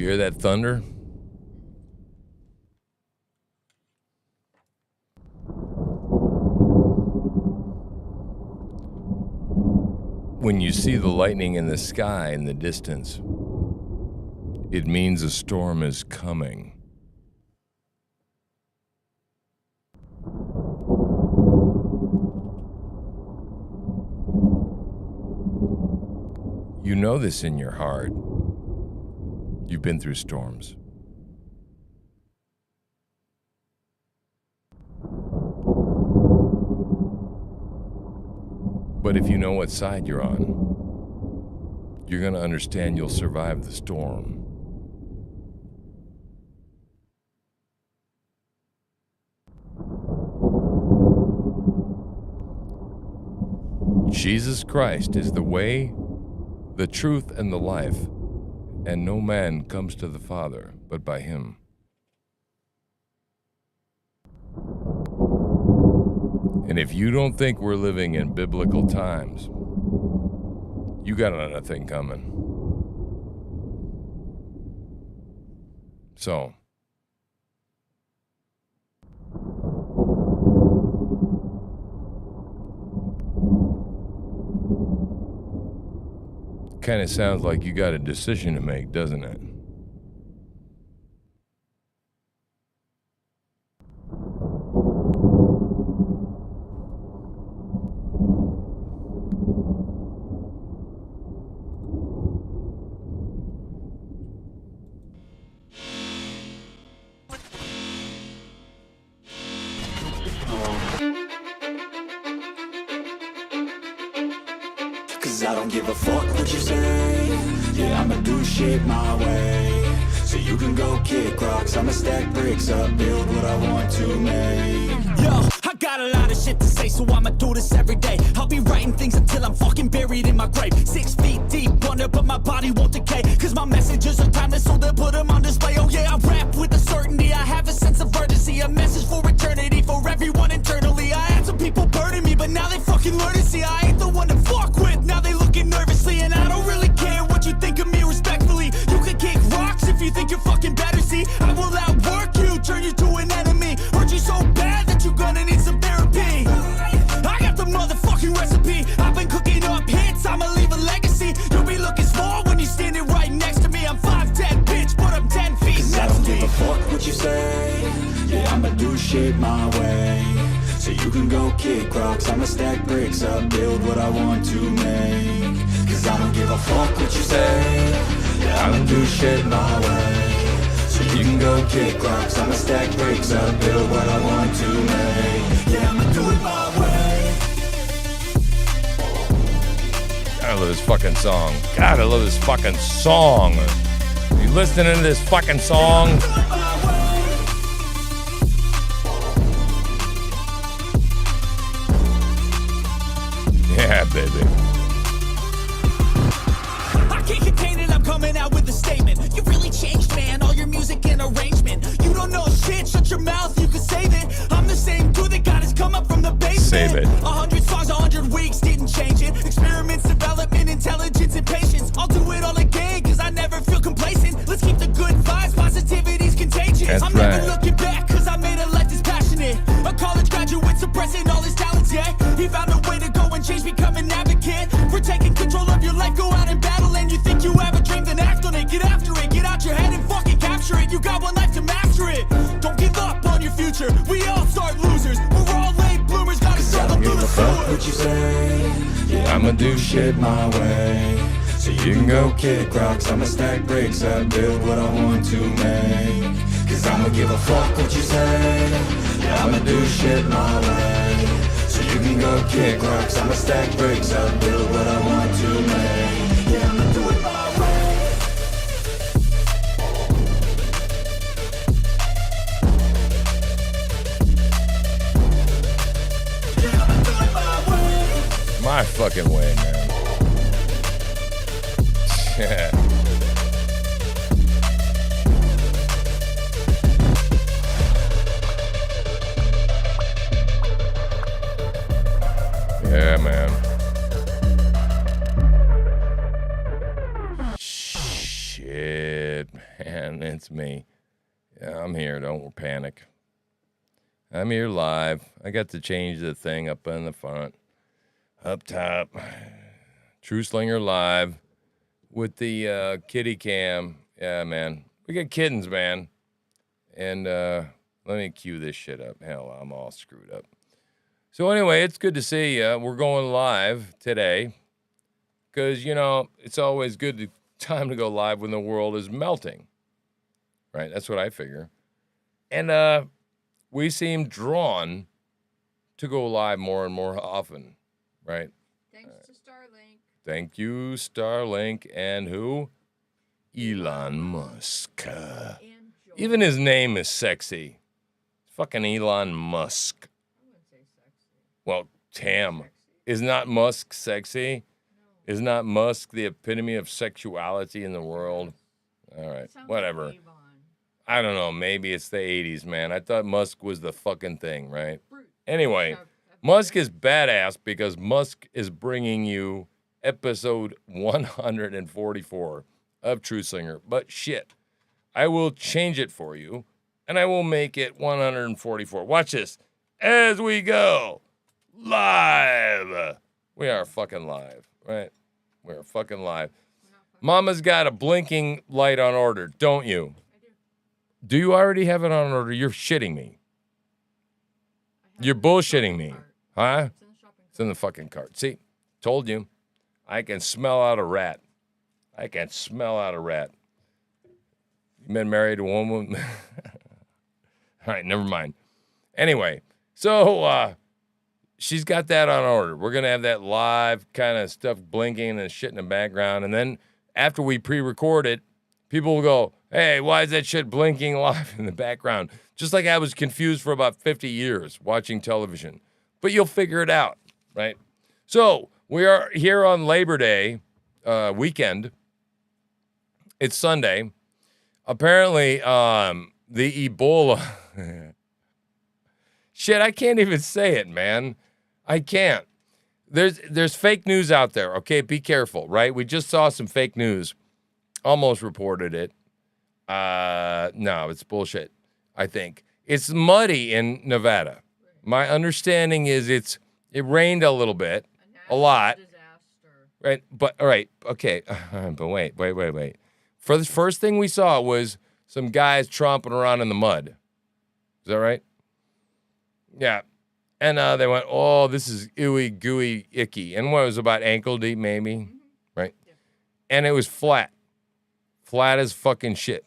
You hear that thunder? When you see the lightning in the sky in the distance, it means a storm is coming. You know this in your heart. You've been through storms. But if you know what side you're on, you're going to understand you'll survive the storm. Jesus Christ is the way, the truth, and the life, and no man comes to the Father but by him. And if you don't think we're living in biblical times, you got another thing coming. So, kind of sounds like you got a decision to make, doesn't it? Cause I don't give a fuck what you say. Yeah, I'ma do shit my way. So you can go kick rocks, I'ma stack bricks up, build what I want to make. Yo, I got a lot of shit to say, so I'ma do this every day. I'll be writing things until I'm fucking buried in my grave. 6 feet deep under, but my body won't decay. Cause my messages are timeless, so they'll put them on display. Oh yeah, I rap with a certainty, I have a sense of urgency. A message for eternity, for everyone internally. I had some people burning me, but now they fucking learn to see I ain't the one to fuck with. Now they looking nervously, and I don't really care what you think of me respectfully. You can kick rocks if you think you're fucking better. See, I will outwork you, turn you to an enemy. Hurt you so bad that you're gonna need some therapy. I got the motherfucking recipe. I've been cooking up hits, I'ma leave a legacy. You'll be looking small when you're standing right next to me. I'm 5'10", bitch, but I'm 10 feet Cause I next don't to give me. a fuck what you say. Yeah, I'ma do shit my way. So you can go kick rocks, I'ma stack bricks up, build what I want to make. Cause I don't give a fuck what you say. Yeah, I'ma do shit my way. So you can go kick rocks, I'ma stack bricks up, build what I want to make. Yeah, I'ma do it my way. God, I love this fucking song. God, I love this fucking song. You listening to this fucking song? Do it my way. Yeah, baby. I can't contain it, I'm coming out with a statement. You really changed, man, all your music and arrangement. You don't know shit, shut your mouth, you can save it. I'm the same dude that got his come up from the basement. Save it. 100 songs, 100 weeks, didn't change it. Experiments, development, intelligence, and patience. I'll do it all again, cause I never feel complacent. Let's keep the good vibes, positivity's contagious. That's I'm right. never looking back, cause I made a life that's passionate. A college graduate suppressing all his talents, yeah. He found a way to go and change, become an advocate. For taking control of your life, go out and battle. And you think you have a dream, then act on it. Get after it, get out your head and fucking capture it. You got one life to master it. Don't give up on your future, we all start losers. We're all late bloomers, gotta Cause I struggle don't through give the a fuck sewer. what you say. Yeah, I'ma do shit my way. So you can go kick rocks, I'ma stack bricks up, build what I want to make. Cause I'ma give a fuck what you say. Yeah, I'ma do shit my way. So you can go kick rocks, I'ma stack bricks up, build what I want to make. Yeah, I'ma do it my way. Yeah, I'ma do it my way. My fucking way, man. Yeah. Yeah, man. Shit, man. it's me. Yeah, I'm here. Don't panic. I'm here live. I got to change the thing up in the front. Up top. True Slinger live with the kitty cam. Yeah, man. We got kittens, man. And let me cue this shit up. Hell, I'm all screwed up. So anyway, it's good to see you. We're going live today because, you know, it's always time to go live when the world is melting. Right? That's what I figure. And we seem drawn to go live more and more often. Right? Thanks to Starlink. Thank you, Starlink. And who? Elon Musk. Even his name is sexy. Fucking Elon Musk. I wouldn't say sexy. Well, Tam. Sexy? Is not Musk sexy? No. Is not Musk the epitome of sexuality in the world? All right, Sounds whatever. Like Avon. I don't know. Maybe it's the 80s, man. I thought Musk was the fucking thing, right? Brute. Anyway, Musk is badass because Musk is bringing you episode 144 of True Slinger. But shit, I will change it for you, and I will make it 144. Watch this. As we go live. We are fucking live, right? We are fucking live. Mama's got a blinking light on order, don't you? I do. Do you already have it on order? You're shitting me. You're bullshitting me. Huh? It's in the shopping It's in the fucking cart. See? Told you. I can smell out a rat. I can smell out a rat. You been married to a woman? All right, never mind. Anyway, so she's got that on order. We're going to have that live kind of stuff blinking and shit in the background. And then after we pre-record it, people will go, hey, why is that shit blinking live in the background? Just like I was confused for about 50 years watching television. But you'll figure it out, right? So we are here on Labor Day weekend. It's Sunday. Apparently, the Ebola... Shit, I can't even say it, man. I can't. There's fake news out there, okay? Be careful, right? We just saw some fake news. Almost reported it. No, it's bullshit, I think. It's muddy in Nevada. My understanding is it rained a little bit, a lot. Disaster. Right, but all right, okay. But wait. For the first thing we saw was some guys tromping around in the mud. Is that right? Yeah. And they went, oh, this is ooey, gooey, icky. And what, it was about ankle deep, maybe? Mm-hmm. Right? Yeah. And it was flat. Flat as fucking shit.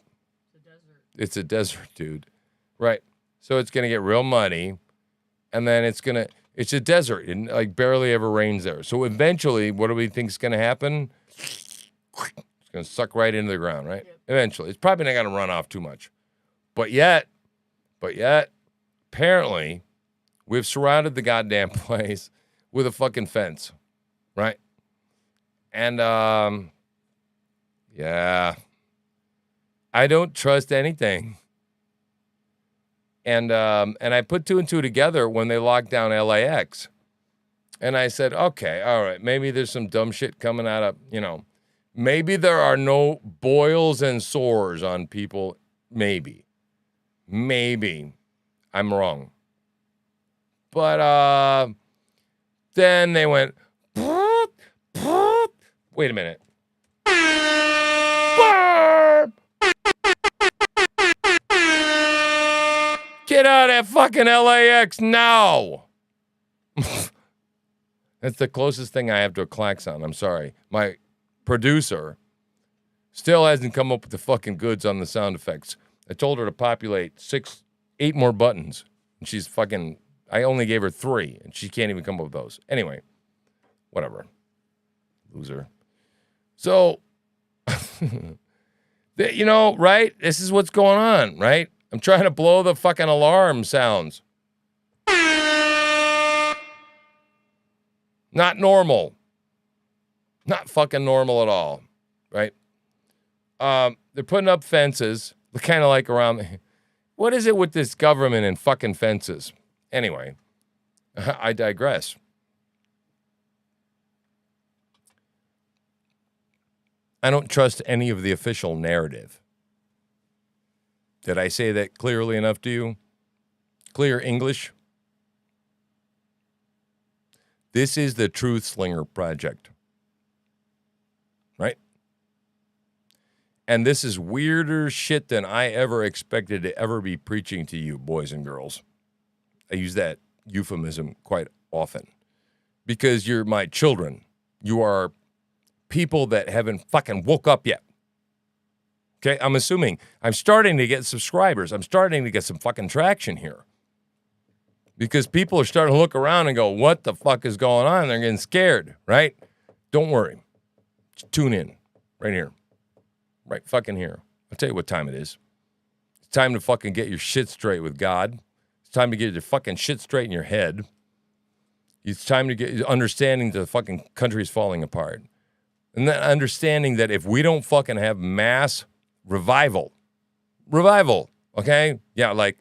It's a desert. It's a desert, dude. Right. So it's going to get real muddy. And then it's a desert. It like barely ever rains there. So eventually, what do we think is going to happen? It's going to suck right into the ground, right? Yep. Eventually. It's probably not going to run off too much. But yet, apparently, we've surrounded the goddamn place with a fucking fence, right? And, yeah, I don't trust anything. And I put two and two together when they locked down LAX. And I said, okay, all right, maybe there's some dumb shit coming out of, maybe there are no boils and sores on people. Maybe. I'm wrong. But then they went, wait a minute. Get out of that fucking LAX now. That's the closest thing I have to a klaxon. I'm sorry. My producer still hasn't come up with the fucking goods on the sound effects. I told her to populate 8 more buttons. And she's fucking... I only gave her 3, and she can't even come up with those. Anyway, whatever. Loser. So, right? This is what's going on, right? I'm trying to blow the fucking alarm sounds. Not normal. Not fucking normal at all, right? They're putting up fences, kind of like around... What is it with this government and fucking fences? Anyway, I digress. I don't trust any of the official narrative. Did I say that clearly enough to you? Clear English? This is the Truth Slinger Project. Right? And this is weirder shit than I ever expected to ever be preaching to you, boys and girls. I use that euphemism quite often. Because you're my children. You are people that haven't fucking woke up yet. Okay, I'm assuming. I'm starting to get subscribers. I'm starting to get some fucking traction here. Because people are starting to look around and go, what the fuck is going on? They're getting scared, right? Don't worry. Just tune in right here. Right fucking here. I'll tell you what time it is. It's time to fucking get your shit straight with God. It's time to get your fucking shit straight in your head. It's time to get understanding the fucking country's falling apart. And then understanding that if we don't fucking have mass revival, okay? Yeah, like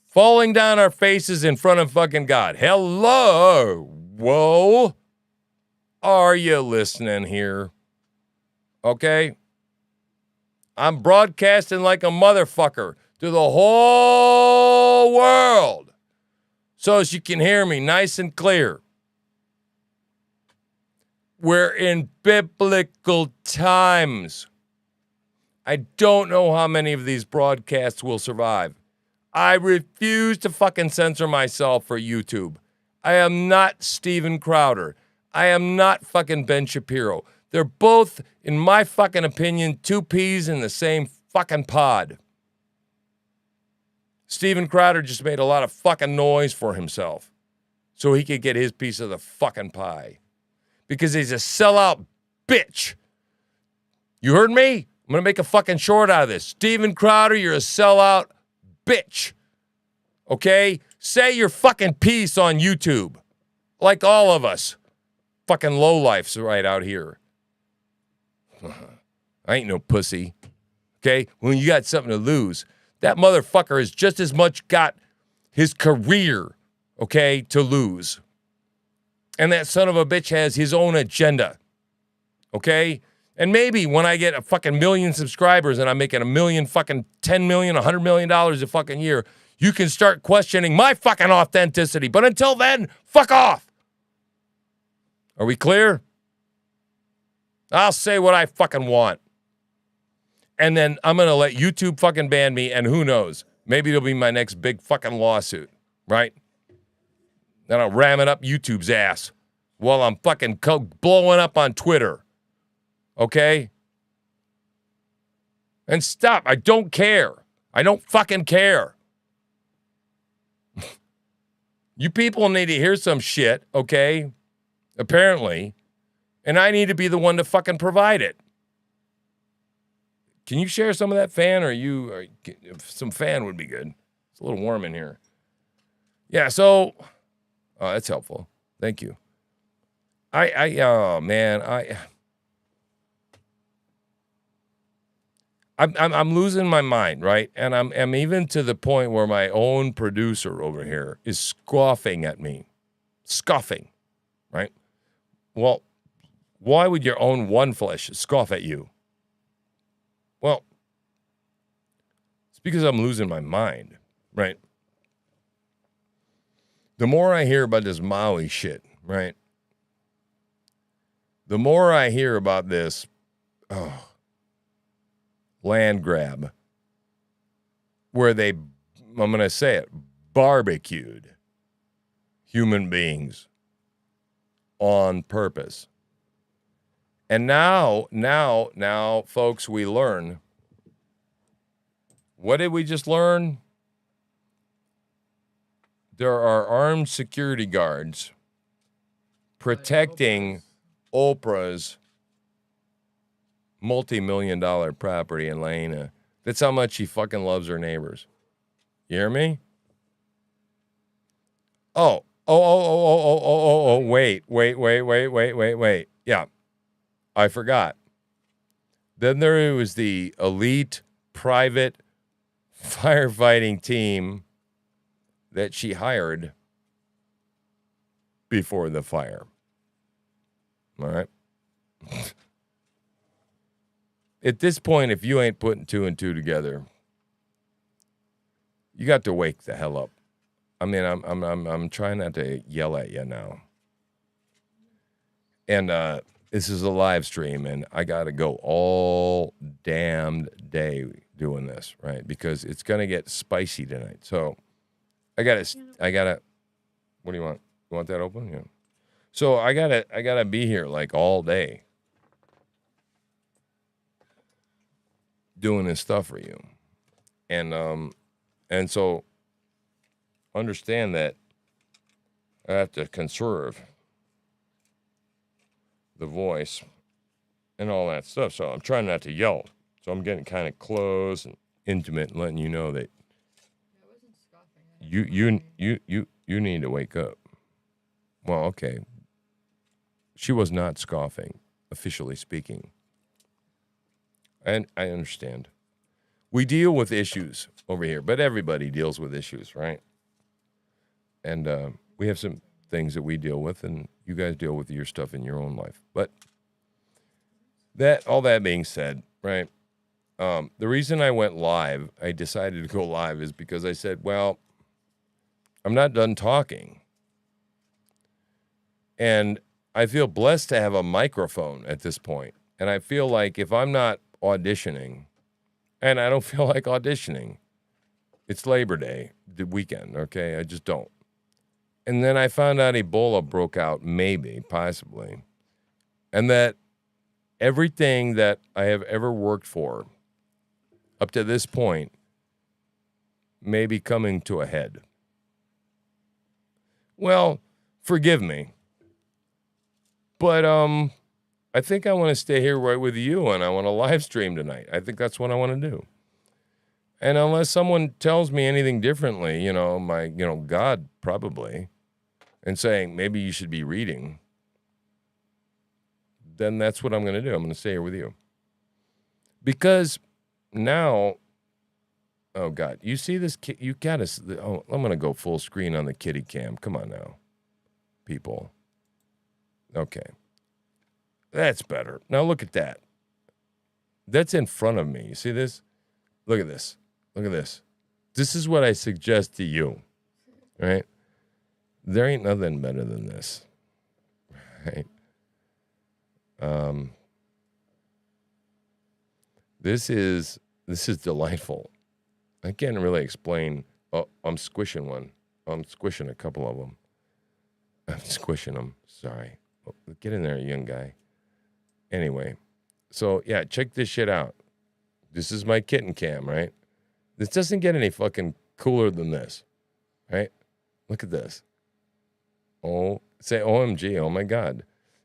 falling down our faces in front of fucking God. Hello. Whoa. Are you listening here? Okay? I'm broadcasting like a motherfucker to the whole world so as you can hear me nice and clear. We're in biblical times. I don't know how many of these broadcasts will survive. I refuse to fucking censor myself for YouTube. I am not Steven Crowder. I am not fucking Ben Shapiro. They're both, in my fucking opinion, two peas in the same fucking pod. Steven Crowder just made a lot of fucking noise for himself so he could get his piece of the fucking pie. Because he's a sellout bitch. You heard me? I'm going to make a fucking short out of this. Steven Crowder, you're a sellout bitch. Okay? Say your fucking piece on YouTube. Like all of us. Fucking lowlifes right out here. I ain't no pussy. Okay? When you got something to lose, that motherfucker has just as much got his career, okay, to lose. And that son of a bitch has his own agenda. Okay? And maybe when I get a fucking million subscribers and I'm making $1 million, fucking $10 million, $100 million a fucking year, you can start questioning my fucking authenticity. But until then, fuck off. Are we clear? I'll say what I fucking want. And then I'm going to let YouTube fucking ban me, and who knows? Maybe it'll be my next big fucking lawsuit, right? Then I'll ram it up YouTube's ass while I'm fucking blowing up on Twitter. Okay? And stop. I don't care. I don't fucking care. You people need to hear some shit, okay? Apparently. And I need to be the one to fucking provide it. Can you share some of that fan, or some fan would be good. It's a little warm in here. Yeah, so, oh, that's helpful. Thank you. Oh man, I'm losing my mind, right? And I'm even to the point where my own producer over here is scoffing at me. Scoffing, right? Well, why would your own one flesh scoff at you? Well, it's because I'm losing my mind, right? The more I hear about this Maui shit, right? The more I hear about this land grab where they, I'm going to say it, barbecued human beings on purpose. And now, folks, we learn. What did we just learn? There are armed security guards protecting Oprah's multi-million-dollar property in Lahaina. That's how much she fucking loves her neighbors. You hear me? Wait. Yeah. I forgot. Then there was the elite private firefighting team that she hired before the fire. All right? At this point, if you ain't putting two and two together, You got to wake the hell up. I mean, I'm trying not to yell at you now. And this is a live stream, and I got to go all damned day doing this, right? Because it's gonna get spicy tonight. So I gotta. What do you want? You want that open? Yeah. So I gotta be here like all day doing this stuff for you, and so understand that I have to conserve the voice and all that stuff. So I'm trying not to yell. So I'm getting kind of close and intimate and letting you know that I wasn't scoffing. you need to wake up. Well, okay. She was not scoffing, officially speaking. And I understand. We deal with issues over here, but everybody deals with issues, right? And we have some things that we deal with, and you guys deal with your stuff in your own life. But all that being said, right? The reason I went live, I decided to go live, is because I said, well, I'm not done talking. And I feel blessed to have a microphone at this point. And I feel like if I'm not auditioning, and I don't feel like auditioning, it's Labor Day, the weekend, okay? I just don't. And then I found out Ebola broke out, maybe, possibly. And that everything that I have ever worked for up to this point may be coming to a head. Well, forgive me. But I think I want to stay here right with you, and I want to live stream tonight. I think that's what I want to do. And unless someone tells me anything differently, God probably, and saying maybe you should be reading, then that's what I'm going to do. I'm going to stay here with you. Because now, oh God, you see this kid? You got to. Oh, I'm going to go full screen on the kitty cam. Come on now, people. Okay. That's better. Now look at that. That's in front of me. You see this? Look at this. Look at this. This is what I suggest to you, right? There ain't nothing better than this, right? This is delightful. I can't really explain. Oh, I'm squishing one. I'm squishing a couple of them. I'm squishing them. Sorry. Oh, get in there, young guy. Anyway, so yeah, check this shit out. This is my kitten cam, right? This doesn't get any fucking cooler than this, right? Look at this. Oh, say OMG, oh my God.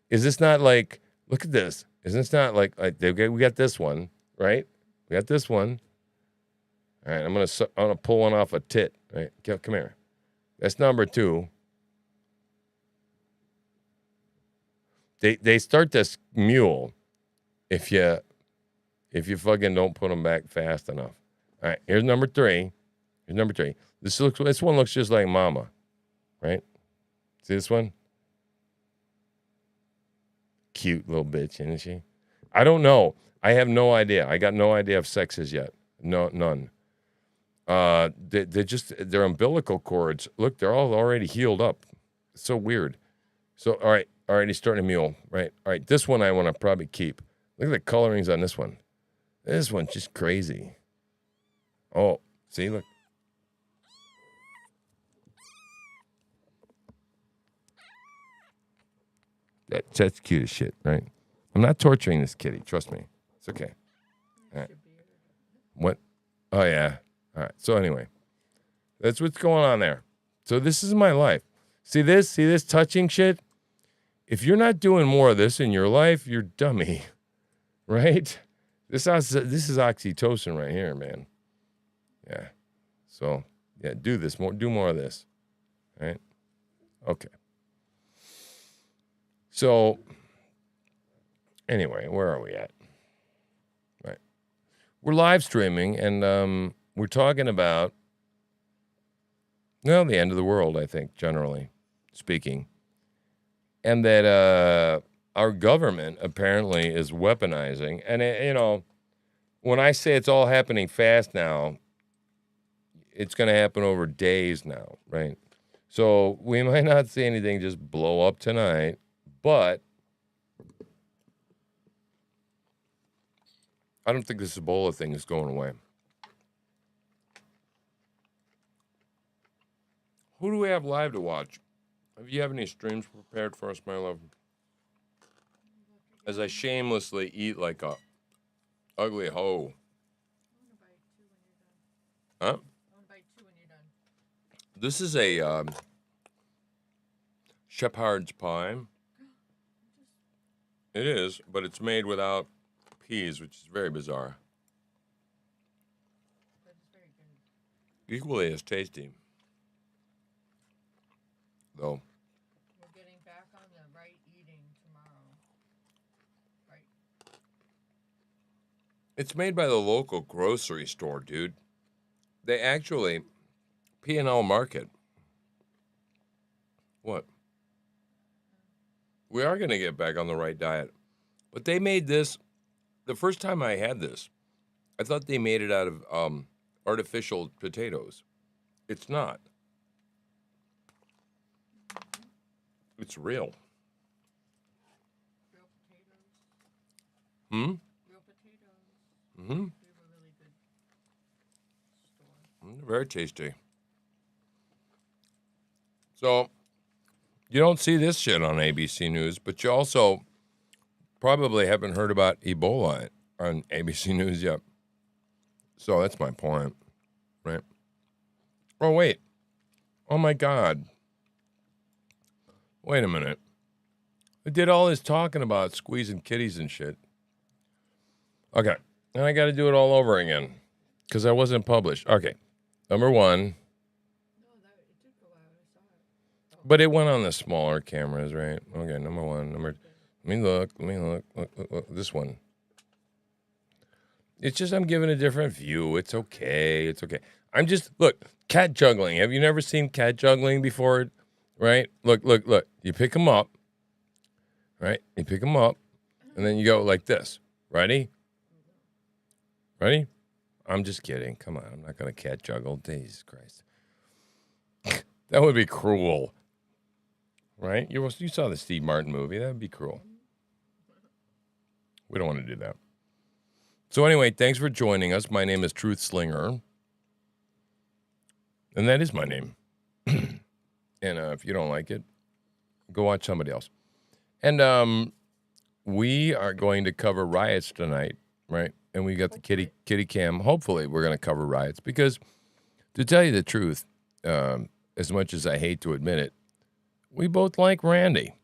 Is this not like, look at this. Is this not like we got this one, right? We got this one. All right, I'm gonna pull one off a tit, right? Come here. That's number 2. They start to mule if you fucking don't put them back fast enough. All right, here's number 3. Here's number 3. This one looks just like Mama, right? See this one? Cute little bitch, isn't she? I don't know. I have no idea. I got no idea of sexes yet. No, none. Their umbilical cords. Look, they're all already healed up. It's so weird. So all right, he's starting to mule, right? All right, this one I want to probably keep. Look at the colorings on this one. This one's just crazy. Oh, see, look. That's cute as shit, right? I'm not torturing this kitty. Trust me. It's okay. All right. What? Oh, yeah. All right. So anyway, that's what's going on there. So this is my life. See this? See this touching shit? If you're not doing more of this in your life, you're dummy, right? This is oxytocin right here, man. Yeah. So, yeah, do more of this, right? Okay. So, anyway, where are we at? Right. We're live streaming, and we're talking about, the end of the world, I think, generally speaking. And that our government apparently is weaponizing. And, when I say it's all happening fast now, it's going to happen over days now, right? So we might not see anything just blow up tonight, but I don't think this Ebola thing is going away. Who do we have live to watch? Do you have any streams prepared for us, my love? As I shamelessly eat like a ugly hoe. Huh? This is a shepherd's pie. It is, but it's made without peas, which is very bizarre. Equally as tasty, though. We're getting back on the right eating tomorrow. Right. It's made by the local grocery store, dude. They actually, P&L Market. What? We are going to get back on the right diet. But they made this, the first time I had this, I thought they made it out of artificial potatoes. It's not. It's real. Real potatoes. Hmm? Real potatoes. Mm-hmm. They have a really good store. Very tasty. So, you don't see this shit on ABC News, but you also probably haven't heard about Ebola on ABC News yet. So that's my point, right? Oh, wait. Oh, my God. Wait a minute. I did all this talking about squeezing kitties and shit. Okay. And I got to do it all over again because I wasn't published. Okay. Number one. No, it did go out. I saw it. But it went on the smaller cameras, right? Okay, number one. Let me look. Look. This one. It's just I'm giving a different view. It's okay. I'm just, look, cat juggling. Have you never seen cat juggling before? Right? Look. You pick them up, right? You pick them up, and then you go like this. Ready? I'm just kidding. Come on. I'm not going to cat juggle. Jesus Christ. That would be cruel. Right? You saw the Steve Martin movie. That would be cruel. We don't want to do that. So anyway, thanks for joining us. My name is Truth Slinger. And that is my name. And if you don't like it, go watch somebody else. And we are going to cover riots tonight, right? And we got the kitty cam. Hopefully we're going to cover riots because, to tell you the truth, as much as I hate to admit it, we both like Randy.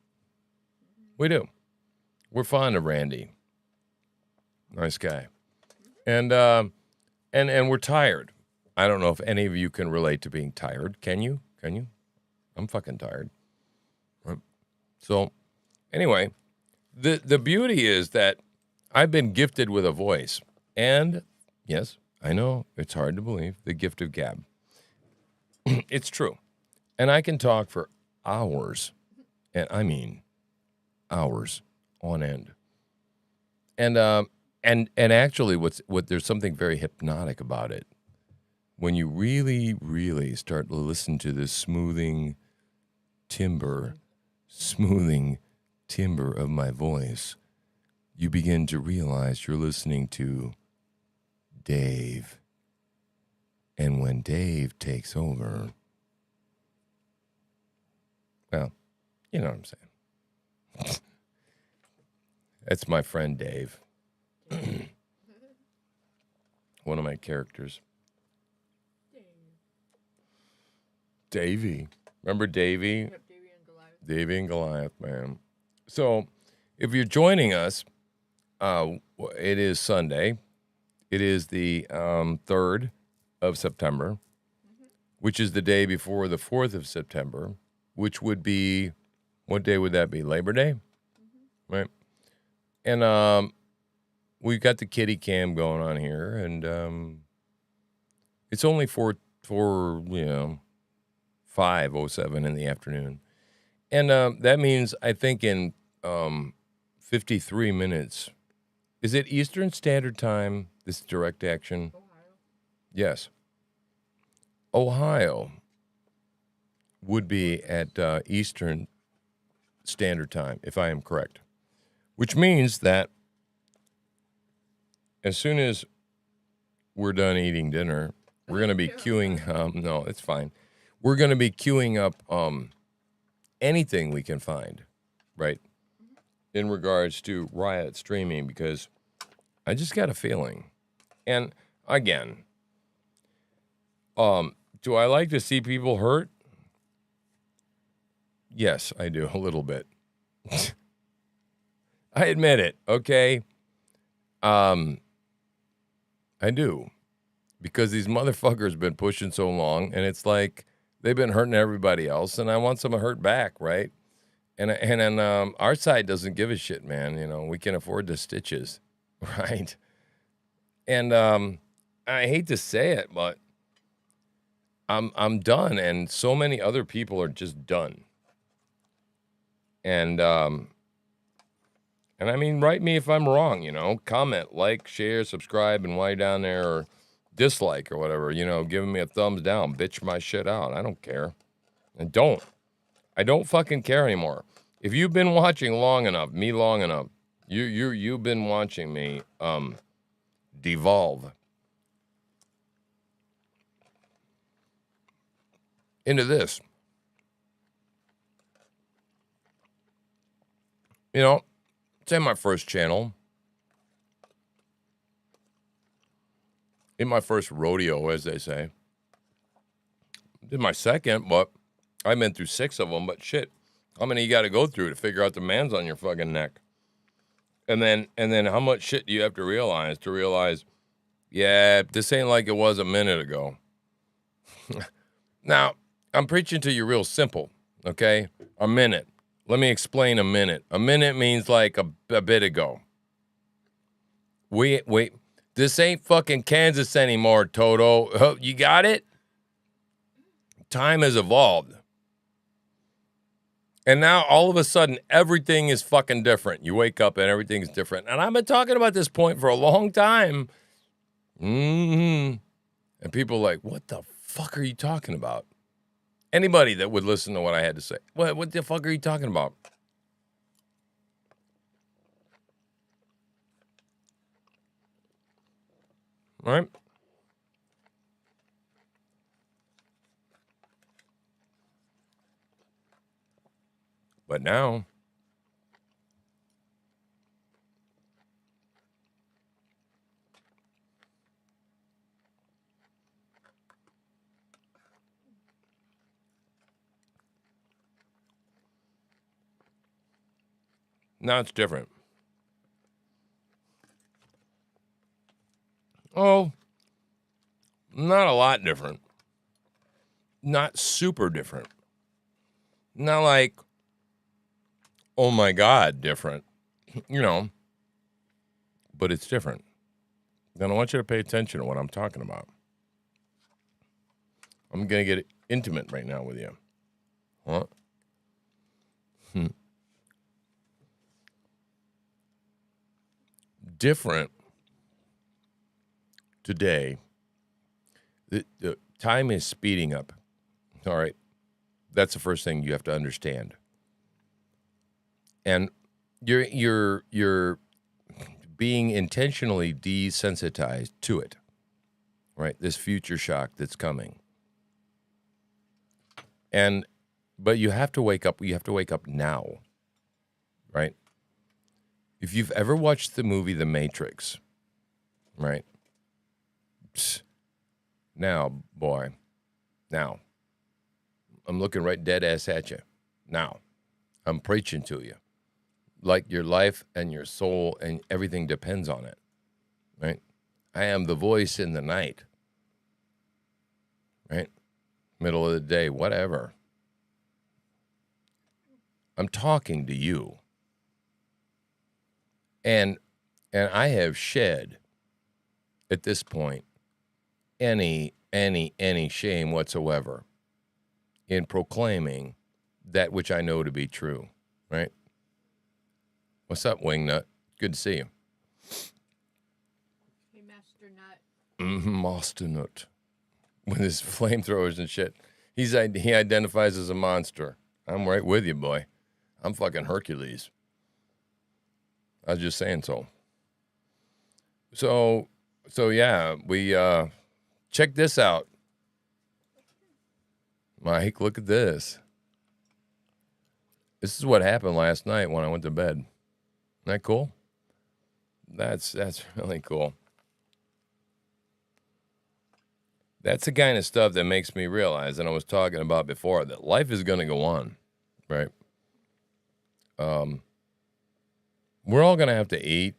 We do. We're fond of Randy. Nice guy. And we're tired. I don't know if any of you can relate to being tired. Can you? I'm fucking tired. Right. So, anyway, the beauty is that I've been gifted with a voice. And, yes, I know, it's hard to believe, the gift of gab. It's true. And I can talk for hours, and I mean hours on end. And actually, there's something very hypnotic about it. When you really, really start to listen to this smoothing timbre of my voice, you begin to realize you're listening to Dave. And when Dave takes over, well, you know what I'm saying. That's my friend Dave. One of my characters. Davey. Remember Davey? Yep, Davy and Goliath. Davey and Goliath, man. So, if you're joining us, it is Sunday. It is the 3rd of September, which is the day before the 4th of September, which would be, what day would that be? Labor Day? Right? And we've got the kitty cam going on here, and it's only 5:07 in the afternoon. And that means, I think, in 53 minutes, is it Eastern Standard Time, this direct action? Ohio. Yes. Ohio would be at Eastern Standard Time, if I am correct, which means that as soon as we're done eating dinner, we're going to be queuing. No, it's fine. We're going to be queuing up anything we can find, right, in regards to Riot streaming, because I just got a feeling. And again, do I like to see people hurt? Yes, I do, a little bit. I admit it, okay? I do. Because these motherfuckers been pushing so long, and it's like they've been hurting everybody else, and I want some hurt back, right? And our side doesn't give a shit, man. You know, we can afford the stitches, right? And I hate to say it, but I'm done, and so many other people are just done. And I mean, write me if I'm wrong, you know, comment, like, share, subscribe, and while you're down there, or dislike or whatever, you know, giving me a thumbs down, bitch my shit out. I don't care. I don't fucking care anymore. If you've been watching long enough, you've been watching me devolve into this. You know, it's in my first channel. In my first rodeo, as they say. Did my second, but I've been through 6 of them, but shit. How many you got to go through to figure out the man's on your fucking neck? And then how much shit do you have to realize, yeah, this ain't like it was a minute ago. Now, I'm preaching to you real simple, okay? A minute. Let me explain a minute. A minute means like a bit ago. Wait. This ain't fucking Kansas anymore, Toto. You got it? Time has evolved. And now, all of a sudden, everything is fucking different. You wake up and everything's different. And I've been talking about this point for a long time. And people are like, what the fuck are you talking about? Anybody that would listen to what I had to say. What the fuck are you talking about? All right? But now, it's different. Oh, not a lot different. Not super different. Not like, oh my God, different. You know, but it's different. Then I want you to pay attention to what I'm talking about. I'm going to get intimate right now with you. Huh? Different today. The time is speeding up. All right. That's the first thing you have to understand. And you're being intentionally desensitized to it. Right? This future shock that's coming. But you have to wake up. You have to wake up now. Right? If you've ever watched the movie The Matrix, right? Psst. Now, boy, now. I'm looking right dead ass at you. Now. I'm preaching to you. Like your life and your soul and everything depends on it, right? I am the voice in the night, right? Middle of the day, whatever. I'm talking to you. And I have shed, at this point, any shame whatsoever in proclaiming that which I know to be true, right? What's up, Wingnut? Good to see you. Hey, Master Nut. Master Nut. with his flamethrowers and shit. He identifies as a monster. I'm right with you, boy. I'm fucking Hercules. I was just saying so. So yeah, we check this out. Mike, look at this. This is what happened last night when I went to bed. Isn't that cool? That's really cool. That's the kind of stuff that makes me realize, and I was talking about before, that life is going to go on, right? We're all going to have to eat.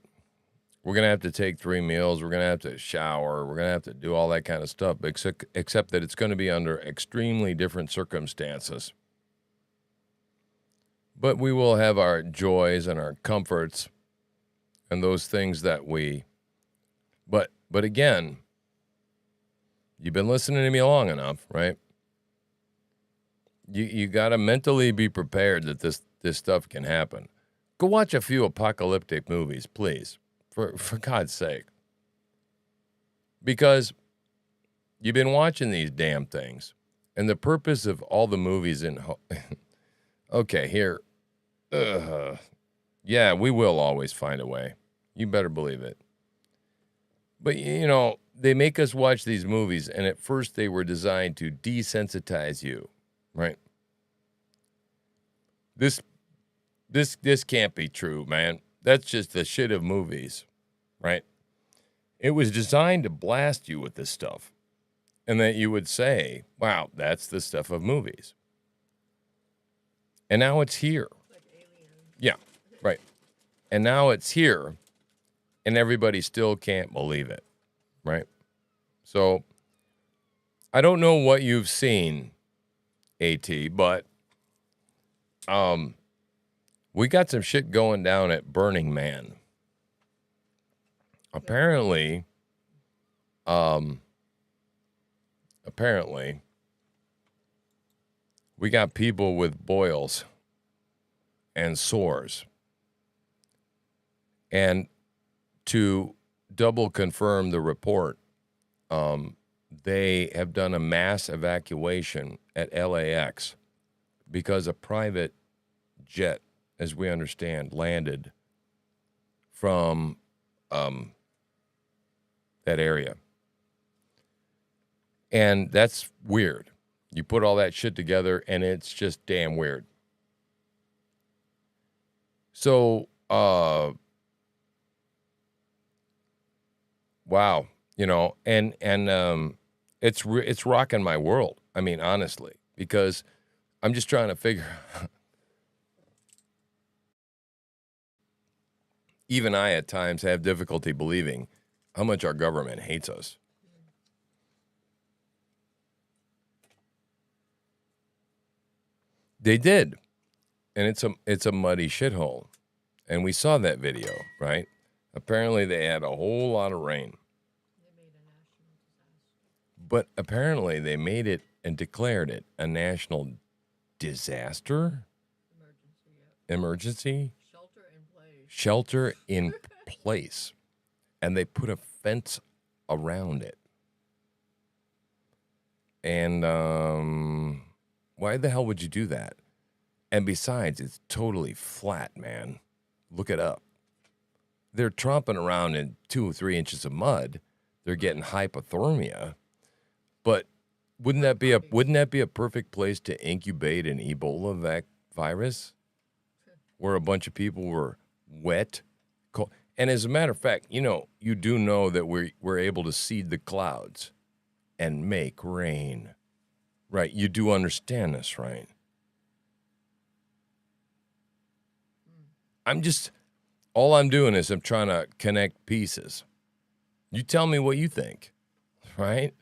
We're going to have to take 3 meals. We're going to have to shower. We're going to have to do all that kind of stuff, except that it's going to be under extremely different circumstances. But we will have our joys and our comforts and those things that we... But again, you've been listening to me long enough, right? You got to mentally be prepared that this stuff can happen. Go watch a few apocalyptic movies, please, for God's sake. Because you've been watching these damn things, and the purpose of all the movies in... Okay, here. Yeah, we will always find a way. You better believe it. But, you know, they make us watch these movies, and at first they were designed to desensitize you, right? This can't be true, man. That's just the shit of movies, right? It was designed to blast you with this stuff, and that you would say, wow, that's the stuff of movies. And now it's here. Like Alien. Yeah, right. And now it's here, and everybody still can't believe it, right? So, I don't know what you've seen, AT, but we got some shit going down at Burning Man. Apparently, we got people with boils and sores. And to double confirm the report, they have done a mass evacuation at LAX because a private jet, as we understand, landed from that area. And that's weird. You put all that shit together, and it's just damn weird. So, wow, you know, and it's rocking my world. I mean, honestly, because I'm just trying to figure. Even I, at times, have difficulty believing how much our government hates us. They did, and it's a muddy shithole, and we saw that video, right? Apparently, they had a whole lot of rain. They made a national disaster. But apparently, they made it and declared it a national disaster? Emergency? Shelter in place. And they put a fence around it. And why the hell would you do that? And besides, it's totally flat, man. Look it up. They're tromping around in 2 or 3 inches of mud. They're getting hypothermia. But wouldn't that be a perfect place to incubate an Ebola virus? Where a bunch of people were wet, cold. And as a matter of fact, you know, you do know that we're able to seed the clouds and make rain. Right? You do understand this, right? All I'm doing is I'm trying to connect pieces. You tell me what you think, right?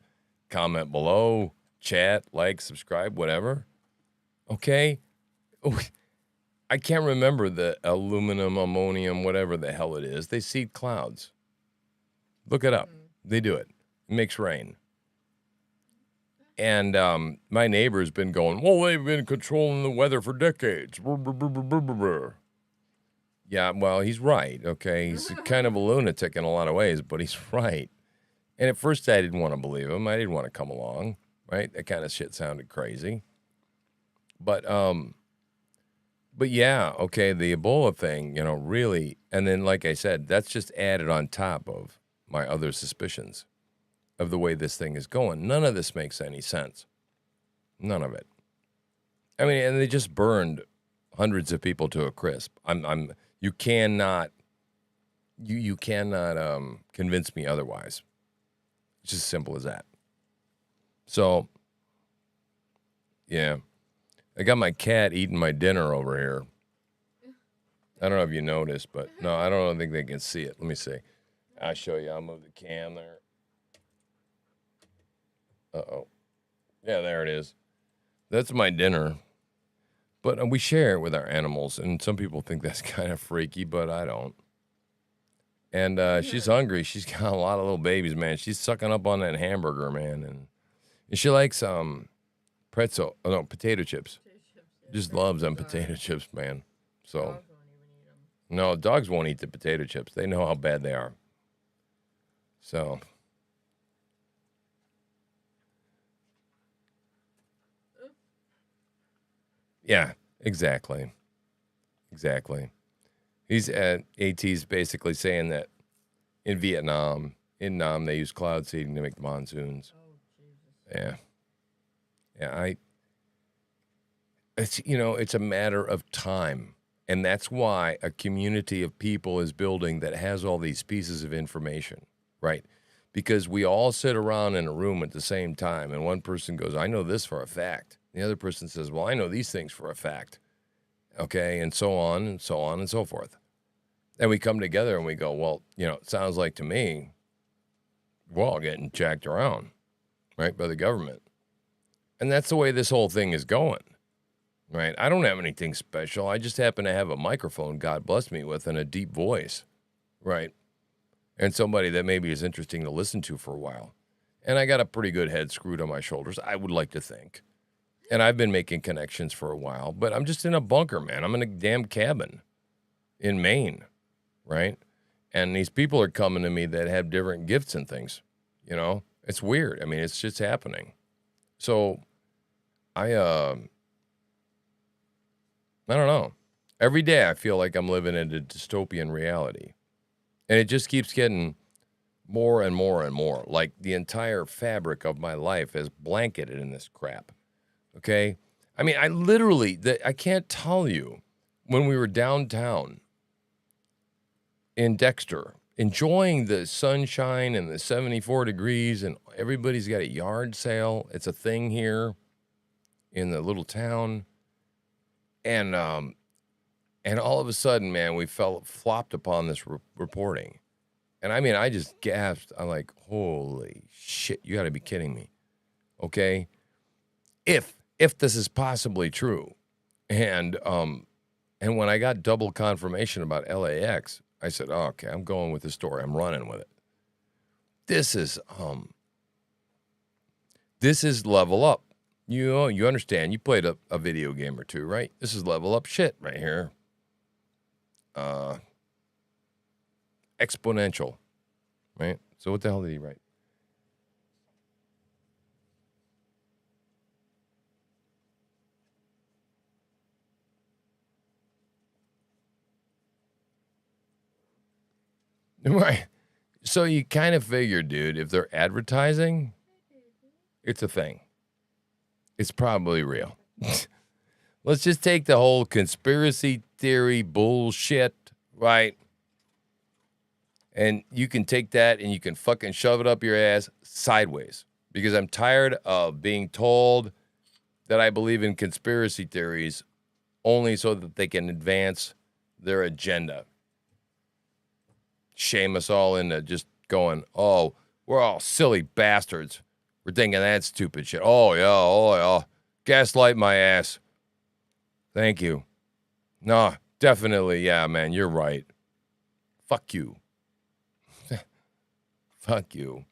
Comment below, chat, like, subscribe, whatever. Okay? I can't remember the aluminum, ammonium, whatever the hell it is. They seed clouds. Look it up. They do it. It makes rain. And my neighbor's been going, well, they've been controlling the weather for decades. Yeah, well, he's right, okay? He's kind of a lunatic in a lot of ways, but he's right. And at first I didn't want to believe him. I didn't want to come along. right? That kind of shit sounded crazy. But yeah, okay, the Ebola thing, really, and then like I said, that's just added on top of my other suspicions of the way this thing is going. None of this makes any sense. None of it. I mean, and they just burned hundreds of people to a crisp. You cannot convince me otherwise. It's just as simple as that. So, yeah. I got my cat eating my dinner over here. I don't know if you noticed, but no, I don't think they can see it. Let me see. I'll show you. I'll move the cam there. Uh-oh. Yeah, there it is. That's my dinner. But we share it with our animals, and some people think that's kind of freaky, but I don't. And she's hungry. She's got a lot of little babies, man. She's sucking up on that hamburger, man. And she likes potato chips. Just loves them potato chips, man. So, Dogs won't even eat 'em. no, dogs won't eat the potato chips. They know how bad they are. So, yeah, exactly. Exactly. AT's basically saying that in Vietnam, they use cloud seeding to make the monsoons. Oh, Jesus. Yeah. Yeah, it's a matter of time. And that's why a community of people is building that has all these pieces of information, right? Because we all sit around in a room at the same time, and one person goes, I know this for a fact. The other person says, well, I know these things for a fact. Okay, and so on and so on and so forth. And we come together and we go, well, it sounds like to me, we're all getting jacked around, right, by the government. And that's the way this whole thing is going, right? I don't have anything special. I just happen to have a microphone God blessed me with and a deep voice, right? And somebody that maybe is interesting to listen to for a while. And I got a pretty good head screwed on my shoulders, I would like to think. And I've been making connections for a while, but I'm just in a bunker, man. I'm in a damn cabin in Maine, right? And these people are coming to me that have different gifts and things, It's weird. I mean, it's just happening. So I don't know. Every day I feel like I'm living in a dystopian reality. And it just keeps getting more and more and more. Like the entire fabric of my life is blanketed in this crap. Okay? I mean, I can't tell you when we were downtown in Dexter, enjoying the sunshine and the 74 degrees, and everybody's got a yard sale. It's a thing here in the little town. And all of a sudden, man, we flopped upon this reporting. And I mean, I just gasped. I'm like, holy shit, you got to be kidding me. Okay? If this is possibly true. And when I got double confirmation about LAX, I said, oh, okay, I'm going with the story. I'm running with it. This is level up. You understand. You played a video game or two, right? This is level up shit right here. Exponential, right? So what the hell did he write? Right. So you kind of figure, dude, if they're advertising, it's a thing. It's probably real. Let's just take the whole conspiracy theory bullshit, right? And you can take that and you can fucking shove it up your ass sideways. Because I'm tired of being told that I believe in conspiracy theories only so that they can advance their agenda. Shame us all into just going, oh, we're all silly bastards. We're thinking that stupid shit. Oh, yeah. Gaslight my ass. Thank you. No, definitely, yeah, man, you're right. Fuck you. Fuck you.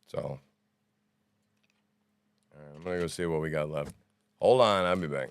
So, I'm going to go see what we got left. Hold on, I'll be back.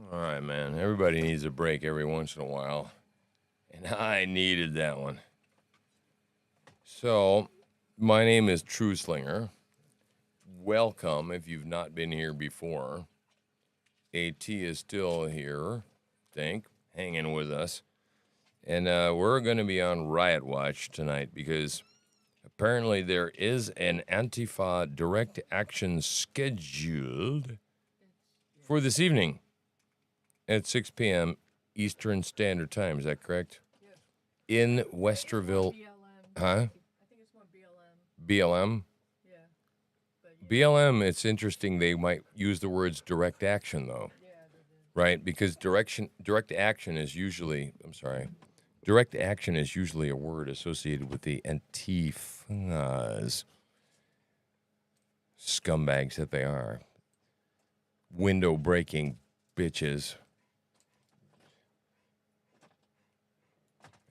All right, man. Everybody needs a break every once in a while. And I needed that one. So, my name is True Slinger. Welcome if you've not been here before. AT is still here, I think, hanging with us. And we're going to be on Riot Watch tonight because apparently there is an Antifa direct action scheduled for this evening at 6 p.m. Eastern Standard Time. Is that correct? Yeah. In Westerville. BLM. Huh? I think it's more BLM. BLM? Yeah. But yeah. BLM, it's interesting. They might use the words direct action, though. Yeah, they did. Right? Because direct action is usually, a word associated with the Antifas. Scumbags that they are. Window breaking bitches.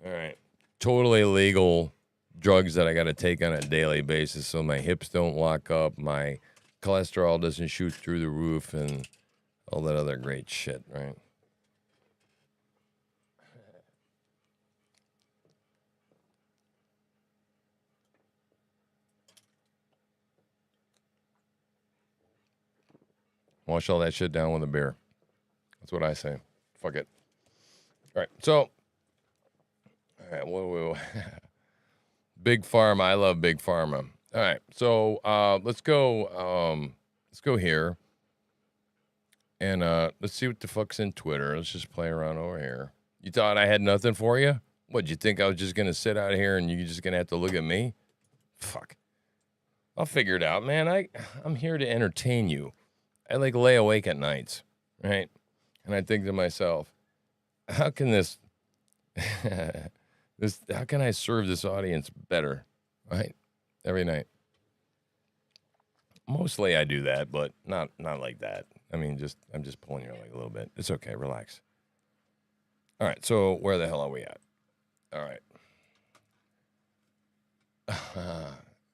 All right. Totally illegal drugs that I got to take on a daily basis so my hips don't lock up, my cholesterol doesn't shoot through the roof, and all that other great shit, right? Wash all that shit down with a beer. That's what I say. Fuck it. All right. So, all right. Whoa. Big Pharma. I love Big Pharma. All right. So let's go. Let's go here. And let's see what the fuck's in Twitter. Let's just play around over here. You thought I had nothing for you? What, you think I was just going to sit out here and you're just going to have to look at me? Fuck. I'll figure it out, man. I'm here to entertain you. I lay awake at nights, right? And I think to myself, how can how can I serve this audience better, right? Every night. Mostly I do that, but not like that. I mean, I'm just pulling your leg a little bit. It's okay, relax. All right, so where the hell are we at? All right.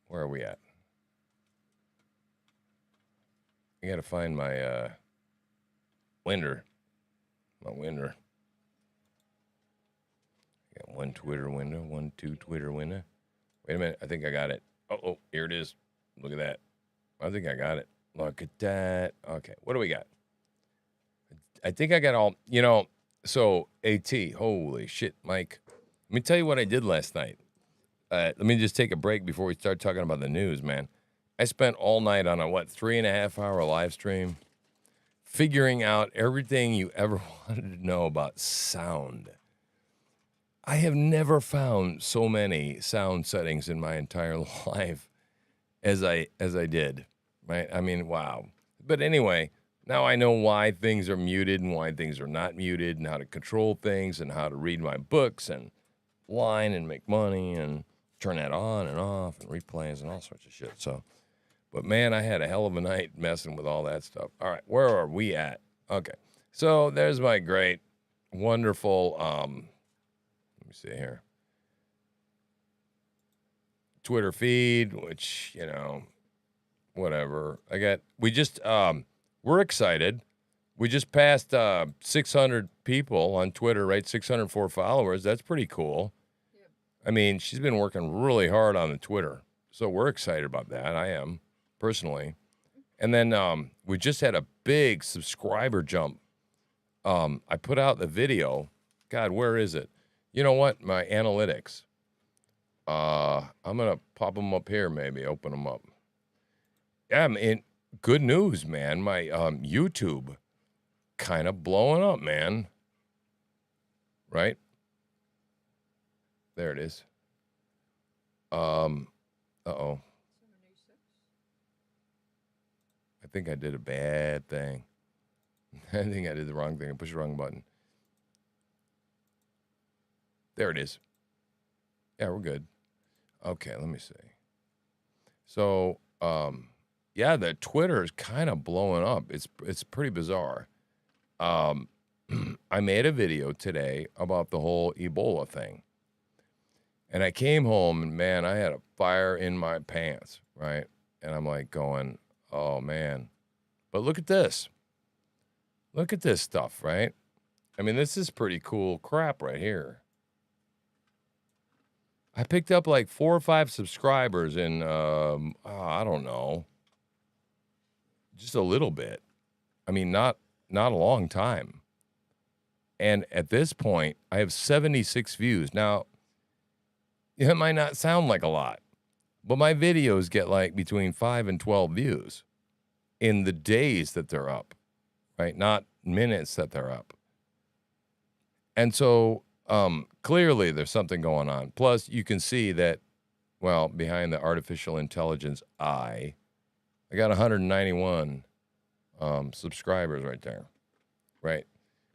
Where are we at? I gotta find my winder. My winder. Got one Twitter window, 2 Twitter window. Wait a minute, I think I got it. Oh, here it is. Look at that. I think I got it. Look at that. Okay, what do we got? I think I got all, so AT, holy shit, Mike. Let me tell you what I did last night. Let me just take a break before we start talking about the news, man. I spent all night on a 3.5 hour live stream figuring out everything you ever wanted to know about sound. I have never found so many sound settings in my entire life as I did, right? I mean, wow. But anyway, now I know why things are muted and why things are not muted and how to control things and how to read my books and line and make money and turn that on and off and replays and all sorts of shit. So, but man, I had a hell of a night messing with all that stuff. All right, where are we at? Okay, so there's my great, wonderful, let me see here, Twitter feed, which, whatever. We're excited. We just passed 600 people on Twitter, right? 604 followers. That's pretty cool. Yep. I mean, she's been working really hard on the Twitter. So we're excited about that. I am, personally. And then we just had a big subscriber jump. I put out the video. God, where is it? You know what? My analytics. I'm going to pop them up here, maybe. Open them up. Yeah, I mean, good news, man. My YouTube kind of blowing up, man. Right? There it is. Uh-oh. I think I did a bad thing. I think I did the wrong thing. I pushed the wrong button. There it is. Yeah, we're good. Okay, let me see. So, yeah, the Twitter is kind of blowing up. It's pretty bizarre. I made a video today about the whole Ebola thing. And I came home and, man, I had a fire in my pants, right? And I'm like going, oh, man. But look at this. Look at this stuff, right? I mean, this is pretty cool crap right here. I picked up like 4 or 5 subscribers in, I don't know, just a little bit. I mean, not a long time. And at this point, I have 76 views. Now, it might not sound like a lot, but my videos get like between 5 and 12 views in the days that they're up, right? Not minutes that they're up. And so clearly there's something going on. Plus, you can see that, well, behind the artificial intelligence eye, I got 191 subscribers right there, right?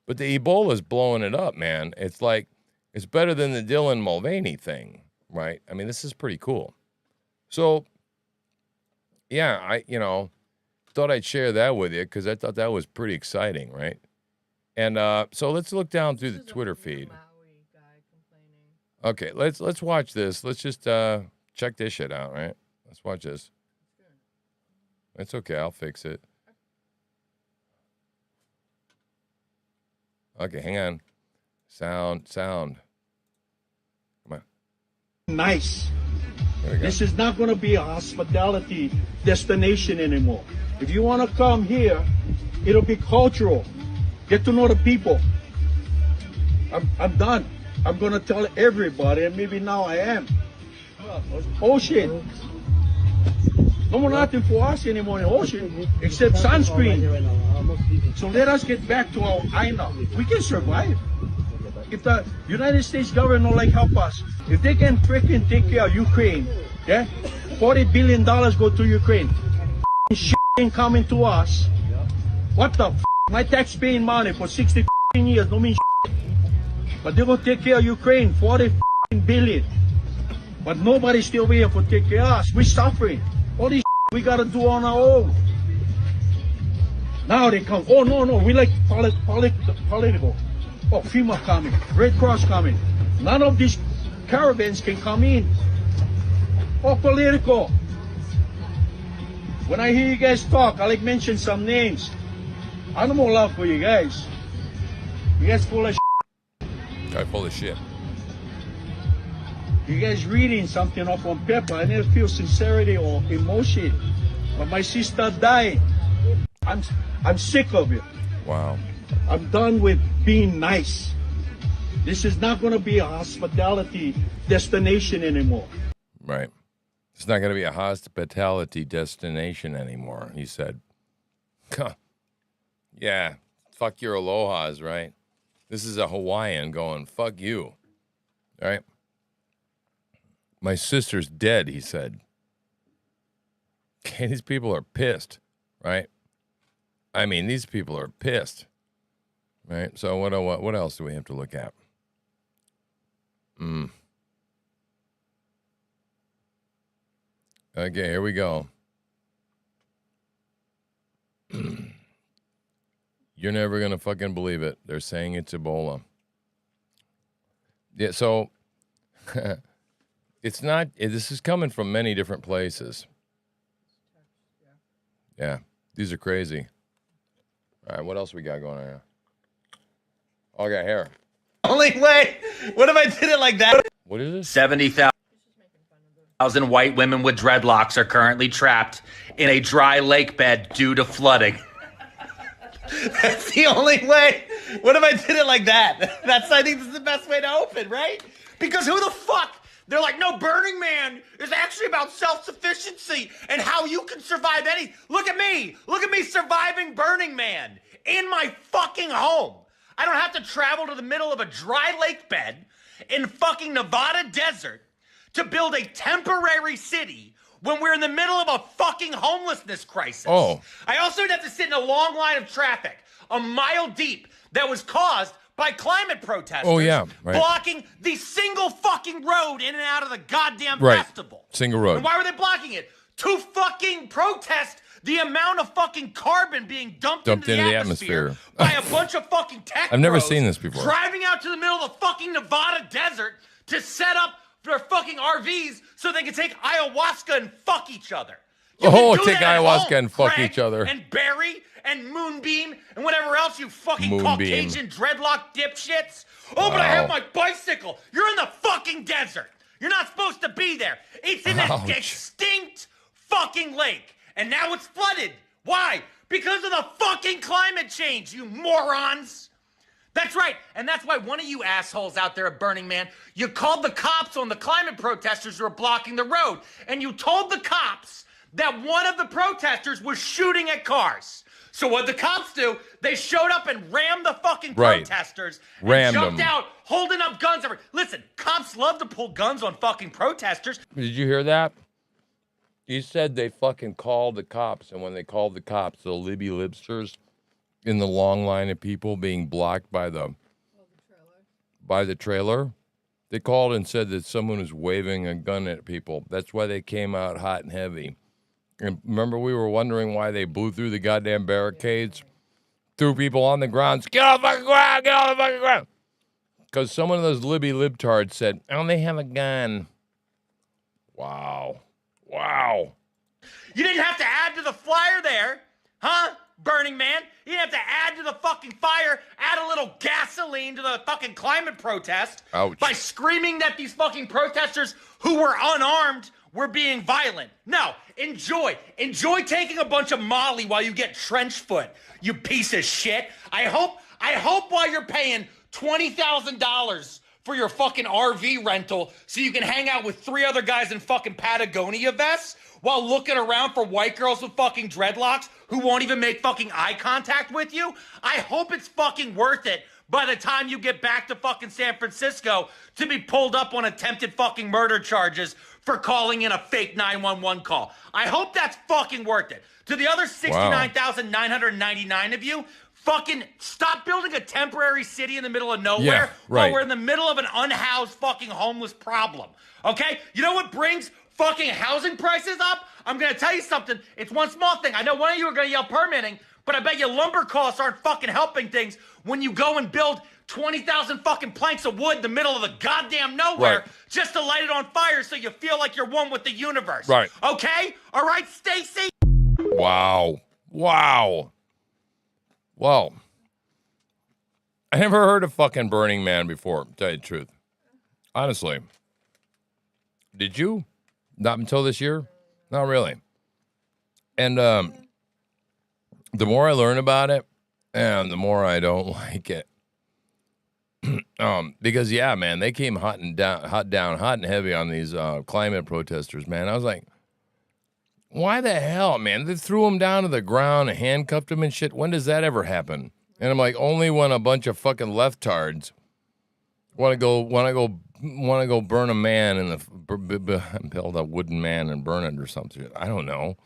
But the Ebola's blowing it up, man. It's like, it's better than the Dylan Mulvaney thing, right? I mean, this is pretty cool. So, yeah, I thought I'd share that with you because I thought that was pretty exciting, right? And so let's look down through the Twitter feed. Okay, let's watch this. Let's just check this shit out, right? Let's watch this. It's okay, I'll fix it. Okay, hang on. Sound. Come on. Nice. There we go. This is not going to be a hospitality destination anymore. If you want to come here, it'll be cultural. Get to know the people. I'm done. I'm going to tell everybody, and maybe now I am. Ocean. No more nothing for us anymore in ocean, except sunscreen. So let us get back to our island. We can survive. If the United States government don't like help us, if they can freaking take care of Ukraine, yeah, $40 billion go to Ukraine. Shit ain't coming to us. What the f? My tax-paying money for 60 years don't mean shit. But they're gonna take care of Ukraine, 40 billion. But nobody's still here for take care of us. We're suffering. All this shit we gotta do on our own. Now they come. Oh no, we like political. Oh, FEMA coming, Red Cross coming. None of these caravans can come in. Oh, political. When I hear you guys talk, I like mention some names. I don't more love for you guys. You guys full of shit. Guy full of shit. You guys reading something off on paper. I never feel sincerity or emotion. But my sister died. I'm sick of it. Wow. I'm done with being nice. This is not going to be a hospitality destination anymore. Right. It's not going to be a hospitality destination anymore, he said. Huh. Yeah, fuck your alohas, right? This is a Hawaiian going, fuck you. All right? My sister's dead, he said. Okay, these people are pissed, right? I mean, these people are pissed, right? So what else do we have to look at? Okay, here we go. You're never going to fucking believe it. They're saying it's Ebola. Yeah, so it's not, this is coming from many different places. Yeah, these are crazy. All right, what else we got going on here? Oh, I got hair. Only way. What if I did it like that? What is this? 70,000 white women with dreadlocks are currently trapped in a dry lake bed due to flooding. That's the only way. What if I did it like that? I think this is the best way to open, right? Because who the fuck? They're like, no, Burning Man is actually about self-sufficiency and how you can survive any. Look at me surviving Burning Man in my fucking home. I don't have to travel to the middle of a dry lake bed in fucking Nevada desert to build a temporary city when we're in the middle of a fucking homelessness crisis. Oh. I also have to sit in a long line of traffic, a mile deep, that was caused by climate protesters blocking the single fucking road in and out of the goddamn festival. Single road. And why were they blocking it? To fucking protest the amount of fucking carbon being dumped into the atmosphere by a bunch of fucking tech I've never bros seen this before. driving out to the middle of the fucking Nevada desert to set up their fucking RVs so they can take ayahuasca and fuck each other. You Oh, can do take that at ayahuasca home, and fuck Craig each other. And Barry and Moonbeam and whatever else you fucking Moonbeam. Caucasian dreadlock dipshits. Oh, but I have Wow. my bicycle. You're in the fucking desert. You're not supposed to be there. It's in an Ouch. extinct fucking lake. And now it's flooded. Why? Because of the fucking climate change, you morons. That's right. And that's why one of you assholes out there at Burning Man, you called the cops on the climate protesters who are blocking the road. And you told the cops that one of the protesters was shooting at cars. So what the cops do, they showed up and rammed the fucking Right. protesters and Rammed jumped them. out holding up guns. Listen, cops love to pull guns on fucking protesters. Did you hear that? He said they fucking called the cops, and when they called the cops, the Libby Libsters in the long line of people being blocked by the trailer, they called and said that someone was waving a gun at people. That's why they came out hot and heavy. And remember, we were wondering why they blew through the goddamn barricades, threw people on the ground. Get off the fucking ground! Get off the fucking ground! Because someone of those Libby libtards said, "Oh, they have a gun." Wow. Wow. You didn't have to add to the flyer there, huh, Burning Man? You didn't have to add to the fucking fire, add a little gasoline to the fucking climate protest Ouch. by screaming that these fucking protesters who were unarmed were being violent. No, enjoy. Enjoy taking a bunch of Molly while you get trench foot, you piece of shit. I hope while you're paying $20,000 for your fucking RV rental so you can hang out with 3 other guys in fucking Patagonia vests while looking around for white girls with fucking dreadlocks who won't even make fucking eye contact with you. I hope it's fucking worth it by the time you get back to fucking San Francisco to be pulled up on attempted fucking murder charges for calling in a fake 911 call. I hope that's fucking worth it. To the other 69,999 of you, fucking stop building a temporary city in the middle of nowhere Yeah, while right. we're in the middle of an unhoused fucking homeless problem. Okay? You know what brings fucking housing prices up? I'm gonna tell you something. It's one small thing. I know one of you are gonna yell permitting, but I bet you lumber costs aren't fucking helping things when you go and build 20,000 fucking planks of wood in the middle of the goddamn nowhere Right. just to light it on fire so you feel like you're one with the universe. Right. Okay? All right, Stacy? Wow. Wow. Well, I never heard of fucking Burning Man before, to tell you the truth. Honestly. Did you? Not until this year? Not really. And the more I learn about it, and the more I don't like it. Because, yeah, man, they came hot and heavy on these climate protesters, man. I was like, why the hell, man? They threw them down to the ground and handcuffed them and shit. When does that ever happen? And I'm like, only when a bunch of fucking leftards want to go burn a man in the build a wooden man and burn it or something. I don't know.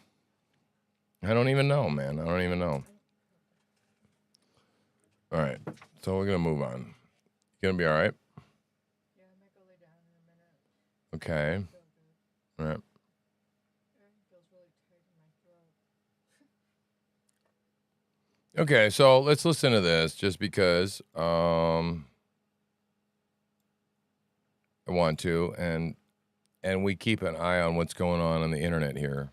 I don't even know, man. I don't even know. All right, so we're gonna move on. You gonna be all right? Yeah, I might go lay down in a minute. Okay. All right. It feels really tight in my throat. Okay, so let's listen to this just because I want to, and we keep an eye on what's going on the internet here.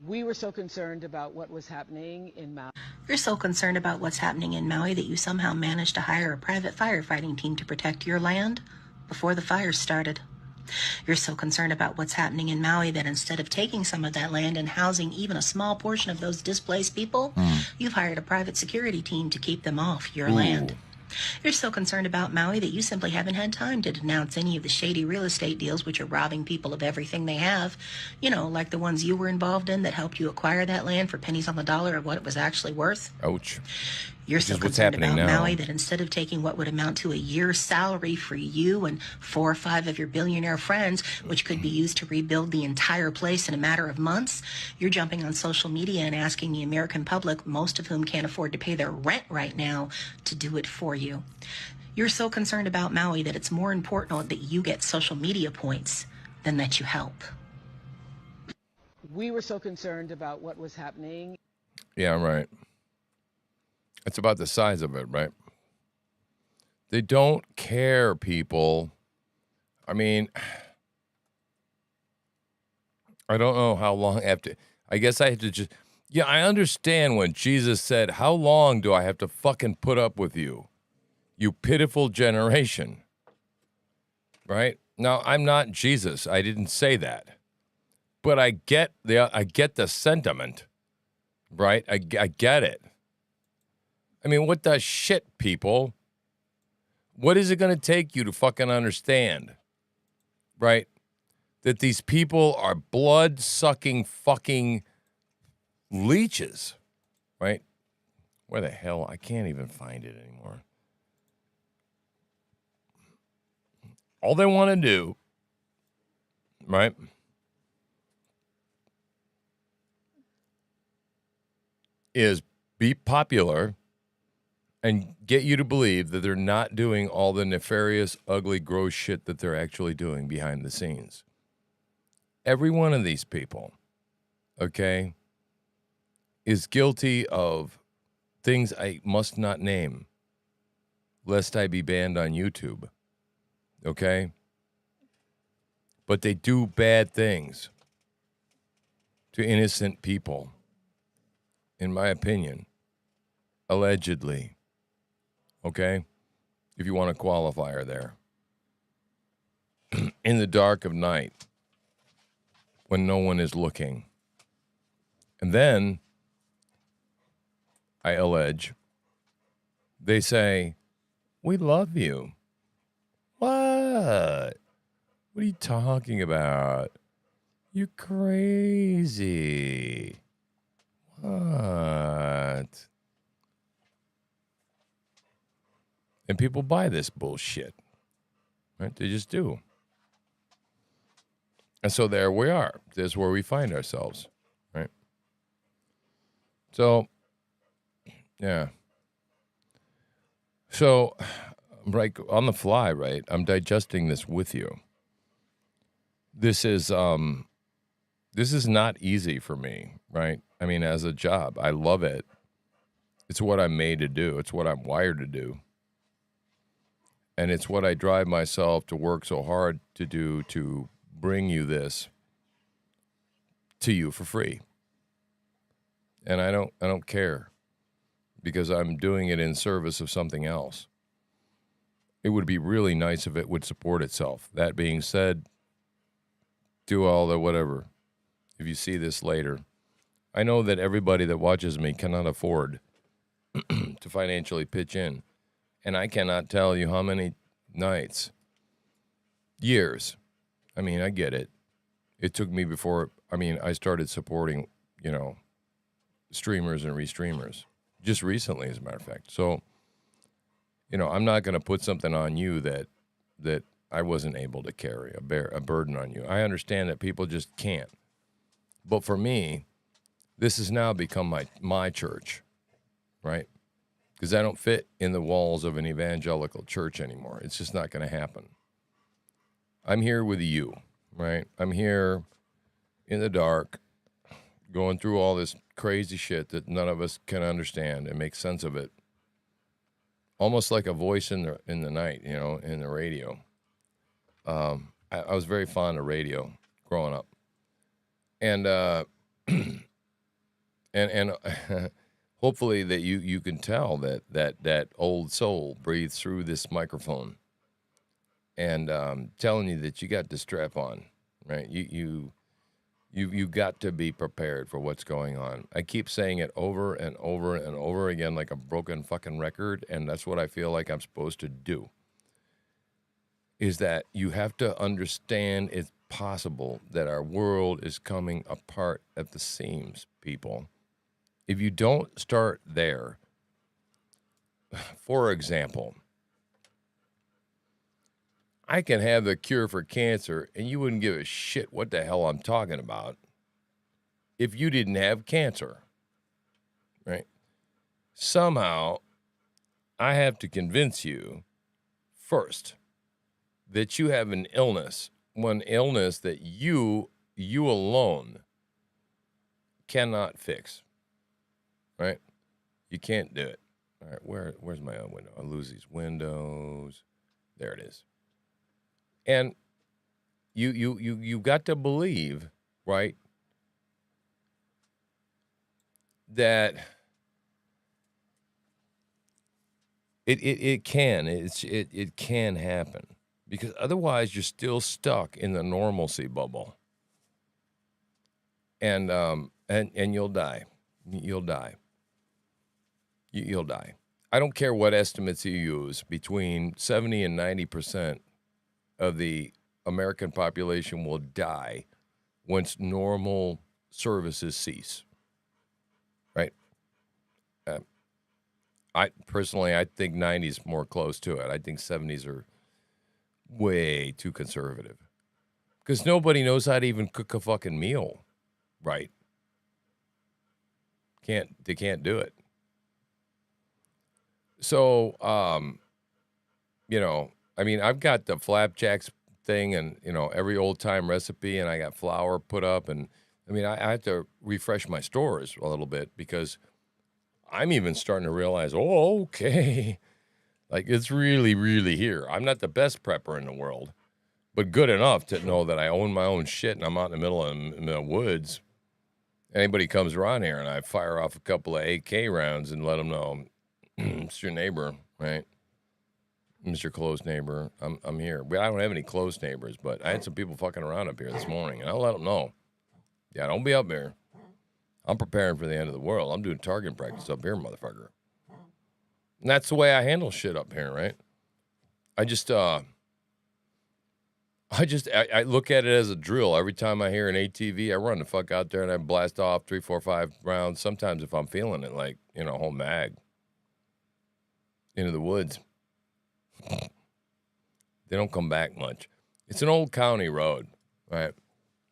We were so concerned about what was happening in Maui. You're so concerned about what's happening in Maui that you somehow managed to hire a private firefighting team to protect your land before the fires started. You're so concerned about what's happening in Maui that instead of taking some of that land and housing even a small portion of those displaced people, you've hired a private security team to keep them off your land. You're so concerned about Maui that you simply haven't had time to denounce any of the shady real estate deals which are robbing people of everything they have. You know, like the ones you were involved in that helped you acquire that land for pennies on the dollar of what it was actually worth. Ouch. You're Which so is what's concerned happening about now. Maui that instead of taking what would amount to a year's salary for you and 4 or 5 of your billionaire friends, which could be used to rebuild the entire place in a matter of months, you're jumping on social media and asking the American public, most of whom can't afford to pay their rent right now, to do it for you. You're so concerned about Maui that it's more important that you get social media points than that you help. We were so concerned about what was happening. Yeah, right. It's about the size of it, right? They don't care, people. I mean, I don't know how long after. I guess I have to just, yeah, I understand when Jesus said, how long do I have to fucking put up with you, you pitiful generation, right? Now, I'm not Jesus. I didn't say that. But I get the sentiment, right? I get it. I mean, what the shit, people? What is it going to take you to fucking understand, right? That these people are blood-sucking fucking leeches, right? Where the hell? I can't even find it anymore. All they want to do, right, is be popular and get you to believe that they're not doing all the nefarious, ugly, gross shit that they're actually doing behind the scenes. Every one of these people, okay, is guilty of things I must not name, lest I be banned on YouTube, okay? But they do bad things to innocent people, in my opinion, allegedly, okay? If you want a qualifier there. In the dark of night, when no one is looking. And then, I allege, they say, we love you. What? What are you talking about? You're crazy. What? And people buy this bullshit. Right? They just do. And so there we are. This is where we find ourselves. Right? So, yeah. So, like on the fly, right? I'm digesting this with you. This is not easy for me, right? I mean, as a job, I love it. It's what I'm made to do. It's what I'm wired to do. And it's what I drive myself to work so hard to do, to bring you this to you for free. And I don't care, because I'm doing it in service of something else. It would be really nice if it would support itself. That being said, do all the whatever. If you see this later, I know that everybody that watches me cannot afford to financially pitch in. And I cannot tell you how many nights, years. I mean, I get it. It took me before, I started supporting, streamers and restreamers just recently, as a matter of fact. So, I'm not going to put something on you that I wasn't able to carry, a burden on you. I understand that people just can't. But for me, this has now become my church, right? Because I don't fit in the walls of an evangelical church anymore. It's just not going to happen. I'm here with you, right? I'm here in the dark, going through all this crazy shit that none of us can understand and make sense of it. Almost like a voice in the night, in the radio. I was very fond of radio growing up. And and hopefully that you can tell that old soul breathes through this microphone, and telling you that you got the strap on, right? You got to be prepared for what's going on. I keep saying it over and over and over again like a broken fucking record, and that's what I feel like I'm supposed to do. Is that you have to understand it's possible that our world is coming apart at the seams, people. If you don't start there, for example, I can have the cure for cancer and you wouldn't give a shit what the hell I'm talking about if you didn't have cancer, right? Somehow, I have to convince you first that you have an illness, one illness that you alone cannot fix, right? You can't do it. All right, where's my own window? I lose these windows. There it is. And you got to believe, right, that it can happen, because otherwise you're still stuck in the normalcy bubble, and you'll die. You'll die. You'll die. I don't care what estimates you use. Between 70 and 90% of the American population will die once normal services cease. Right? I think 90 is more close to it. I think 70s are way too conservative, because nobody knows how to even cook a fucking meal right. They can't do it. So, I've got the flapjacks thing and, every old time recipe, and I got flour put up, and I have to refresh my stores a little bit, because I'm even starting to realize, okay, like it's really, really here. I'm not the best prepper in the world, but good enough to know that I own my own shit, and I'm out in the middle of the woods. Anybody comes around here and I fire off a couple of AK rounds and let them know, it's your neighbor, right? Mr. Close Neighbor, I'm here. I don't have any close neighbors, but I had some people fucking around up here this morning, and I'll let them know. Yeah, don't be up here. I'm preparing for the end of the world. I'm doing target practice up here, motherfucker. And that's the way I handle shit up here, right? I look at it as a drill. Every time I hear an ATV, I run the fuck out there and I blast off 3, 4, 5 rounds. Sometimes if I'm feeling it, like, whole mag into the woods. They don't come back much. It's an old county road, right?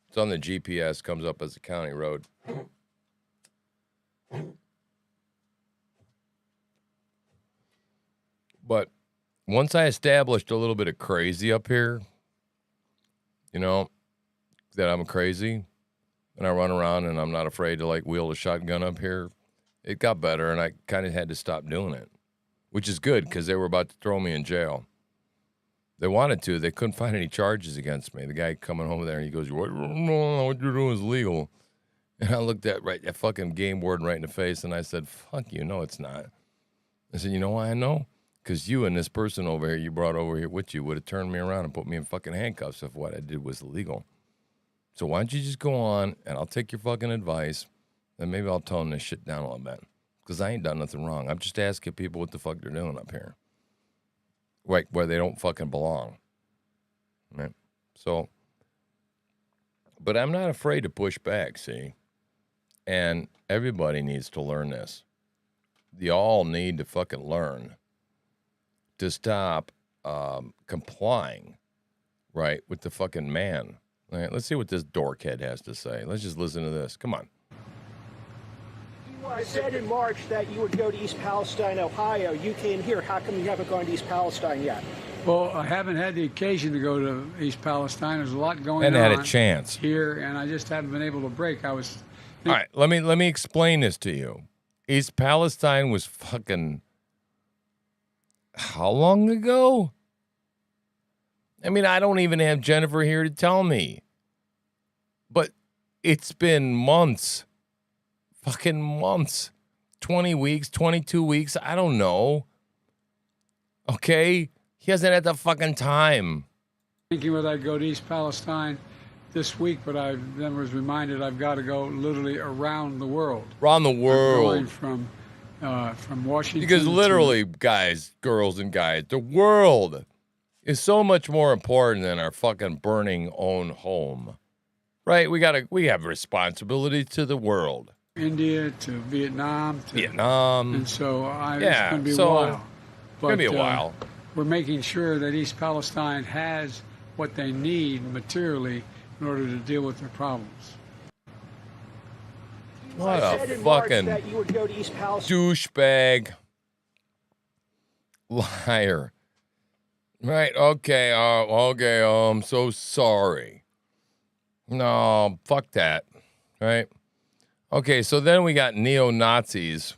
It's on the GPS, comes up as a county road. But once I established a little bit of crazy up here, that I'm crazy, and I run around and I'm not afraid to, like, wield a shotgun up here, it got better, and I kind of had to stop doing it, which is good, because they were about to throw me in jail. They wanted to. They couldn't find any charges against me. The guy coming home there, and he goes, what you're doing is legal. And I looked at that fucking game warden right in the face, and I said, fuck you, no, it's not. I said, you know why I know? Because you and this person over here you brought over here with you would have turned me around and put me in fucking handcuffs if what I did was illegal. So why don't you just go on, and I'll take your fucking advice, and maybe I'll tone this shit down a little bit. Because I ain't done nothing wrong. I'm just asking people what the fuck they're doing up here. Right, where they don't fucking belong. Right? So, but I'm not afraid to push back, see? And everybody needs to learn this. You all need to fucking learn to stop complying, right, with the fucking man. All right, let's see what this dorkhead has to say. Let's just listen to this. Come on. You said in March that you would go to East Palestine, Ohio. You came here. How come you haven't gone to East Palestine yet? Well, I haven't had the occasion to go to East Palestine. There's a lot going on. And had a chance here, and I just haven't been able to break. All right, let me explain this to you. East Palestine was fucking how long ago? I don't even have Jennifer here to tell me. But it's been months. Fucking months. 20 weeks, 22 weeks, I don't know. Okay? He hasn't had the fucking time. Thinking whether I'd go to East Palestine this week, but I then was reminded I've got to go literally around the world. Around the world. I'm going from Washington. Because literally, guys, girls and guys, the world is so much more important than our fucking burning own home. Right? We have responsibility to the world. India to Vietnam. And so it's going to be a while. It's going to be a while. We're making sure that East Palestine has what they need materially in order to deal with their problems. What a fucking douchebag liar. Right, okay, I'm so sorry. No, fuck that, right? Okay, so then we got neo-Nazis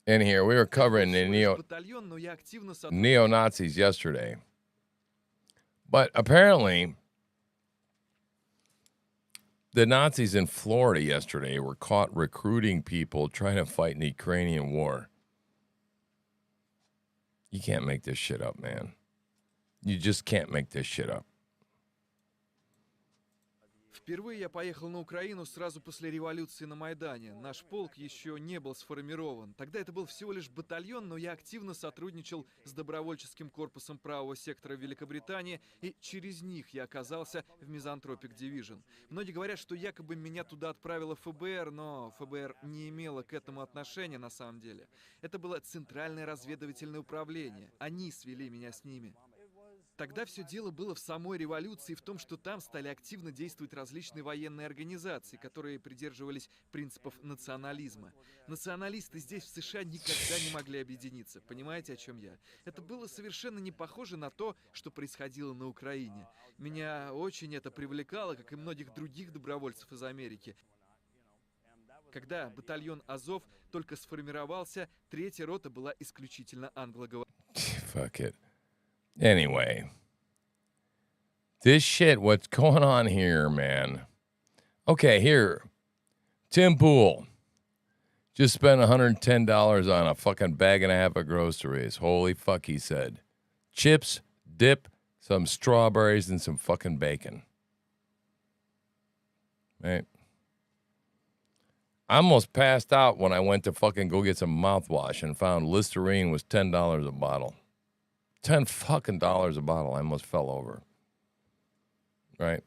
in here. We were covering the neo-Nazis yesterday. But apparently, The Nazis in Florida yesterday were caught recruiting people trying to fight in the Ukrainian war. You can't make this shit up, man. You just can't make this shit up. Впервые я поехал на Украину сразу после революции на Майдане. Наш полк еще не был сформирован. Тогда это был всего лишь батальон, но я активно сотрудничал с добровольческим корпусом правого сектора Великобритании, и через них я оказался в Misanthropic Division. Многие говорят, что якобы меня туда отправило ФБР, но ФБР не имело к этому отношения на самом деле. Это было Центральное разведывательное управление. Они свели меня с ними. Тогда все дело было в самой революции, в том, что там стали активно действовать различные военные организации, которые придерживались принципов национализма. Националисты здесь, в США, никогда не могли объединиться. Понимаете, о чем я? Это было совершенно не похоже на то, что происходило на Украине. Меня очень это привлекало, как и многих других добровольцев из Америки. Когда батальон Азов только сформировался, третья рота была исключительно англоговорящей. Fuck it. Anyway, this shit, what's going on here, man? Okay, here. Tim Pool just spent $110 on a fucking bag and a half of groceries. Holy fuck, he said. Chips, dip, some strawberries, and some fucking bacon. Right? I almost passed out when I went to fucking go get some mouthwash and found Listerine was $10 a bottle. $10 fucking dollars a bottle. I almost fell over. Right?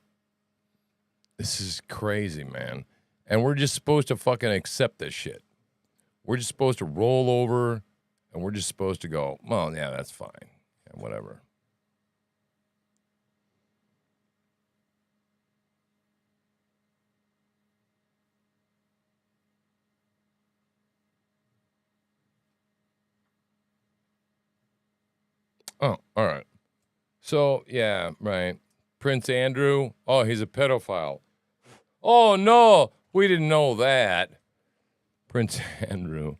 This is crazy, man. And we're just supposed to fucking accept this shit. We're just supposed to roll over, and we're just supposed to go, well, yeah, that's fine. Yeah, whatever. Oh, all right. So, yeah, right. Prince Andrew, oh, he's a pedophile. Oh, no, we didn't know that. Prince Andrew.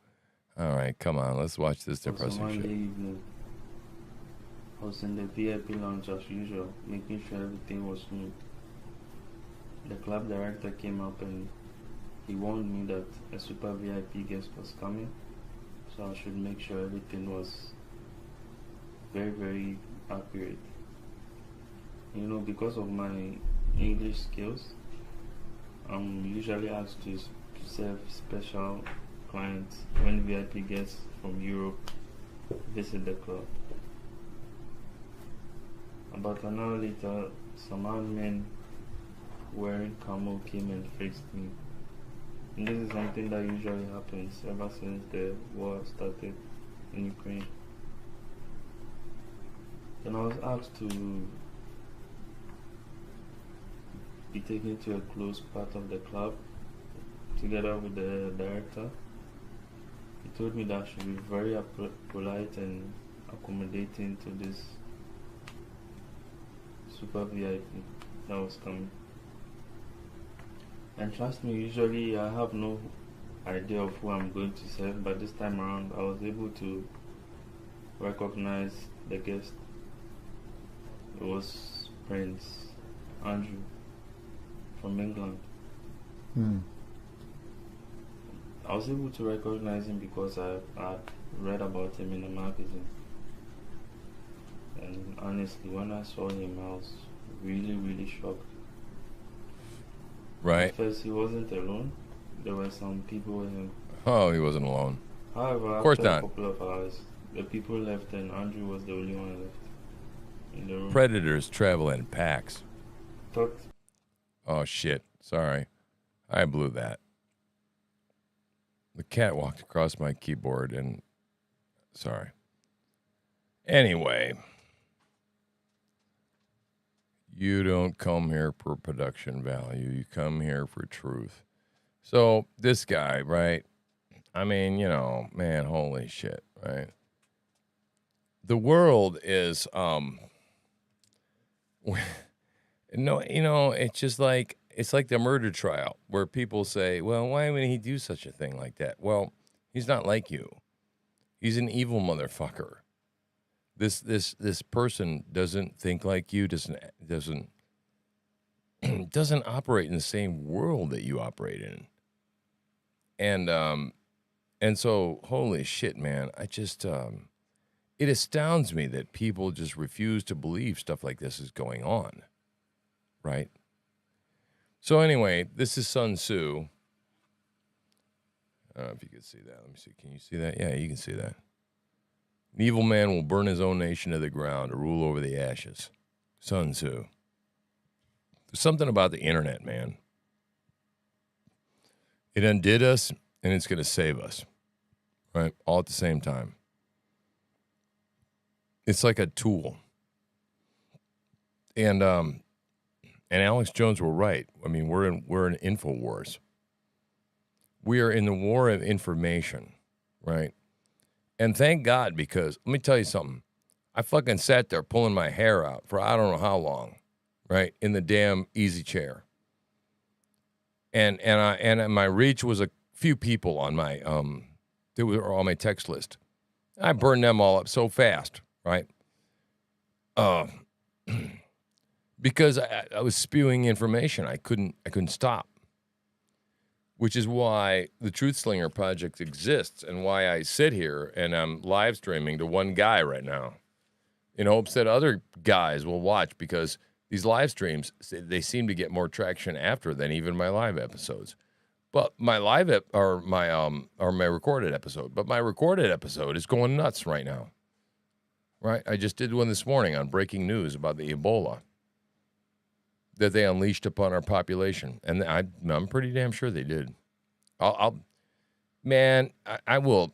All right, come on, let's watch this depressing shit. Evening, I was in the VIP lounge as usual, making sure everything was smooth. The club director came up and he warned me that a super VIP guest was coming, so I should make sure everything was very, very accurate. You know, because of my English skills, I'm usually asked to serve special clients when VIP guests from Europe visit the club. About an hour later, some armed men wearing camo came and fixed me. And this is something that usually happens ever since the war started in Ukraine. Then I was asked to be taken to a close part of the club together with the director. He told me that I should be very polite and accommodating to this super VIP that was coming. And trust me, usually I have no idea of who I'm going to serve, but this time around I was able to recognize the guest. It was Prince Andrew from England. I was able to recognize him because I read about him in the magazine. And honestly, when I saw him, I was really, really shocked. Right. At first, he wasn't alone. There were some people with him. Oh, he wasn't alone. However, of course after not. a couple of hours, the people left and Andrew was the only one left in the room. Predators travel in packs. Thought. Oh, shit. Sorry. I blew that. The cat walked across my keyboard and... Sorry. Anyway. You don't come here for production value. You come here for truth. So, this guy, right? I mean, you know, man, holy shit, right? The world is... No, you know, it's just like, it's like the murder trial where people say, well, why would he do such a thing like that? Well, he's not like you. He's an evil motherfucker. This person doesn't think like you, doesn't doesn't operate in the same world that you operate in. And so, holy shit, man, I just, it astounds me that people just refuse to believe stuff like this is going on, right? So anyway, this is Sun Tzu. I don't know if you can see that. Let me see. Can you see that? Yeah, you can see that. An evil man will burn his own nation to the ground to rule over the ashes. Sun Tzu. There's something about the internet, man. It undid us, and it's going to save us, right? All at the same time. It's like a tool. And Alex Jones were right. I mean, we're in InfoWars. We are in the war of information, right? And thank God, because let me tell you something. I fucking sat there pulling my hair out for I don't know how long, right, in the damn easy chair. And my reach was a few people on my that were on my text list. I burned them all up so fast, right? Because I was spewing information. I couldn't stop. Which is why the Truth Slinger Project exists and why I sit here and I'm live streaming to one guy right now in hopes that other guys will watch, because these live streams, they seem to get more traction after than even my live episodes. But my live or my recorded episode, but my recorded episode is going nuts right now. Right? I just did one this morning on breaking news about the Ebola that they unleashed upon our population. And I'm pretty damn sure they did. I will.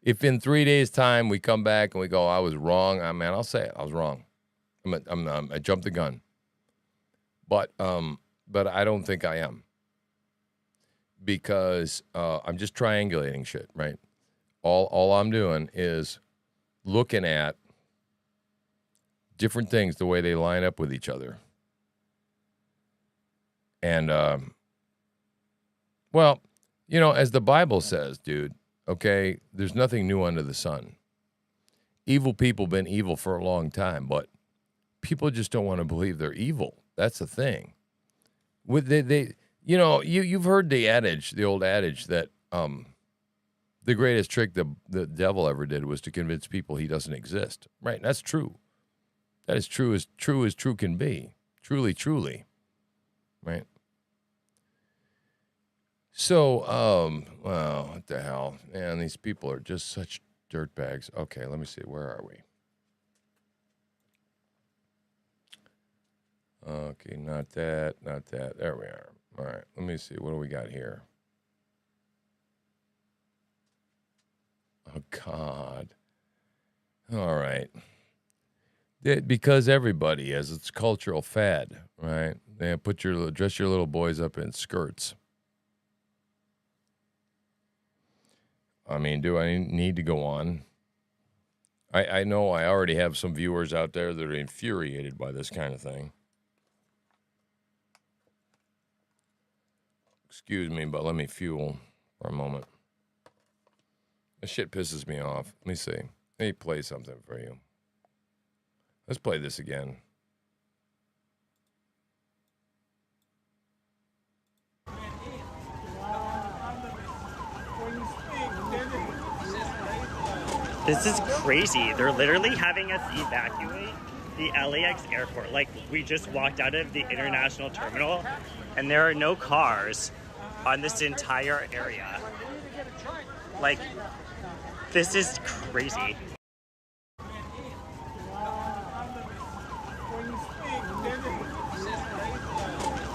If in 3 days' time we come back and we go, I was wrong, I'll say it. I was wrong. I jumped the gun. But I don't think I am. Because I'm just triangulating shit, right? All I'm doing is looking at different things, the way they line up with each other. And, well, you know, as the Bible says, dude, okay, there's nothing new under the sun. Evil people been evil for a long time, but people just don't want to believe they're evil. That's the thing. You know, you've heard the old adage that the greatest trick the devil ever did was to convince people he doesn't exist. Right? And that's true. That is true as true can be. Truly, truly. Right? So, well, what the hell? Man, these people are just such dirtbags. Okay, let me see. Where are we? Okay, not that. There we are. All right, let me see. What do we got here? Oh, God. All right. Because everybody has its cultural fad, right? They dress your little boys up in skirts. I mean, do I need to go on? I know I already have some viewers out there that are infuriated by this kind of thing. Excuse me, but let me fuel for a moment. This shit pisses me off. Let me see. Let me play something for you. Let's play this again. This is crazy. They're literally having us evacuate the LAX airport. Like, we just walked out of the international terminal, and there are no cars on this entire area. Like, this is crazy.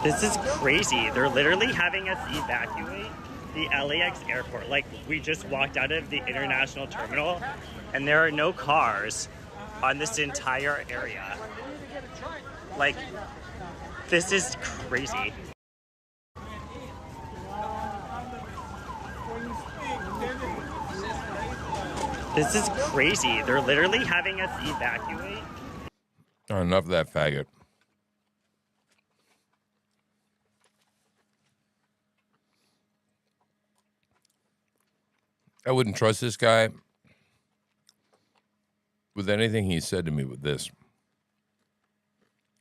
This is crazy. They're literally having us evacuate the LAX airport. Like, we just walked out of the international terminal, and there are no cars on this entire area. Like, this is crazy. This is crazy. They're literally having us evacuate. Enough of that faggot. I wouldn't trust this guy with anything he said to me with this.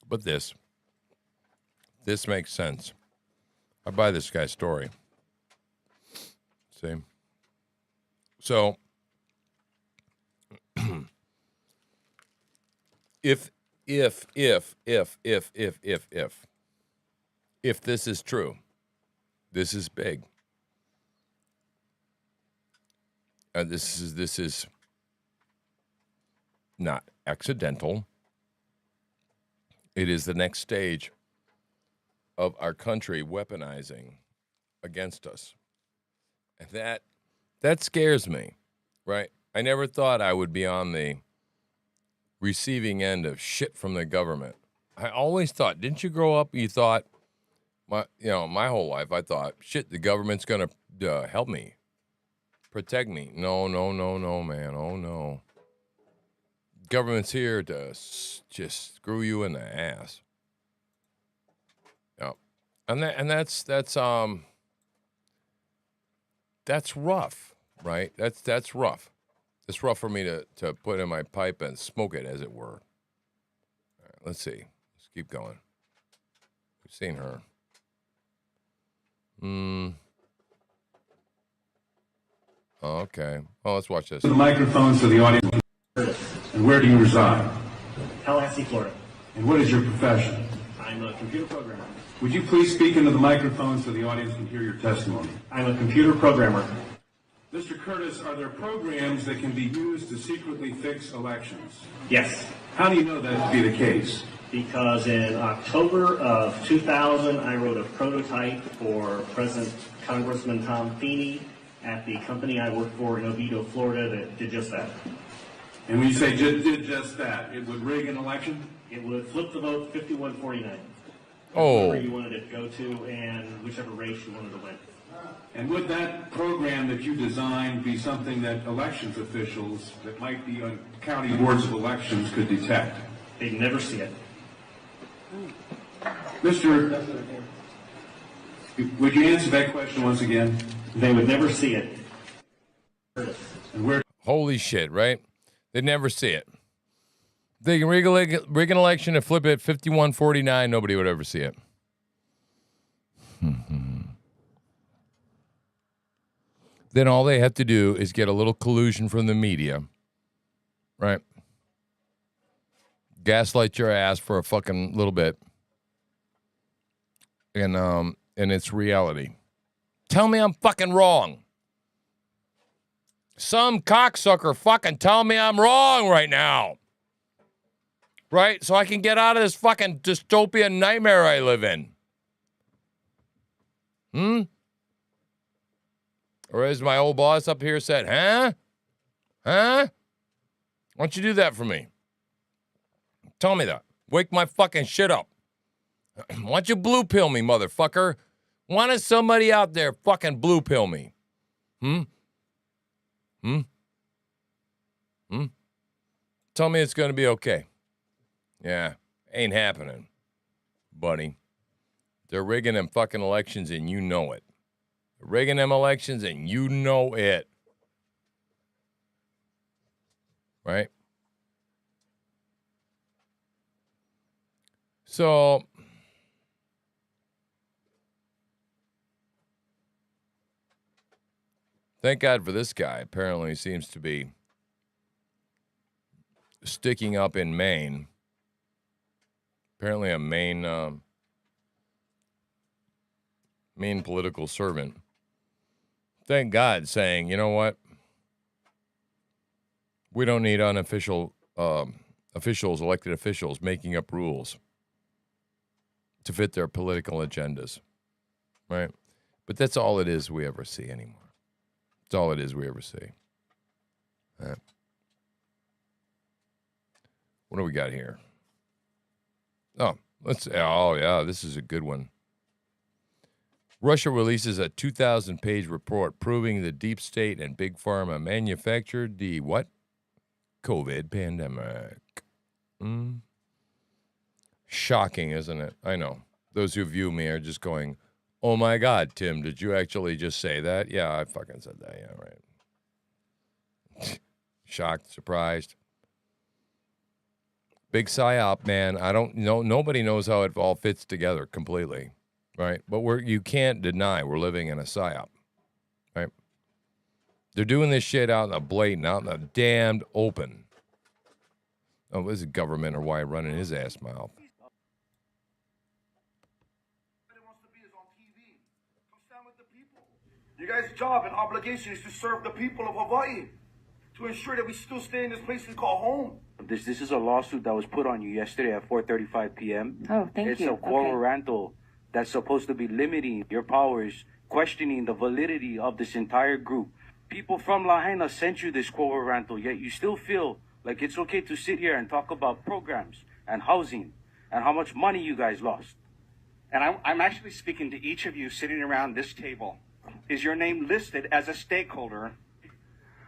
But this. This makes sense. I buy this guy's story. See? So, if this is true, this is big. This is not accidental. It is the next stage of our country weaponizing against us. And that scares me, right? I never thought I would be on the receiving end of shit from the government. I always thought, didn't you grow up, you thought, my whole life, I thought, shit, the government's going to help me, protect me. No, man. Oh, no. Government's here to just screw you in the ass. Yeah. And that's rough, right? That's rough. It's rough for me to put in my pipe and smoke it, as it were. All right, let's see. Let's keep going. We've seen her. Okay. Well, let's watch this. The microphones for the audience. And where do you reside? Tallahassee, Florida. And what is your profession? I'm a computer programmer. Would you please speak into the microphone so the audience can hear your testimony? I'm a computer programmer. Mr. Curtis, are there programs that can be used to secretly fix elections? Yes. How do you know that to be the case? Because in October of 2000, I wrote a prototype for President Congressman Tom Feeney at the company I worked for in Oviedo, Florida, that did just that. And when you say did just that, it would rig an election? It would flip the vote 51-49. Oh. Whoever you wanted it to go to and whichever race you wanted to win. And would that program that you designed be something that elections officials that might be on county boards of elections could detect? They'd never see it. Mr. Would you answer that question once again? They would never see it. And where? Holy shit, right? They'd never see it. They can rig an election and flip it 51-49. Nobody would ever see it. Then all they have to do is get a little collusion from the media, right? Gaslight your ass for a fucking little bit, and it's reality. Tell me I'm fucking wrong. Some cocksucker fucking tell me I'm wrong right now. Right? So I can get out of this fucking dystopian nightmare I live in. Or as my old boss up here said, huh? Why don't you do that for me? Tell me that. Wake my fucking shit up. Why don't you blue pill me, motherfucker? Why does somebody out there fucking blue pill me? Tell me it's going to be okay. Yeah, ain't happening, buddy. They're rigging them fucking elections and you know it. They're rigging them elections and you know it. Right? So, thank God for this guy. Apparently he seems to be sticking up in Maine. Apparently a Maine political servant. Thank God, saying, you know what? We don't need unofficial officials, elected officials, making up rules to fit their political agendas, right? But that's all it is we ever see anymore. It's all it is we ever see. Right. What do we got here? Oh, this is a good one. Russia releases a 2,000-page report proving the deep state and big pharma manufactured the what? COVID pandemic. Shocking, isn't it? I know. Those who view me are just going, oh my God, Tim, did you actually just say that? Yeah, I fucking said that. Yeah, right. Shocked, surprised. Big psyop, man. I don't know. Nobody knows how it all fits together completely, right? But you can't deny we're living in a psyop, right? They're doing this shit out in the blatant, out in the damned open. Oh, this is government or why running his ass mouth. You guys' job and obligation is to serve the people of Hawaii, to ensure that we still stay in this place we call home. This is a lawsuit that was put on you yesterday at 4:35 p.m. Oh, thank it's you. It's a quo warranto that's supposed to be limiting your powers, questioning the validity of this entire group. People from Lahaina sent you this quo warranto, yet you still feel like it's okay to sit here and talk about programs and housing and how much money you guys lost. And I'm actually speaking to each of you sitting around this table. Is your name listed as a stakeholder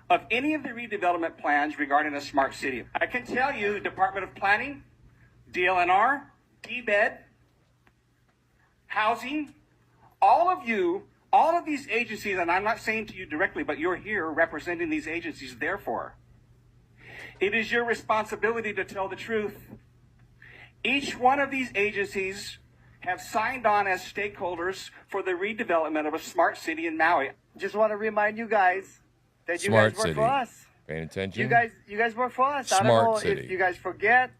of any of the redevelopment plans regarding a smart city? I can tell you, Department of Planning, DLNR, DBED, Housing, all of these agencies, and I'm not saying to you directly, but you're here representing these agencies, therefore, it is your responsibility to tell the truth. Each one of these agencies have signed on as stakeholders for the redevelopment of a smart city in Maui. Just want to remind you guys that you Smart guys work city. for us. Paying attention? You guys work for us. Smart I don't know city. if you guys forget.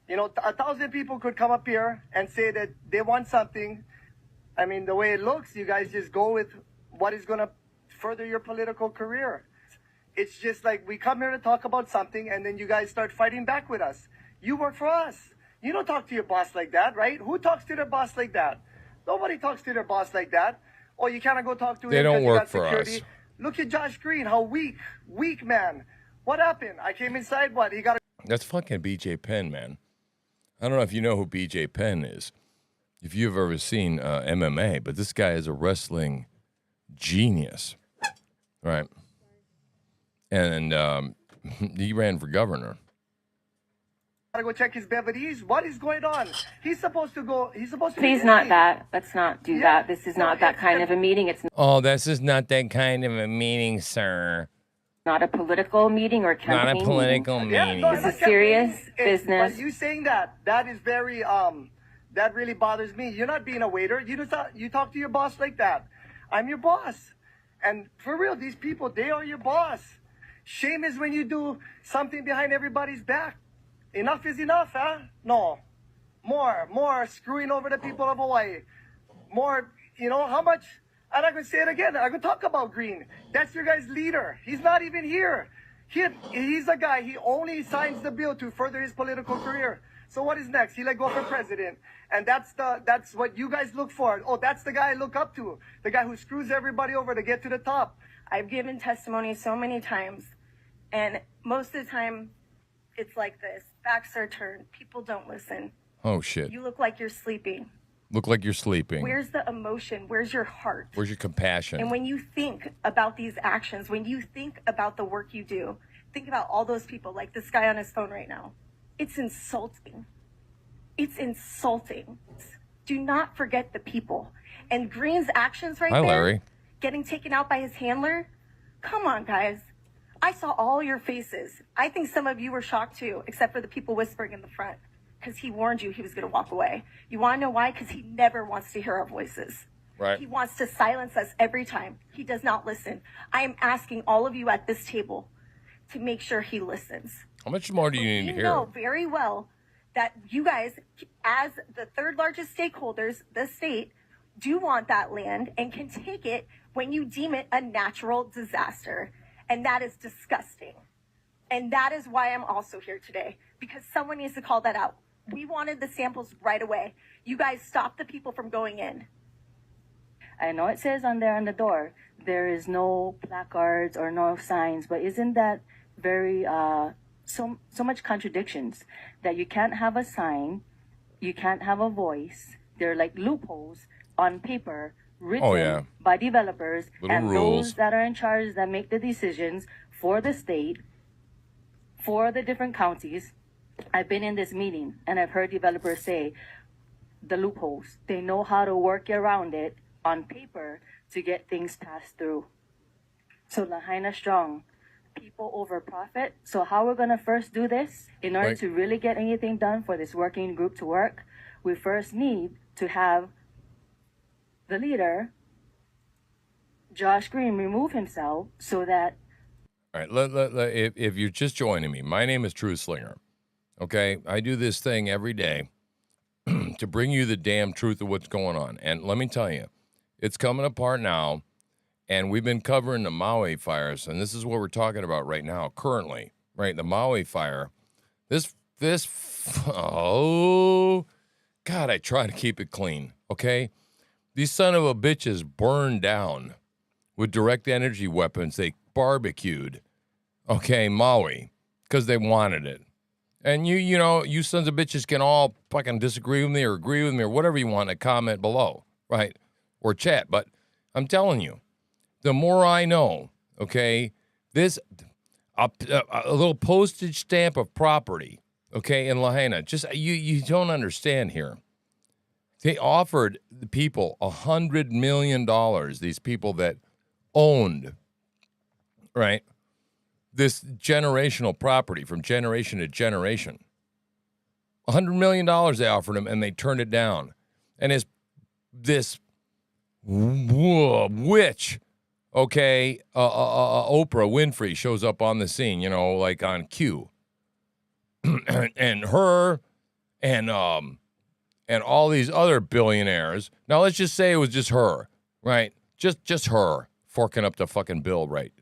You know, 1,000 people could come up here and say that they want something. I mean, the way it looks, you guys just go with what is going to further your political career. It's just like we come here to talk about something and then you guys start fighting back with us. You work for us. You don't talk to your boss like that, right? Who talks to their boss like that? Nobody talks to their boss like that. Or you cannot go talk to him. They don't because you work got for security. us. Look at Josh Green, how weak man. What happened? I came inside, what? He got a... That's fucking BJ Penn, man. I don't know if you know who BJ Penn is, if you've ever seen MMA, but this guy is a wrestling genius, right? And he ran for governor. Gotta go check his bevities. What is going on? He's supposed to go. He's supposed to. Please, be not busy. that. Let's not do that. This is not that kind of a meeting. It's Oh, this is not that kind of a meeting, sir. not a political meeting or campaign. Not a political meeting. meeting. no, It's not a serious campaigning. business. But you saying that is very that really bothers me. You're not being a waiter. You talk to your boss like that. I'm your boss, and for real, these people, they are your boss. Shame is when you do something behind everybody's back. Enough is enough, huh? No. More screwing over the people of Hawaii. More, how much? I'm not going to say it again. I'm going to talk about Green. That's your guy's leader. He's not even here. He's a guy, he only signs the bill to further his political career. So what is next? He go for president. And that's what you guys look for. Oh, that's the guy I look up to. The guy who screws everybody over to get to the top. I've given testimony so many times, and most of the time, it's like this. Backs are turned. People don't listen. Oh, shit. You look like you're sleeping. Look like you're sleeping. Where's the emotion? Where's your heart? Where's your compassion? And when you think about these actions, when you think about the work you do, think about all those people, like this guy on his phone right now. It's insulting. It's insulting. Do not forget the people. And Green's actions right Hi, there, Larry. getting taken out by his handler. Come on, guys. I saw all your faces. I think some of you were shocked too, except for the people whispering in the front, because he warned you he was going to walk away. You want to know why? Because he never wants to hear our voices. Right. He wants to silence us every time. He does not listen. I am asking all of you at this table to make sure he listens. How much more do you need to You hear? know very well that you guys, as the third largest stakeholders, the state, do want that land and can take it when you deem it a natural disaster. And that is disgusting. And that is why I'm also here today, because someone needs to call that out. We wanted the samples right away. You guys stopped the people from going in. I know it says on there on the door, there is no placards or no signs, but isn't that very, so much contradictions that you can't have a sign, you can't have a voice. They're like loopholes on paper written by developers Little and rules. those that are in charge that make the decisions for the state, for the different counties. I've been in this meeting and I've heard developers say the loopholes. They know how to work around it on paper to get things passed through. So Lahaina Strong, people over profit. So how we're going to first do this, in order to really get anything done for this working group to work, we first need to have the leader, Josh Green, remove himself so that... All right, if you're just joining me, my name is True Slinger, okay? I do this thing every day to bring you the damn truth of what's going on. And let me tell you, it's coming apart now, and we've been covering the Maui fires, and this is what we're talking about right now, currently, right? The Maui fire. Oh, God, I try to keep it clean, okay? These son of a bitches burned down with direct energy weapons. They barbecued, okay, Maui, because they wanted it. And you know, you sons of bitches can all fucking disagree with me or agree with me or whatever you want to comment below, right? Or chat. But I'm telling you, the more I know, okay, this, a little postage stamp of property, okay, in Lahaina, just, you don't understand here. They offered the people $100 million, these people that owned, right, this generational property from generation to generation. $100 million they offered him, and they turned it down. And this witch, okay, Oprah Winfrey shows up on the scene, you know, like on cue. and her and all these other billionaires. Now, let's just say it was just her, right? Just her forking up the fucking bill, right?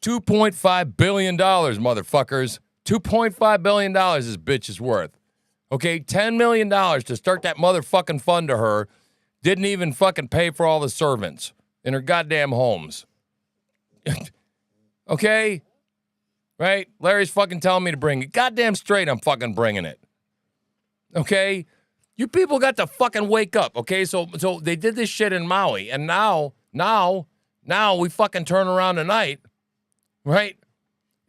$2.5 billion, motherfuckers. $2.5 billion this bitch is worth. Okay, $10 million to start that motherfucking fund to her. Didn't even fucking pay for all the servants in her goddamn homes. Okay? Right? Larry's fucking telling me to bring it. Goddamn straight, I'm fucking bringing it. Okay? You people got to fucking wake up, okay? So they did this shit in Maui, and now we fucking turn around tonight, right?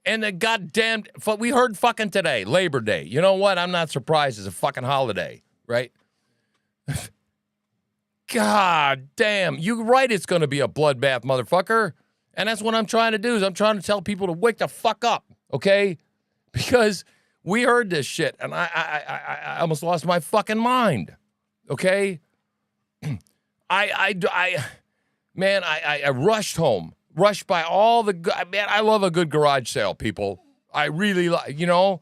And the goddamn, we heard fucking today, Labor Day. You know what? I'm not surprised. It's a fucking holiday, right? God damn. You're right, it's going to be a bloodbath, motherfucker. And that's what I'm trying to do, is I'm trying to tell people to wake the fuck up, okay? Because we heard this shit, and I almost lost my fucking mind, okay? I rushed home, rushed by all the, man, I love a good garage sale, people. I really, you know,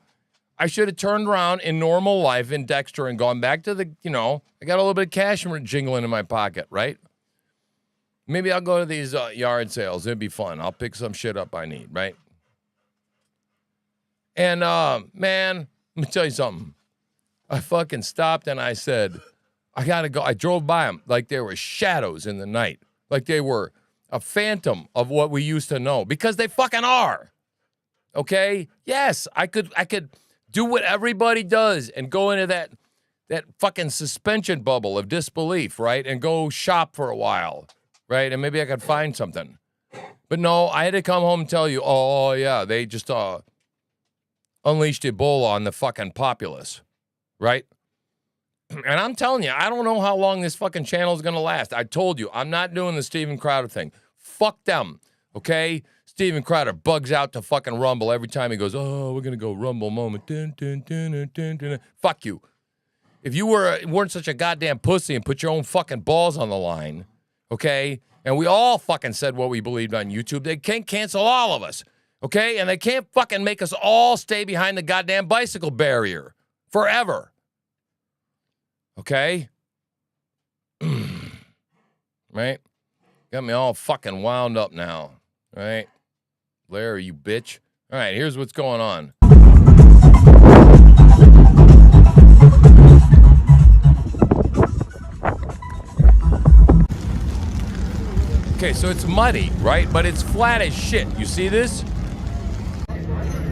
I should have turned around in normal life in Dexter and gone back to the, you know, I got a little bit of cash jingling in my pocket, right? Maybe I'll go to these yard sales. It'd be fun. I'll pick some shit up I need, right? And, man, let me tell you something. I fucking stopped and I said, I gotta go. I drove by them like there were shadows in the night. Like they were a phantom of what we used to know. Because they fucking are. Okay? Yes, I could do what everybody does and go into that fucking suspension bubble of disbelief, right? And go shop for a while, right? And maybe I could find something. But no, I had to come home and tell you, oh, yeah, they just unleashed Ebola on the fucking populace, right? And I'm telling you, I don't know how long this fucking channel is going to last. I told you, I'm not doing the Steven Crowder thing. Fuck them, okay? Steven Crowder bugs out to fucking Rumble every time he goes, oh, we're going to go Rumble moment. Dun, dun, dun, dun, dun, dun. Fuck you. If you weren't such a goddamn pussy and put your own fucking balls on the line, okay, and we all fucking said what we believed on YouTube, they can't cancel all of us, okay? And they can't fucking make us all stay behind the goddamn bicycle barrier forever. Okay? Right? Got me all fucking wound up now. Right? Larry, you bitch. All right, here's what's going on. Okay, so it's muddy, right? But it's flat as shit. You see this?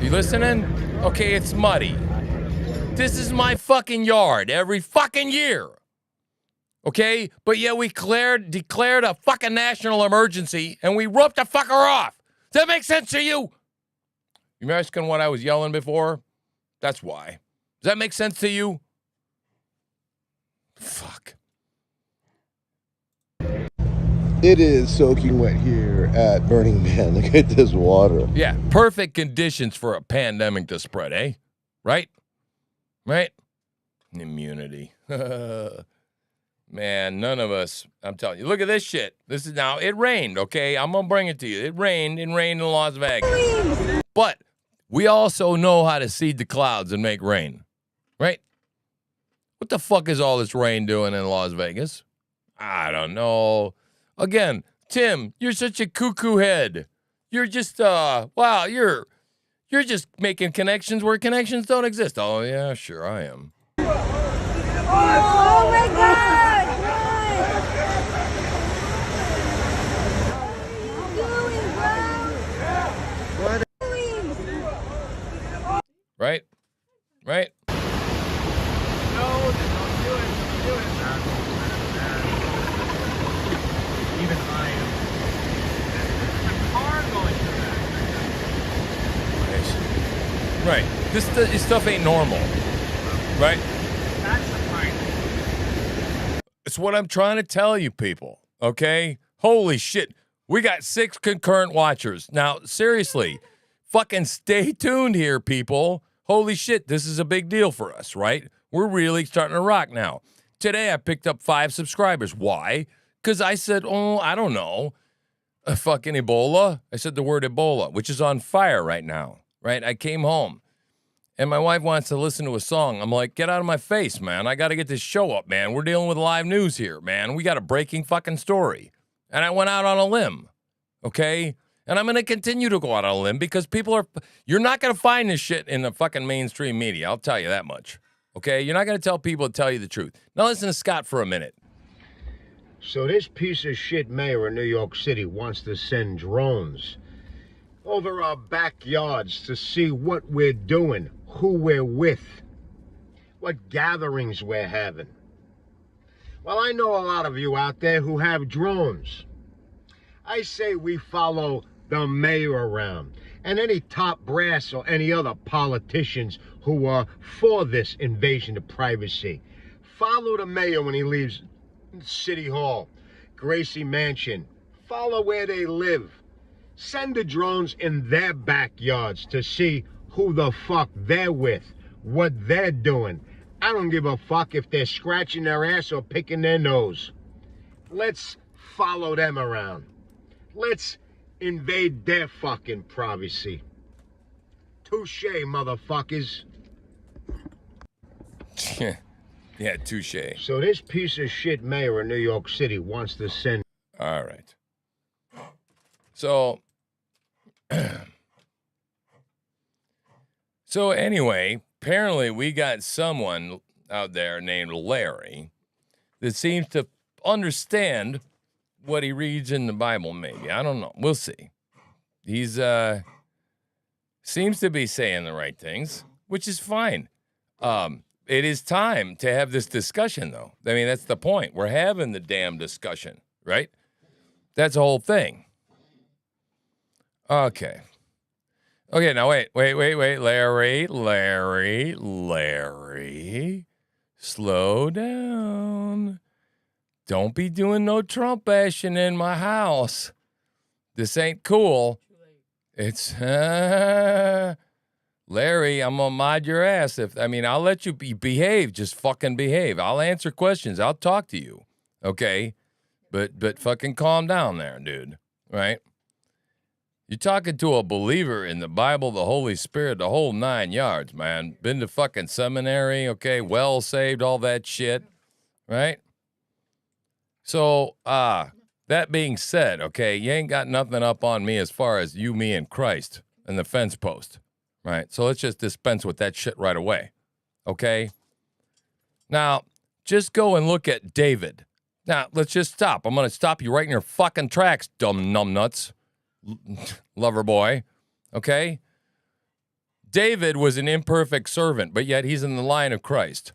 You listening? Okay, it's muddy. This is my fucking yard every fucking year. Okay? But yeah, we declared a fucking national emergency and we roped the fucker off. Does that make sense to you? You asking what I was yelling before? That's why. Does that make sense to you? Fuck. It is soaking wet here at Burning Man. Look at this water. Yeah, perfect conditions for a pandemic to spread, eh? Right? Right? Immunity. Man, none of us, I'm telling you. Look at this shit. This is now, it rained, okay? I'm going to bring it to you. It rained in Las Vegas. But we also know how to seed the clouds and make rain, right? What the fuck is all this rain doing in Las Vegas? I don't know. Again, Tim, you're such a cuckoo head. You're just, wow, you're just making connections where connections don't exist. Oh, yeah, sure I am. Oh my God! Right? Right? No, don't do it. Don't do it. Even I am. There's a car going through that. Right. This stuff ain't normal. Right? That's the point. It's what I'm trying to tell you people, okay? Holy shit. We got 6 concurrent watchers. Now, seriously, fucking stay tuned here, people. Holy shit, this is a big deal for us, right? We're really starting to rock now. Today, I picked up 5 subscribers. Why? Because I said, oh, I don't know, fucking Ebola. I said the word Ebola, which is on fire right now, right? I came home, and my wife wants to listen to a song. I'm like, get out of my face, man. I got to get this show up, man. We're dealing with live news here, man. We got a breaking fucking story. And I went out on a limb, okay? And I'm going to continue to go out on a limb because you're not going to find this shit in the fucking mainstream media. I'll tell you that much. Okay? You're not going to tell people to tell you the truth. Now listen to Scott for a minute. So this piece of shit mayor in New York City wants to send drones over our backyards to see what we're doing, who we're with, what gatherings we're having. Well, I know a lot of you out there who have drones. I say we follow the mayor around and any top brass or any other politicians who are for this invasion of privacy. Follow the mayor when he leaves City Hall, Gracie Mansion. Follow where they live. Send the drones in their backyards to see who the fuck they're with, what they're doing. I don't give a fuck if they're scratching their ass or picking their nose. Let's follow them around. Let's invade their fucking privacy. Touche, motherfuckers. Yeah, touche. So this piece of shit mayor in New York City wants to send... All right. So... So anyway, apparently we got someone out there named Larry that seems to understand what he reads in the Bible, maybe. I don't know. We'll see. He's seems to be saying the right things, which is fine. It is time to have this discussion, though. I mean, that's the point. We're having the damn discussion, right? That's the whole thing. Okay. Okay, now wait. Larry. Slow down. Don't be doing no Trump bashing in my house. This ain't cool. It's, Larry, I'm gonna mod your ass. I'll let you behave. Just fucking behave. I'll answer questions. I'll talk to you. Okay? But fucking calm down there, dude. Right? You're talking to a believer in the Bible, the Holy Spirit, the whole 9 yards, man. Been to fucking seminary, okay? Well saved, all that shit. Right? So, that being said, okay, you ain't got nothing up on me as far as you, me, and Christ and the fence post, right? So let's just dispense with that shit right away, okay? Now, just go and look at David. Now, let's just stop. I'm going to stop you right in your fucking tracks, dumb numbnuts, lover boy, okay? David was an imperfect servant, but yet he's in the line of Christ.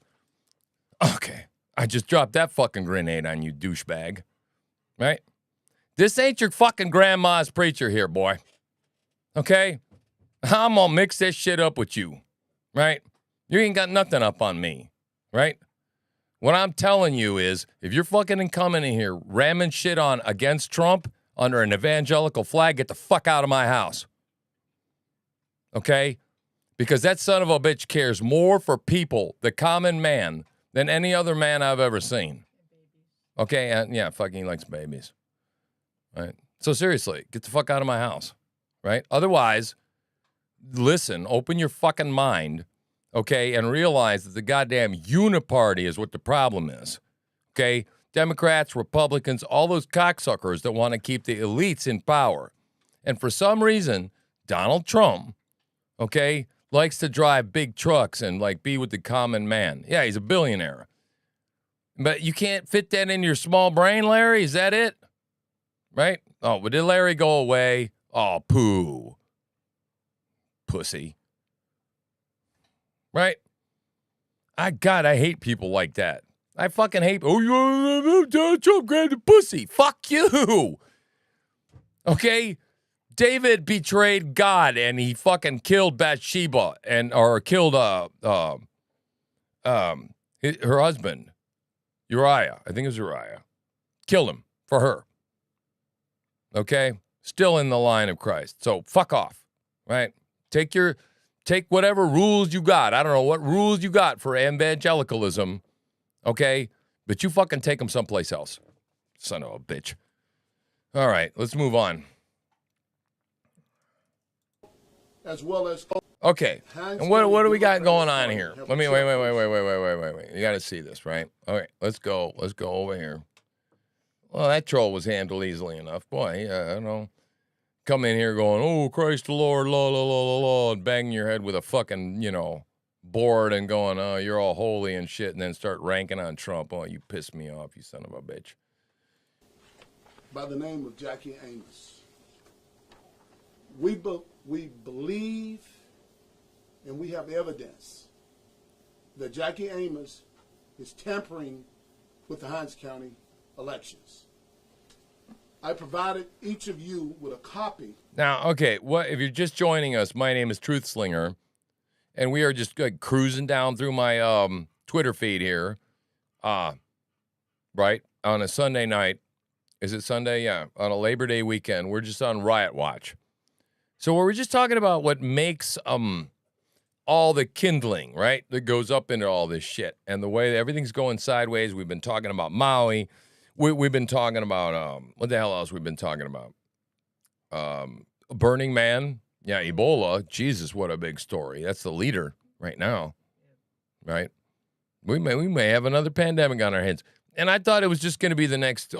Okay, I just dropped that fucking grenade on you, douchebag. Right? This ain't your fucking grandma's preacher here, boy. Okay? I'm gonna mix this shit up with you. Right? You ain't got nothing up on me. Right? What I'm telling you is, if you're fucking coming in here ramming shit on against Trump under an evangelical flag, get the fuck out of my house. Okay? Because that son of a bitch cares more for people, the common man, than any other man I've ever seen. Okay? And yeah, fucking likes babies. Right? So seriously, get the fuck out of my house. Right? Otherwise, listen, open your fucking mind, okay, and realize that the goddamn uniparty is what the problem is. Okay? Democrats, Republicans, all those cocksuckers that want to keep the elites in power. And for some reason, Donald Trump, okay, likes to drive big trucks and, like, be with the common man. Yeah, he's a billionaire. But you can't fit that in your small brain, Larry? Is that it? Right? Oh, but did Larry go away? Oh, poo. Pussy. Right? I hate people like that. I fucking hate, Donald Trump grabbed the pussy. Fuck you. Okay? David betrayed God and he fucking killed Bathsheba or killed her husband, Uriah. I think it was Uriah. Killed him for her. Okay? Still in the line of Christ. So fuck off. Right? Take whatever rules you got. I don't know what rules you got for evangelicalism. Okay? But you fucking take them someplace else. Son of a bitch. All right, let's move on. As well as okay, and what do we got going on here? Let me wait. You got to see this, right? All right, let's go over here. Well, that troll was handled easily enough. Boy, yeah, I don't know. Come in here going, oh, Christ the Lord, la la la la la, and banging your head with a fucking, board and going, oh, you're all holy and shit, and then start ranking on Trump. Oh, you pissed me off, you son of a bitch. By the name of Jackie Amos. We believe and we have evidence that Jackie Amos is tampering with the Hinds County elections. I provided each of you with a copy. Now, okay, if you're just joining us, my name is Truth Slinger, and we are just cruising down through my Twitter feed here, right, on a Sunday night. Is it Sunday? Yeah, on a Labor Day weekend. We're just on Riot Watch. So we're just talking about what makes all the kindling, right, that goes up into all this shit, and the way that everything's going sideways. We've been talking about Maui. We've been talking about, what the hell else we've been talking about? Burning Man. Yeah, Ebola. Jesus, what a big story. That's the leader right now, right? We may have another pandemic on our hands. And I thought it was just going to be the next,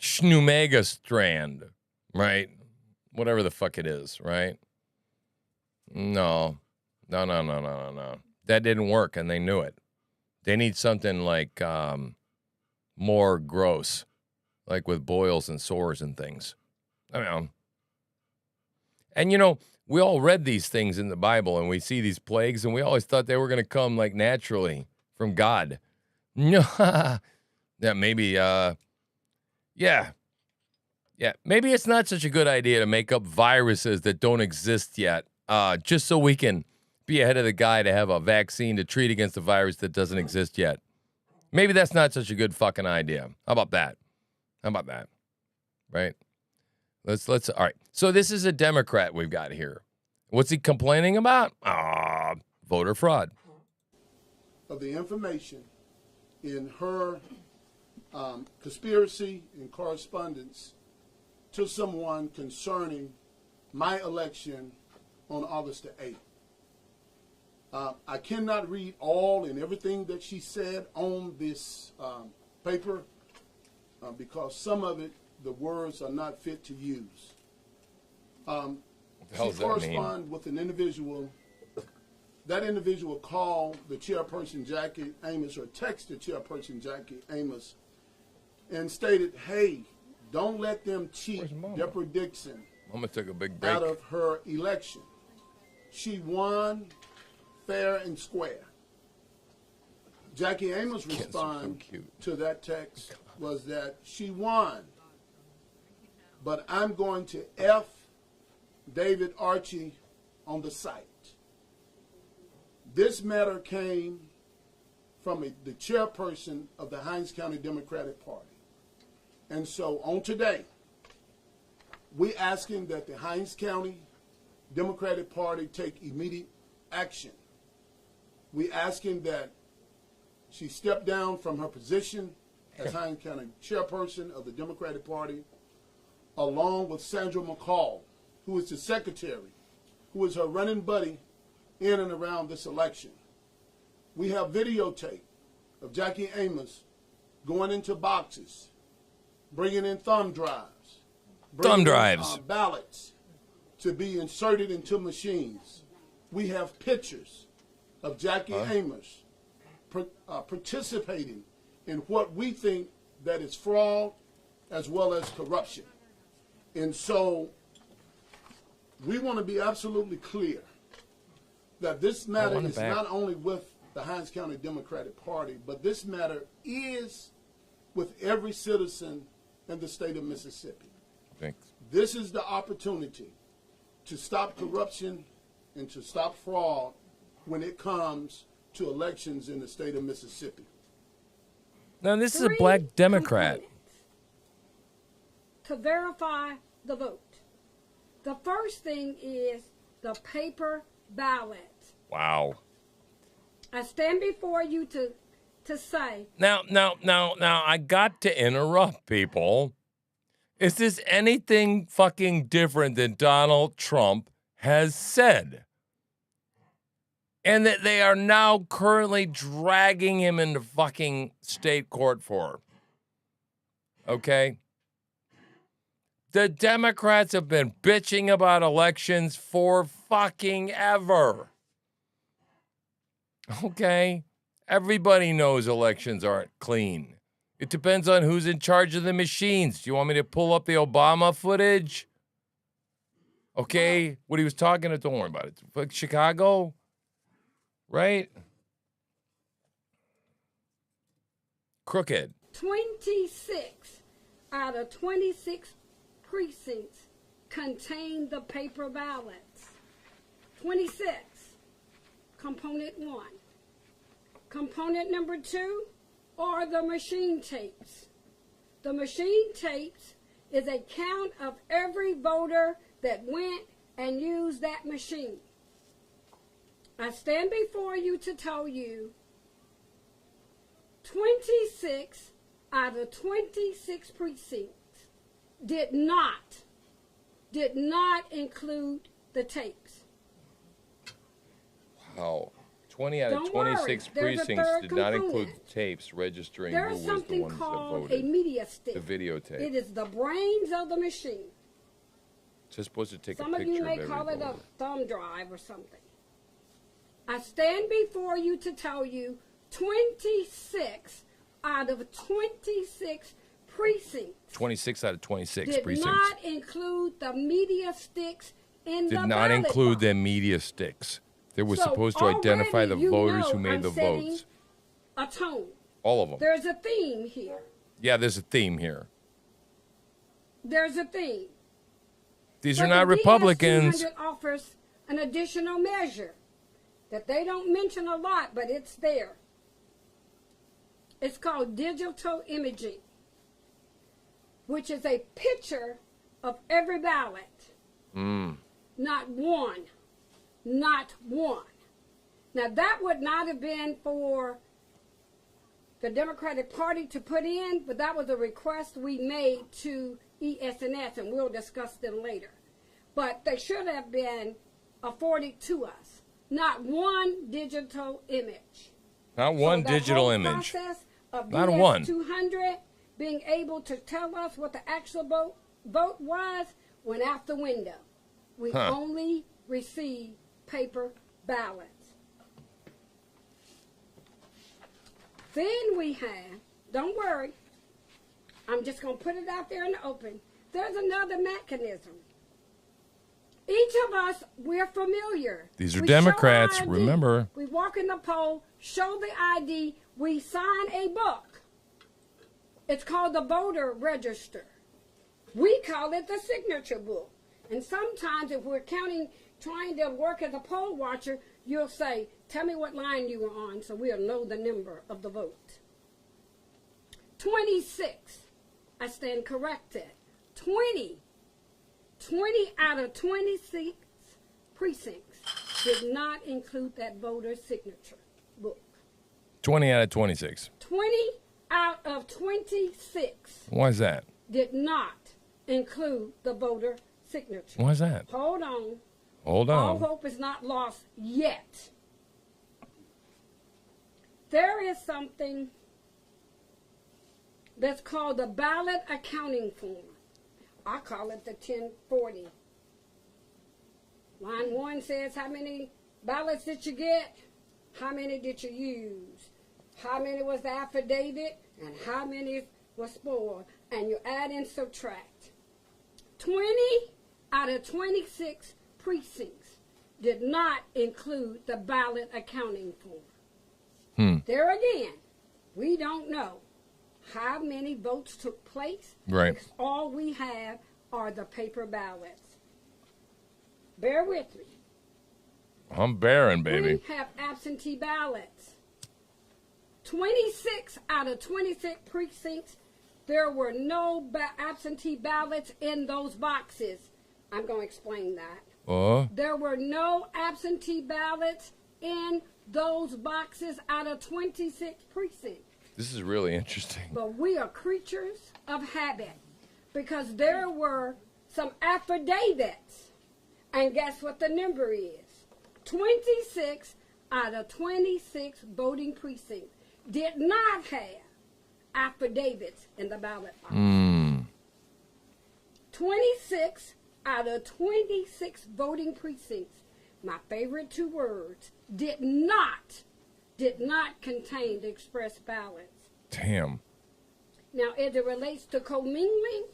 Schnumega strand, right? Whatever the fuck it is, right? No. That didn't work, and they knew it. They need something like more gross, like with boils and sores and things. I mean, and we all read these things in the Bible, and we see these plagues, and we always thought they were going to come like naturally from God. Yeah, maybe, maybe it's not such a good idea to make up viruses that don't exist yet, just so we can be ahead of the guy to have a vaccine to treat against a virus that doesn't exist yet. Maybe that's not such a good fucking idea. How about that? Right? Let's all right. So this is a Democrat we've got here. What's he complaining about? Voter fraud. Of the information in her conspiracy and correspondence to someone concerning my election on August the 8th. I cannot read all and everything that she said on this paper because some of it, the words are not fit to use. She corresponded with an individual. That individual called the chairperson, Jackie Amos, or texted Chairperson Jackie Amos and stated, hey, don't let them cheat Deborah Dixon Mama took a big break out of her election. She won fair and square. Jackie Amos' response to that text was that she won, but I'm going to F David Archie on the site. This matter came from the chairperson of the Hinds County Democratic Party. And so on today, we asking that the Hinds County Democratic Party take immediate action. We asking that she step down from her position as Hinds County chairperson of the Democratic Party, along with Sandra McCall, who is the secretary, who is her running buddy in and around this election. We have videotape of Jackie Amos going into boxes, bringing in thumb drives, ballots to be inserted into machines. We have pictures of Jackie Amos participating in what we think that is fraud as well as corruption. And so we want to be absolutely clear that this matter is not only with the Hinds County Democratic Party, but this matter is with every citizen in the state of Mississippi. Thanks. This is the opportunity to stop corruption and to stop fraud when it comes to elections in the state of Mississippi. Now, this is a black Democrat. To verify the vote. The first thing is the paper ballot. Wow. I stand before you to say. Now, I got to interrupt people. Is this anything fucking different than Donald Trump has said? And that they are now currently dragging him into fucking state court for. Okay? The Democrats have been bitching about elections for fucking ever. Okay? Everybody knows elections aren't clean. It depends on who's in charge of the machines. Do you want me to pull up the Obama footage? Okay? What he was talking about, don't worry about it. Like Chicago? Right? Crooked. 26 out of 26 precincts contain the paper ballots. 26. Component 1. Component number 2 are the machine tapes. The machine tapes is a count of every voter that went and used that machine. I stand before you to tell you 26 out of 26 precincts did not include the tapes. Wow. 20 out of 26 precincts did not include the tapes registering who was the ones that voted. There's something called a media stick. The videotape. It is the brains of the machine. It's just supposed to take a picture Some of you may of every call it a voter. thumb drive or something. I stand before you to tell you 26 out of 26 precincts 26 out of 26 did precincts. not include the media sticks in the Did not ballot include box. the media sticks. They were So supposed to identify the already you voters know who made I'm the setting votes. A tone. All of them. There's a theme here. Yeah, there's a theme here. There's a theme. These But are not the Republicans. DS-200 offers an additional measure that they don't mention a lot, but it's there. It's called digital imaging, which is a picture of every ballot. Not one. Not one. Now, that would not have been for the Democratic Party to put in, but that was a request we made to ES&S, and we'll discuss them later. But they should have been afforded to us. Not one digital image. Not one So digital that whole image. Process of Not one. DS-200 being able to tell us what the actual vote was went out the window. We only received paper ballots. Then we have, don't worry, I'm just going to put it out there in the open. There's another mechanism. Each of us, we're familiar. These are We show Democrats, ID. remember. We walk in the poll, show the ID, we sign a book. It's called the voter register. We call it the signature book. And sometimes if we're trying to work as a poll watcher, you'll say, Tell me what line you were on so we'll know the number of the vote. 26. I stand corrected. 20 out of 26 precincts did not include that voter signature book. 20 out of 26. 20 out of 26 Why is that? did not include the voter signature. Why is that? Hold on. Hold All on. hope is not lost yet. There is something that's called the ballot accounting form. I call it the 1040. Line 1 says how many ballots did you get, how many did you use, how many was the affidavit, and how many was spoiled. And you add and subtract. 20 out of 26 precincts did not include the ballot accounting form. There again, we don't know how many votes took place. Right. Because all we have are the paper ballots. Bear with me. I'm barren, baby. We have absentee ballots. 26 out of 26 precincts, there were no absentee ballots in those boxes. I'm going to explain that. There were no absentee ballots in those boxes out of 26 precincts. This is really interesting. But we are creatures of habit because there were some affidavits. And guess what the number is? 26 out of 26 voting precincts did not have affidavits in the ballot box. 26 out of 26 voting precincts, my favorite two words, did not contain the express ballots. Damn. Now, as it relates to commingling,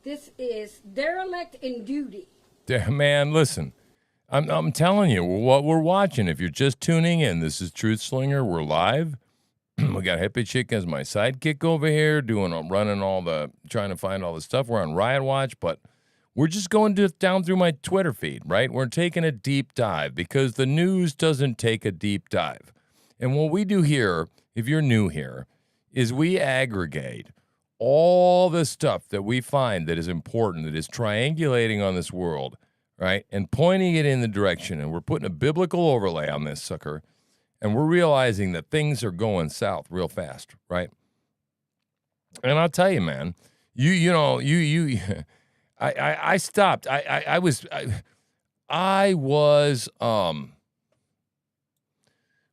this is derelict in duty. Damn, man, listen. I'm telling you what we're watching. If you're just tuning in, this is Truth Slinger. We're live. We got Hippie Chick as my sidekick over here, trying to find all the stuff. We're on Riot Watch, but we're just going down through my Twitter feed, right? We're taking a deep dive because the news doesn't take a deep dive. And what we do here, if you're new here, is we aggregate all the stuff that we find that is important, that is triangulating on this world, right? And pointing it in the direction. And we're putting a biblical overlay on this sucker. And we're realizing that things are going south real fast, right? And I'll tell you, man, I stopped. I was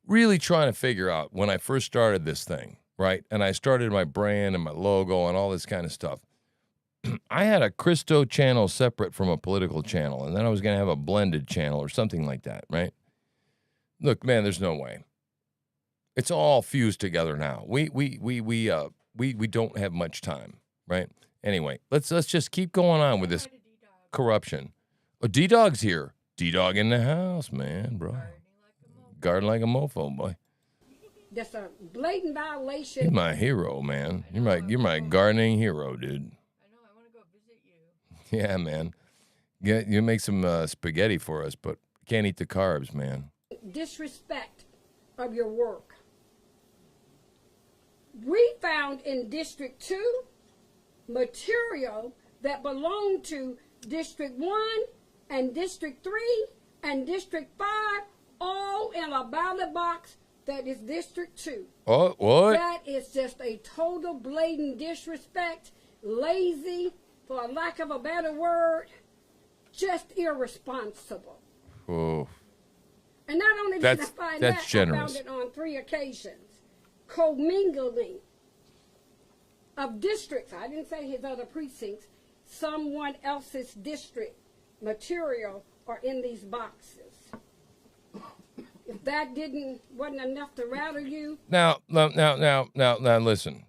really trying to figure out when I first started this thing, right? And I started my brand and my logo and all this kind of stuff. I had a Christo channel separate from a political channel, and then I was going to have a blended channel or something like that, right? Look, man, there's no way. It's all fused together now. We don't have much time, right? Anyway, let's just keep going on with this corruption. Oh, D-Dog's here. D-Dog in the house, man, bro. Garden like a mofo, boy. That's a blatant violation. You're my hero, man. You're my gardening hero, dude. I know. I want to go visit you. Yeah, man. You make some spaghetti for us, but can't eat the carbs, man. Disrespect of your work. We found in District 2 material that belonged to District 1 and District 3 and District 5, all in a ballot box that is District 2. Oh, what? That is just a total blatant disrespect, lazy, for a lack of a better word, just irresponsible. Oh. And not only did I find that, generous. I found it on 3 occasions. Commingling of districts. I didn't say his other precincts. Someone else's district material are in these boxes. If that wasn't enough to rattle you. Now, listen.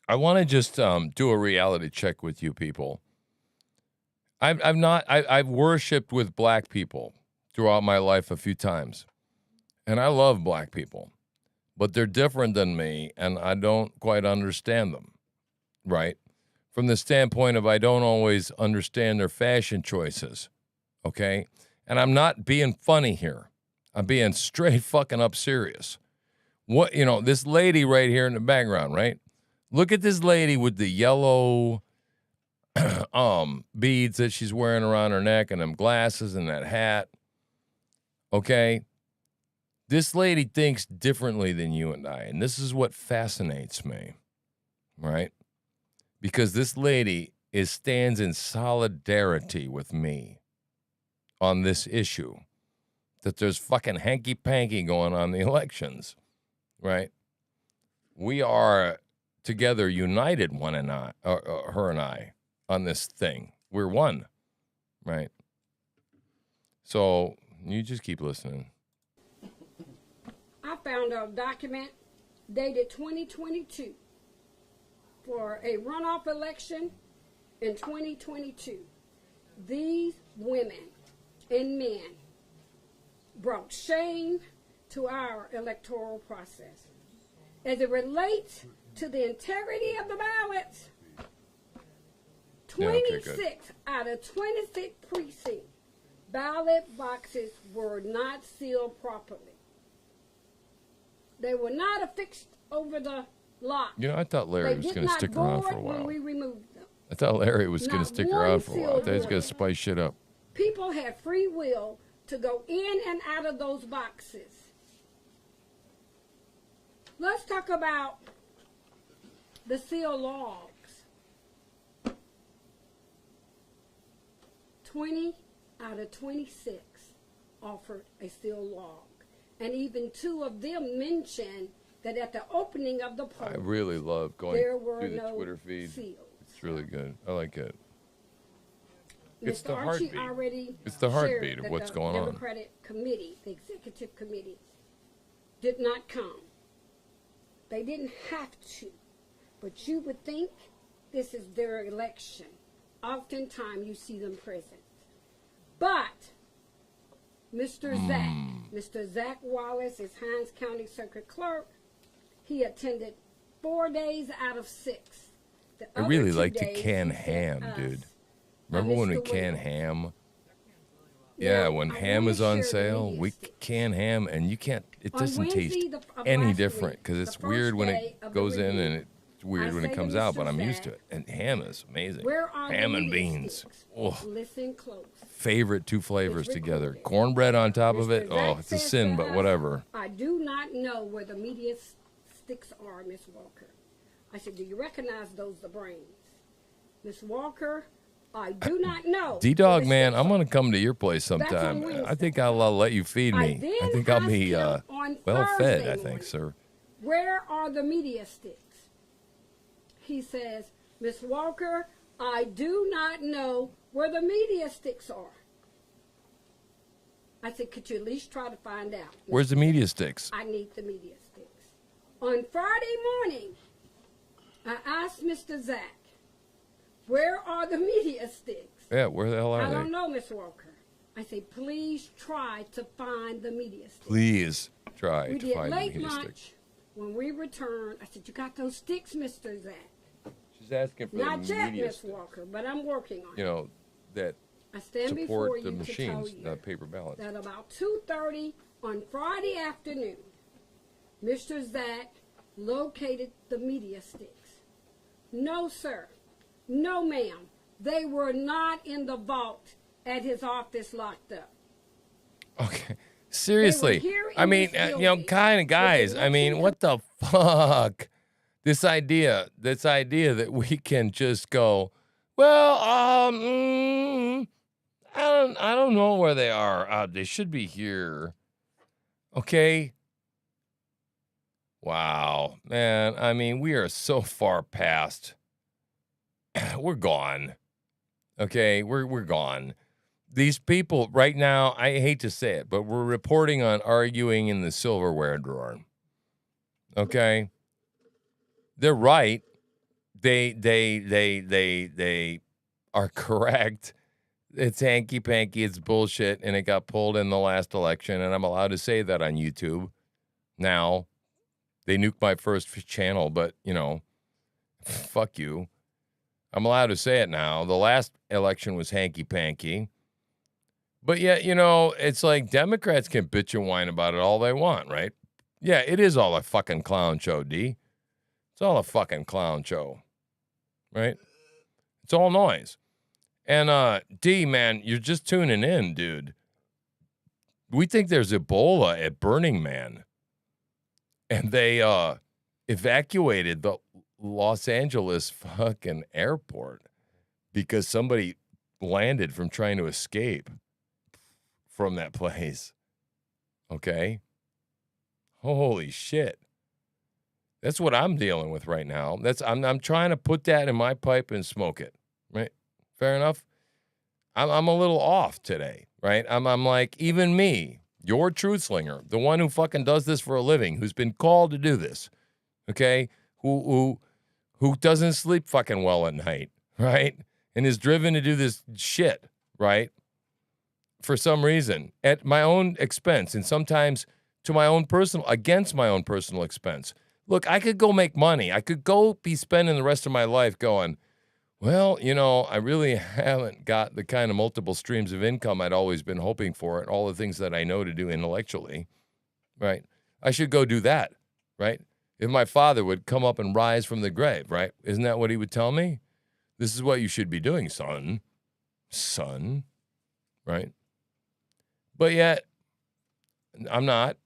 I want to just do a reality check with you people. I've worshipped with black people throughout my life a few times. And I love black people. But they're different than me, and I don't quite understand them, right? From the standpoint of I don't always understand their fashion choices, okay? And I'm not being funny here, I'm being straight fucking up serious. What, this lady right here in the background, right? Look at this lady with the yellow beads that she's wearing around her neck and them glasses and that hat. Okay? This lady thinks differently than you and I, and this is what fascinates me, right? Because this lady stands in solidarity with me on this issue, that there's fucking hanky-panky going on in the elections, right? We are together united, her and I, on this thing. We're one, right? So you just keep listening. I found a document dated 2022 for a runoff election in 2022. These women and men brought shame to our electoral process. As it relates to the integrity of the ballots, 26 out of 26 precincts ballot boxes were not sealed properly. They were not affixed over the lock. I thought Larry was going to stick around for a while. When we removed them. I thought Larry was going to stick around for a while. I thought he was going to spice shit up. People have free will to go in and out of those boxes. Let's talk about the seal logs. 20 out of 26 offered a seal log. And even 2 of them mentioned that at the opening of the poll, I really love going through the Twitter feed. Seals. It's really good. I like it. It's Mr. the Archie heartbeat. already It's the heartbeat shared of that what's the going on. Democratic committee, the executive committee, did not come. They didn't have to. But you would think this is their election. Oftentimes you see them present. But Mr. Zach Wallace is Hinds County Circuit Clerk. He attended 4 days out of 6. I really like to can ham, dude. Remember when we canned ham? Yeah, when ham is on sale, we can ham, and you can't. It doesn't taste any different because it's weird when it goes in, and it's weird when it comes out. But I'm used to it, and ham is amazing. Ham and beans. Oh, listen close. Favorite 2 flavors together. Cornbread on top of it. Oh, it's a sin, but whatever. I do not know where the media sticks are, Miss Walker. I said, do you recognize those the brains? Miss Walker, I do not know. D-Dog, man, I'm going to come to your place sometime. I think I'll let you feed me. I think I'll be well fed, I think, sir. Where are the media sticks? He says, Miss Walker, I do not know where the media sticks are. I said, could you at least try to find out? Where's the media sticks? I need the media sticks. On Friday morning, I asked Mr. Zach, where are the media sticks? Yeah, where the hell are they? I don't know, Miss Walker. I say, please try to find the media sticks. Please try we to did find the late media lunch. sticks. When we returned, I said, you got those sticks, Mr. Zach? She's asking for Not the yet, media Miss sticks. Walker, but I'm working on it. That I stand support before the you machines, to tell the paper ballots. that about 2:30 on Friday afternoon, Mr. Zach located the media sticks. No, sir. No, ma'am. They were not in the vault at his office locked up. Okay. Seriously. I mean, kind of guys, I mean, what the fuck? This idea that we can just go, well, I don't know where they are. They should be here. Okay. Wow, man. I mean, we are so far past. We're gone. Okay, we're gone. These people right now, I hate to say it, but we're reporting on arguing in the silverware drawer. Okay? They're right. They are correct. It's hanky-panky, it's bullshit, and it got pulled in the last election, and I'm allowed to say that on YouTube. Now, they nuked my first channel, but, fuck you. I'm allowed to say it now. The last election was hanky-panky. But yet, you know, it's like Democrats can bitch and whine about it all they want, right? Yeah, it is all a fucking clown show, D. It's all a fucking clown show, right? It's all noise. And, D, man, you're just tuning in, dude. We think there's Ebola at Burning Man. And they evacuated the Los Angeles fucking airport because somebody landed from trying to escape from that place. Okay? Holy shit. That's what I'm dealing with right now. I'm trying to put that in my pipe and smoke it. Right? Fair enough? I'm a little off today, right? I'm like, even me, your truth slinger, the one who fucking does this for a living, who's been called to do this, okay? Who doesn't sleep fucking well at night, right? And is driven to do this shit, right? For some reason, at my own expense, and sometimes to my own against my own personal expense. Look, I could go make money. I could go be spending the rest of my life going, well, you know, I really haven't got the kind of multiple streams of income I'd always been hoping for and all the things that I know to do intellectually, right? I should go do that, right? If my father would come up and rise from the grave, right? Isn't that what he would tell me? This is what you should be doing, son. Son, right? But yet, I'm not.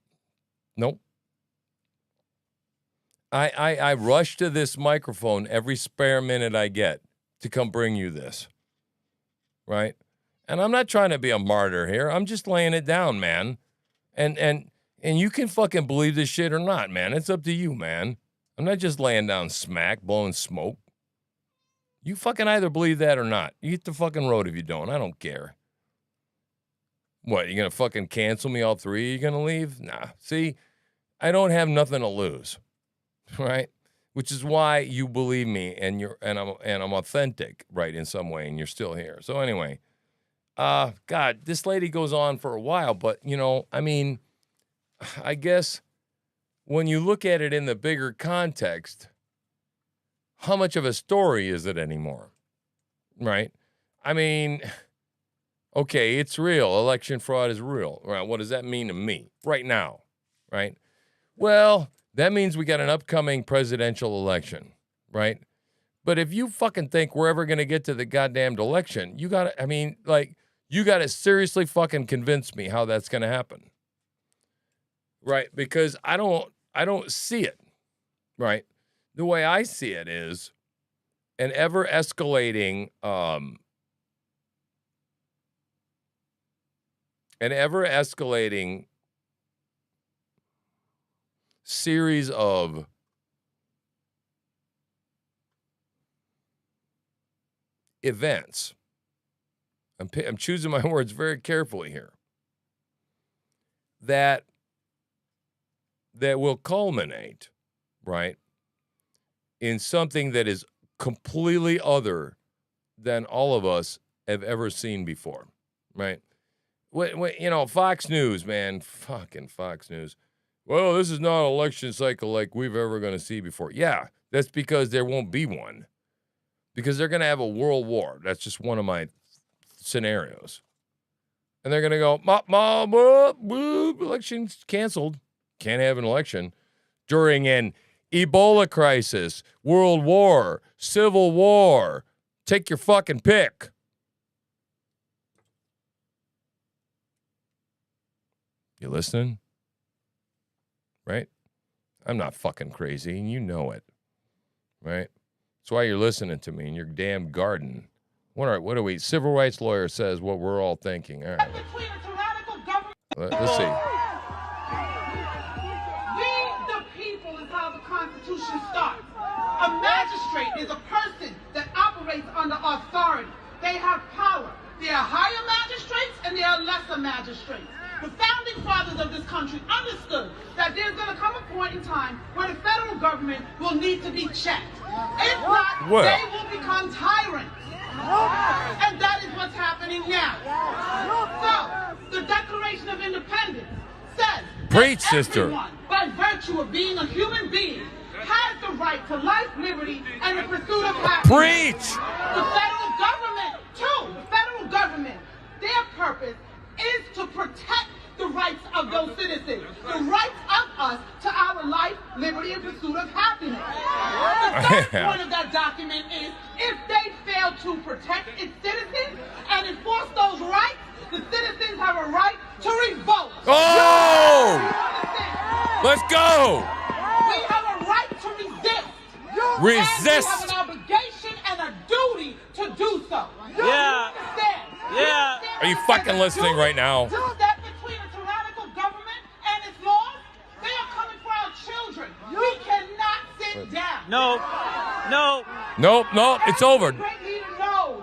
Nope. I rush to this microphone every spare minute I get to come bring you this, right? And I'm not trying to be a martyr here. I'm just laying it down, man. And you can fucking believe this shit or not, man. It's up to you, man. I'm not just laying down smack, blowing smoke. You fucking either believe that or not. You hit the fucking road if you don't. I don't care. What, you gonna fucking cancel me all three? You gonna leave? Nah. See, I don't have nothing to lose, right? Which is why you believe me and I'm authentic, right, in some way, and you're still here. So anyway, God, this lady goes on for a while, but you know, I mean, I guess when you look at it in the bigger context, how much of a story is it anymore? Right? I mean, okay, it's real. Election fraud is real. Right? What does that mean to me right now? Right? Well, that means we got an upcoming presidential election, right? But if you fucking think we're ever going to get to the goddamned election, you got to, I mean, like, you got to seriously fucking convince me how that's going to happen. Right? Because I don't see it, right? The way I see it is an ever escalating series of events. I'm choosing my words very carefully here. That will culminate, right, in something that is completely other than all of us have ever seen before, right? You know, Fox News, man, fucking Fox News. Well, this is not an election cycle like we've ever going to see before. Yeah, that's because there won't be one. Because they're going to have a world war. That's just one of my scenarios. And they're going to go, election's canceled. Can't have an election. During an Ebola crisis, world war, civil war. Take your fucking pick. You listening? Right? I'm not fucking crazy, and you know it. Right? That's why you're listening to me in your damn garden. What are we? Civil rights lawyer says what we're all thinking. All right. Let's see. We, the people, is how the Constitution starts. A magistrate is a person that operates under authority. They have power. There are higher magistrates and there are lesser magistrates. The founding fathers of this country understood that there's going to come a point in time where the federal government will need to be checked. If not, they will become tyrants. And that is what's happening now. So, the Declaration of Independence says Preach, that sister. everyone, by virtue of being a human being, has the right to life, liberty, and the pursuit of happiness. Preach! The federal government, too, the federal government, their purpose first point of that document is if they fail to protect its citizens and enforce those rights, the citizens have a right to revolt. Oh! Let's go! We have a right to resist. Resist. And we have an obligation and a duty to do so. Yeah. Yeah. Are you fucking listening right now? To step between a tyrannical government and its laws, they are coming for our children. We cannot sit down. No. Nope, it's over. Every great leader knows,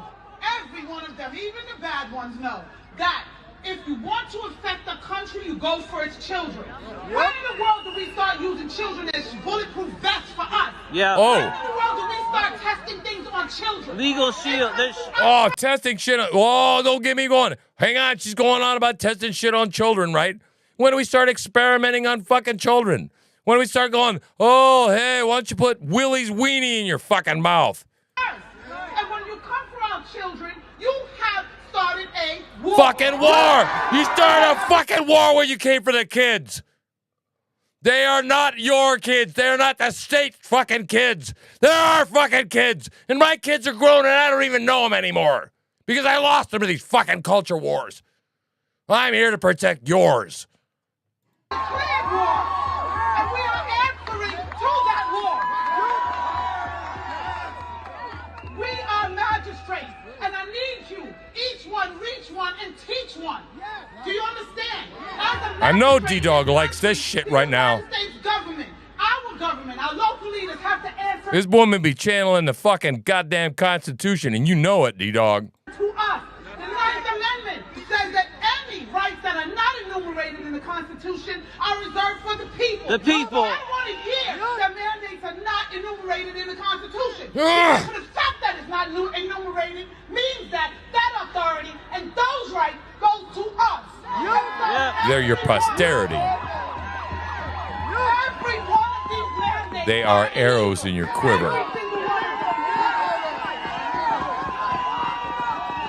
every one of them, even the bad ones know, that if you want to affect the country, you go for its children. When in the world do we start using children as bulletproof vests for us? Yeah. Oh. When in the world do we start testing things on children? Legal shield. Oh, testing shit. Oh, don't get me going. Hang on, she's going on about testing shit on children, right? When do we start experimenting on fucking children? When do we start going, oh, hey, why don't you put Willie's weenie in your fucking mouth? And when you come for our children, you have started a war. Fucking war! You started a fucking war where you came for the kids. They are not your kids. They're not the state fucking kids. They're our fucking kids. And my kids are grown and I don't even know them anymore. Because I lost them to these fucking culture wars. I'm here to protect yours. Declared war. And we are answering to that war. We are magistrates. And I need you, each one, reach one, and teach one. Do you understand? I know D-Dog likes this shit right now. United States government, our local leaders have to answer This woman be channeling the fucking goddamn Constitution, and you know it, D-Dog. to us. The 9th Amendment says that any rights that are not enumerated in the Constitution are reserved for the people. The people. I don't want to hear that mandates are not enumerated in the Constitution. Ugh. Because the fact that it's not enumerated means that that authority and those rights go to us. They're your posterity. Every one of these mandates They are arrows in your quiver.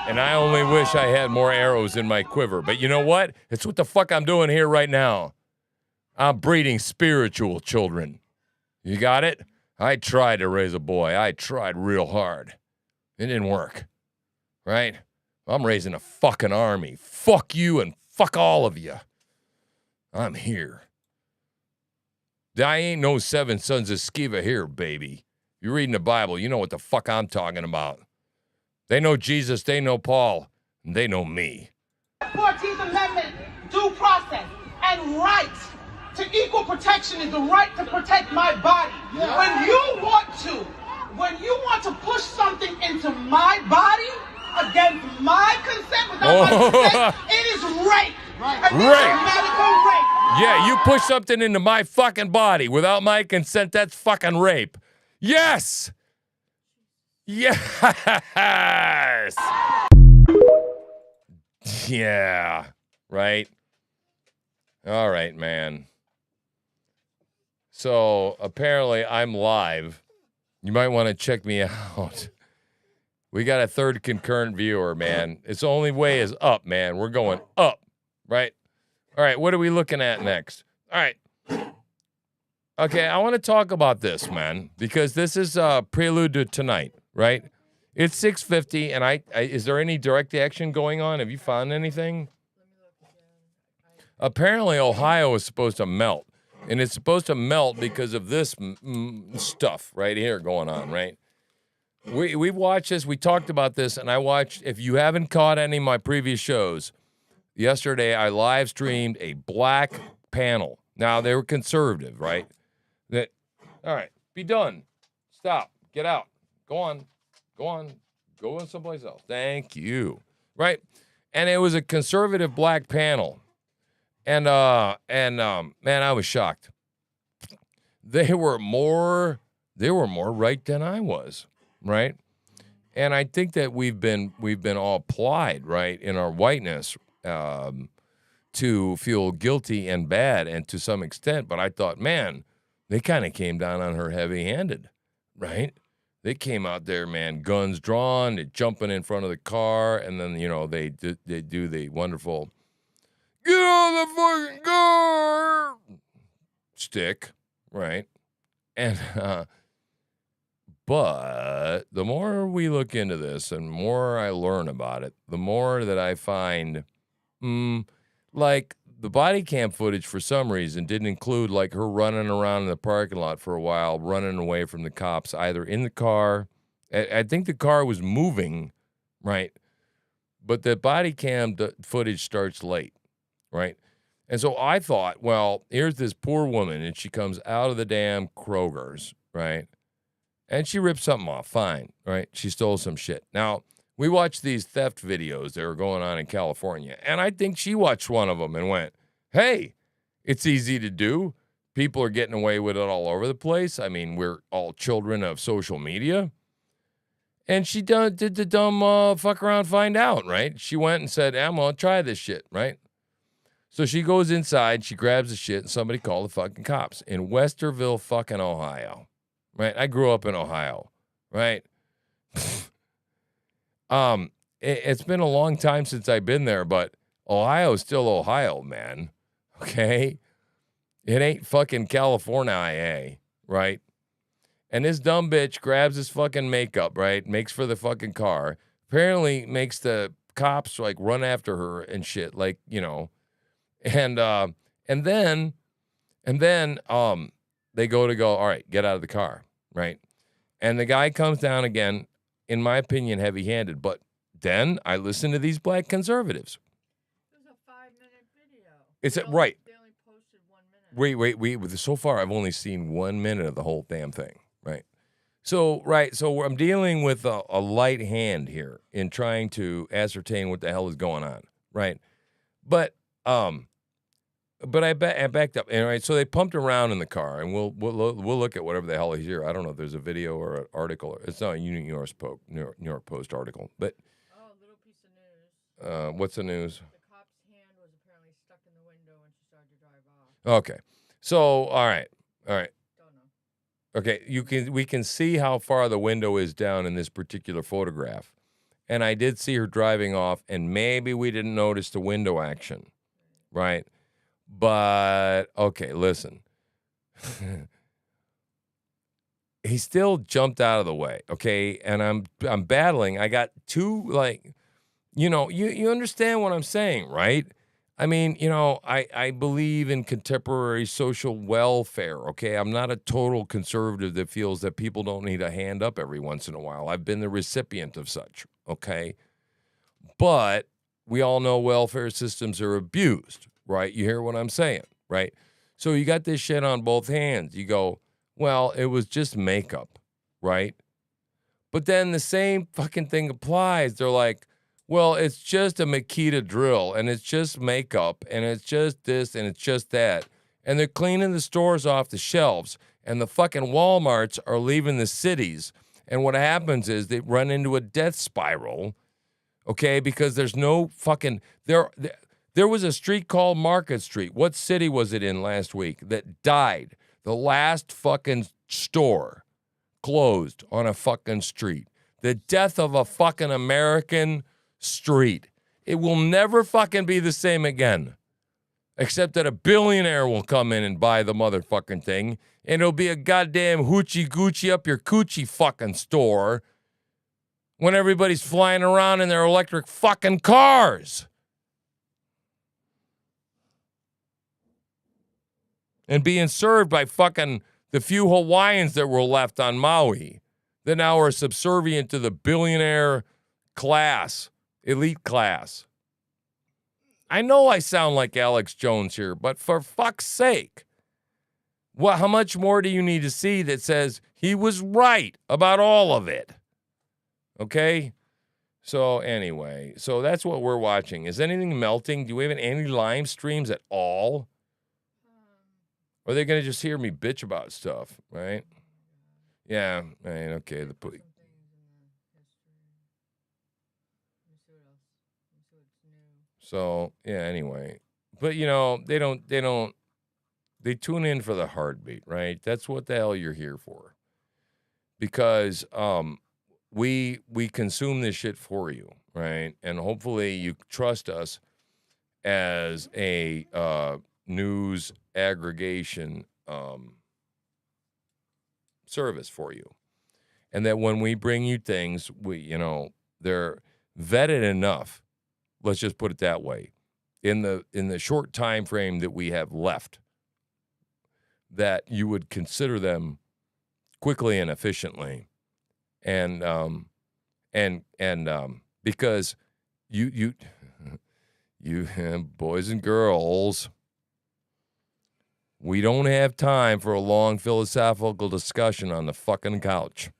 And I only wish I had more arrows in my quiver. But you know what? It's what the fuck I'm doing here right now. I'm breeding spiritual children. You got it? I tried to raise a boy. I tried real hard. It didn't work. Right? I'm raising a fucking army. Fuck you and fuck all of you. I'm here. I ain't no 7 sons of Sceva here, baby. You're reading the Bible. You know what the fuck I'm talking about. They know Jesus, they know Paul, and they know me. 14th Amendment, due process, and right to equal protection is the right to protect my body. When you want to push something into my body against my consent, without my consent, it is rape. And this is medical rape. Yeah, you push something into my fucking body without my consent, that's fucking rape. Yes! Yes! Yeah, right? All right, man. So, apparently I'm live. You might want to check me out. We got a 3rd concurrent viewer, man. It's the only way is up, man. We're going up, right? All right, what are we looking at next? All right. Okay, I want to talk about this, man, because this is a prelude to tonight, right? It's 6:50, and I is there any direct action going on? Have you found anything? Apparently, Ohio is supposed to melt, and it's supposed to melt because of this stuff right here going on, right? We watched this. We talked about this, and I watched. If you haven't caught any of my previous shows, yesterday I live streamed a black panel. Now they were conservative, right? All right, be done. Stop. Get out. Go on. Go someplace else. Thank you. Right, and it was a conservative black panel, and man, I was shocked. They were more right than I was. Right, and I think that we've been all plied, right, in our whiteness to feel guilty and bad, and to some extent. But I thought, man, they kind of came down on her heavy-handed, right? They came out there, man, guns drawn, they're jumping in front of the car, and then they do the wonderful get on the fucking car stick, right? And But the more we look into this and more I learn about it, the more that I find, like the body cam footage for some reason didn't include like her running around in the parking lot for a while, running away from the cops, either in the car. I think the car was moving, right? But the body cam footage starts late, right? And so I thought, well, here's this poor woman, and she comes out of the damn Kroger's, right? And she ripped something off, fine, right? She stole some shit. Now, we watched these theft videos that were going on in California, and I think she watched one of them and went, hey, it's easy to do. People are getting away with it all over the place. I mean, we're all children of social media. And she did the dumb fuck around, find out, right? She went and said, I'm going to try this shit, right? So she goes inside, she grabs the shit, and somebody called the fucking cops in Westerville, fucking Ohio, right? I grew up in Ohio, right? It's been a long time since I've been there, but Ohio's still Ohio, man, okay? It ain't fucking California, right? And this dumb bitch grabs his fucking makeup, right? Makes for the fucking car. Apparently makes the cops like run after her and shit, like, you know. And then they go, all right, get out of the car, right? And the guy comes down again, in my opinion, heavy-handed. But then I listen to these black conservatives. It was a 5-minute video. Right. They only posted 1 minute. Wait. So far, I've only seen 1 minute of the whole damn thing, right? So I'm dealing with a light hand here in trying to ascertain what the hell is going on, right? But I backed up, and right, so they pumped around in the car, and we'll look at whatever the hell is here. I don't know if there's a video or an article. It's not a New York Post article, but little piece of news. what's the news? The cop's hand was apparently stuck in the window when she started to drive off. Okay, so all right. Okay, we can see how far the window is down in this particular photograph, and I did see her driving off, and maybe we didn't notice the window action, right? But okay, listen. He still jumped out of the way, okay? And I'm battling. I got two, like, you know, you understand what I'm saying, right? I mean, you know, I believe in contemporary social welfare, okay? I'm not a total conservative that feels that people don't need a hand up every once in a while. I've been the recipient of such, okay? But we all know welfare systems are abused, right? You hear what I'm saying, right? So you got this shit on both hands. You go, well, it was just makeup, right? But then the same fucking thing applies. They're like, well, it's just a Makita drill, and it's just makeup, and it's just this, and it's just that. And they're cleaning the stores off the shelves, and the fucking Walmarts are leaving the cities. And what happens is they run into a death spiral, okay, because there's no fucking... There was a street called Market Street. What city was it in last week that died? The last fucking store closed on a fucking street. The death of a fucking American street. It will never fucking be the same again. Except that a billionaire will come in and buy the motherfucking thing, and it'll be a goddamn hoochie Gucci up your coochie fucking store when everybody's flying around in their electric fucking cars. And being served by fucking the few Hawaiians that were left on Maui that now are subservient to the billionaire class, elite class. I know I sound like Alex Jones here, but for fuck's sake, how much more do you need to see that says he was right about all of it? Okay? So anyway, so that's what we're watching. Is anything melting? Do we have any live streams at all? Or are they going to just hear me bitch about stuff, right? Yeah, right, okay. So, yeah, anyway. But, you know, they tune in for the heartbeat, right? That's what the hell you're here for. Because we consume this shit for you, right? And hopefully you trust us as a news aggregation service for you. and that when we bring you things, they're vetted enough. Let's just put it that way. In the short time frame that we have left, that you would consider them quickly and efficiently, and because you boys and girls, we don't have time for a long philosophical discussion on the fucking couch.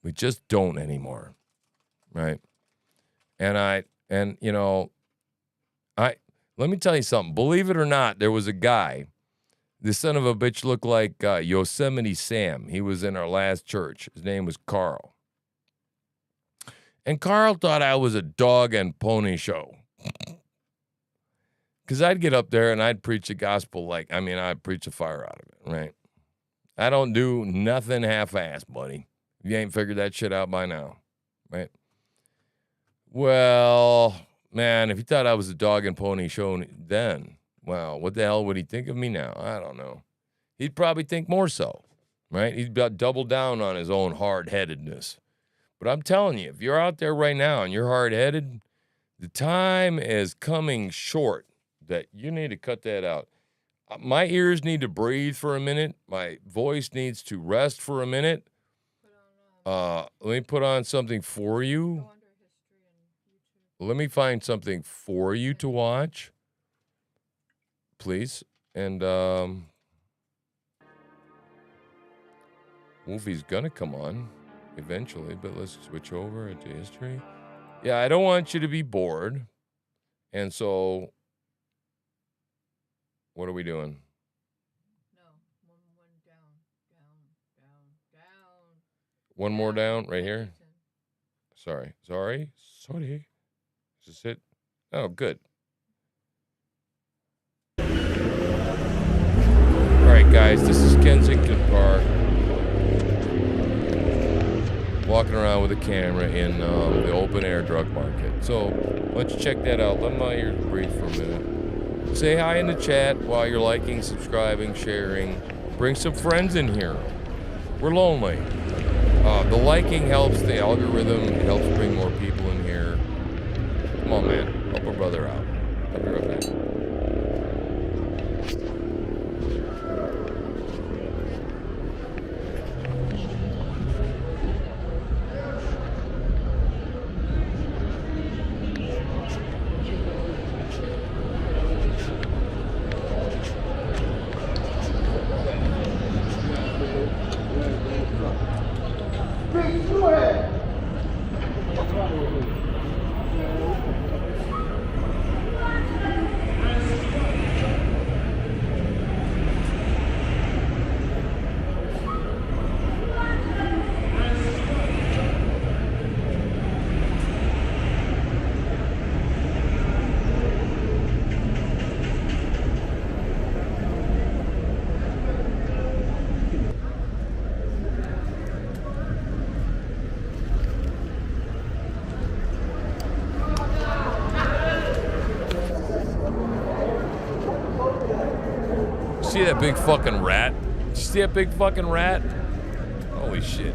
We just don't anymore, right? And let me tell you something. Believe it or not, there was a guy. This son of a bitch looked like Yosemite Sam. He was in our last church. His name was Carl. And Carl thought I was a dog and pony show. Because I'd get up there and I'd preach the gospel I'd preach the fire out of it, right? I don't do nothing half-assed, buddy. You ain't figured that shit out by now, right? Well, man, if he thought I was a dog and pony show then, wow, what the hell would he think of me now? I don't know. He'd probably think more so, right? He'd double down on his own hard-headedness. But I'm telling you, if you're out there right now and you're hard-headed, the time is coming short that you need to cut that out. My ears need to breathe for a minute. My voice needs to rest for a minute. Let me put on something for you. Let me find something for you to watch, please. And Wolfie's gonna come on eventually, but let's switch over to history. Yeah, I don't want you to be bored. And so, what are we doing? One more down, right here. Sorry. Is this it? Oh, good. All right, guys, this is Kensington Park. Walking around with a camera in the open air drug market. So let's check that out. Let my ears breathe for a minute. Say hi in the chat while you're liking, subscribing, sharing. Bring some friends in here. We're lonely. The liking helps the algorithm. It helps bring more people in here. Come on, man. Help our brother out. I'll be right back. See that big fucking rat? Did you see that big fucking rat? Holy shit.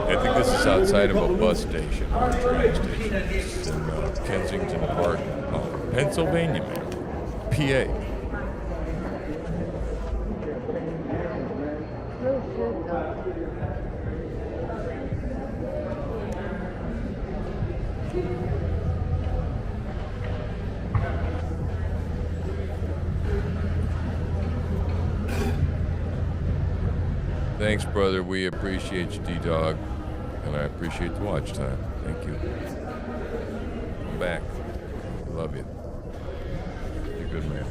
I think this is outside of a bus station or a train station. It's in Kensington Park, Pennsylvania, man. PA. Thanks, brother. We appreciate you, D-Dog. And I appreciate the watch time. Thank you. I'm back. Love you. You're a good man.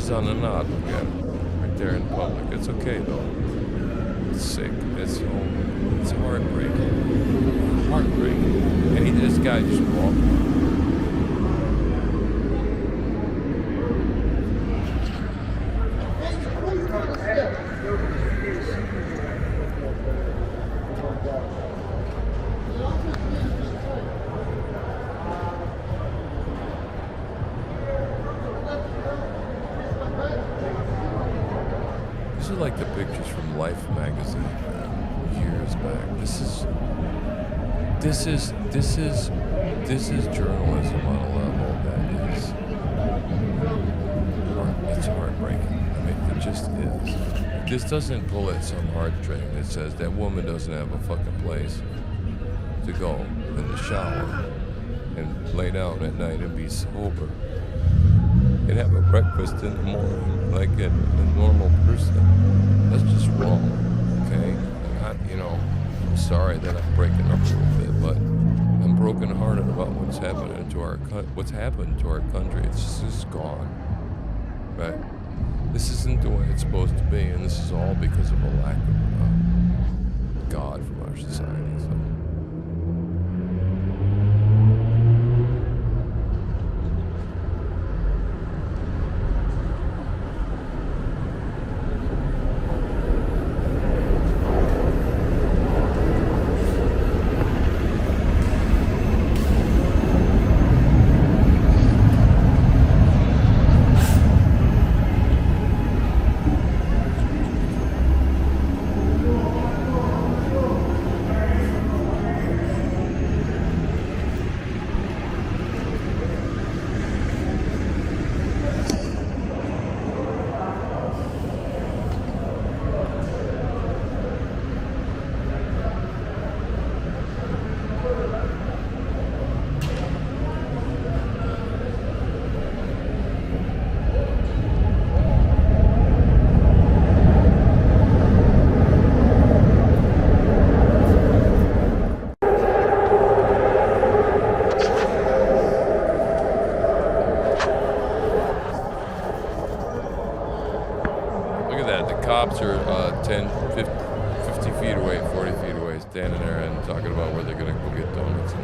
she's on a nod. Look at her. Right there in public. It's okay, though. It's sick. It's heartbreaking. Heartbreaking. And this guy just walked. These are like the pictures from Life magazine years back. This is journalism on a level that is it's heartbreaking. I mean, it just is. This doesn't pull at some heartstring that says that woman doesn't have a fucking place to go in the shower and lay down at night and be sober and have a breakfast in the morning like a normal person. That's just wrong, okay? I'm sorry that I'm breaking up a little bit, but I'm brokenhearted about what's happened to our country. It's just gone, right? This isn't the way it's supposed to be, and this is all because of a lack of God from our society. So. Cops are 10, 50 feet away, 40 feet away, standing there and talking about where they're going to go get donuts.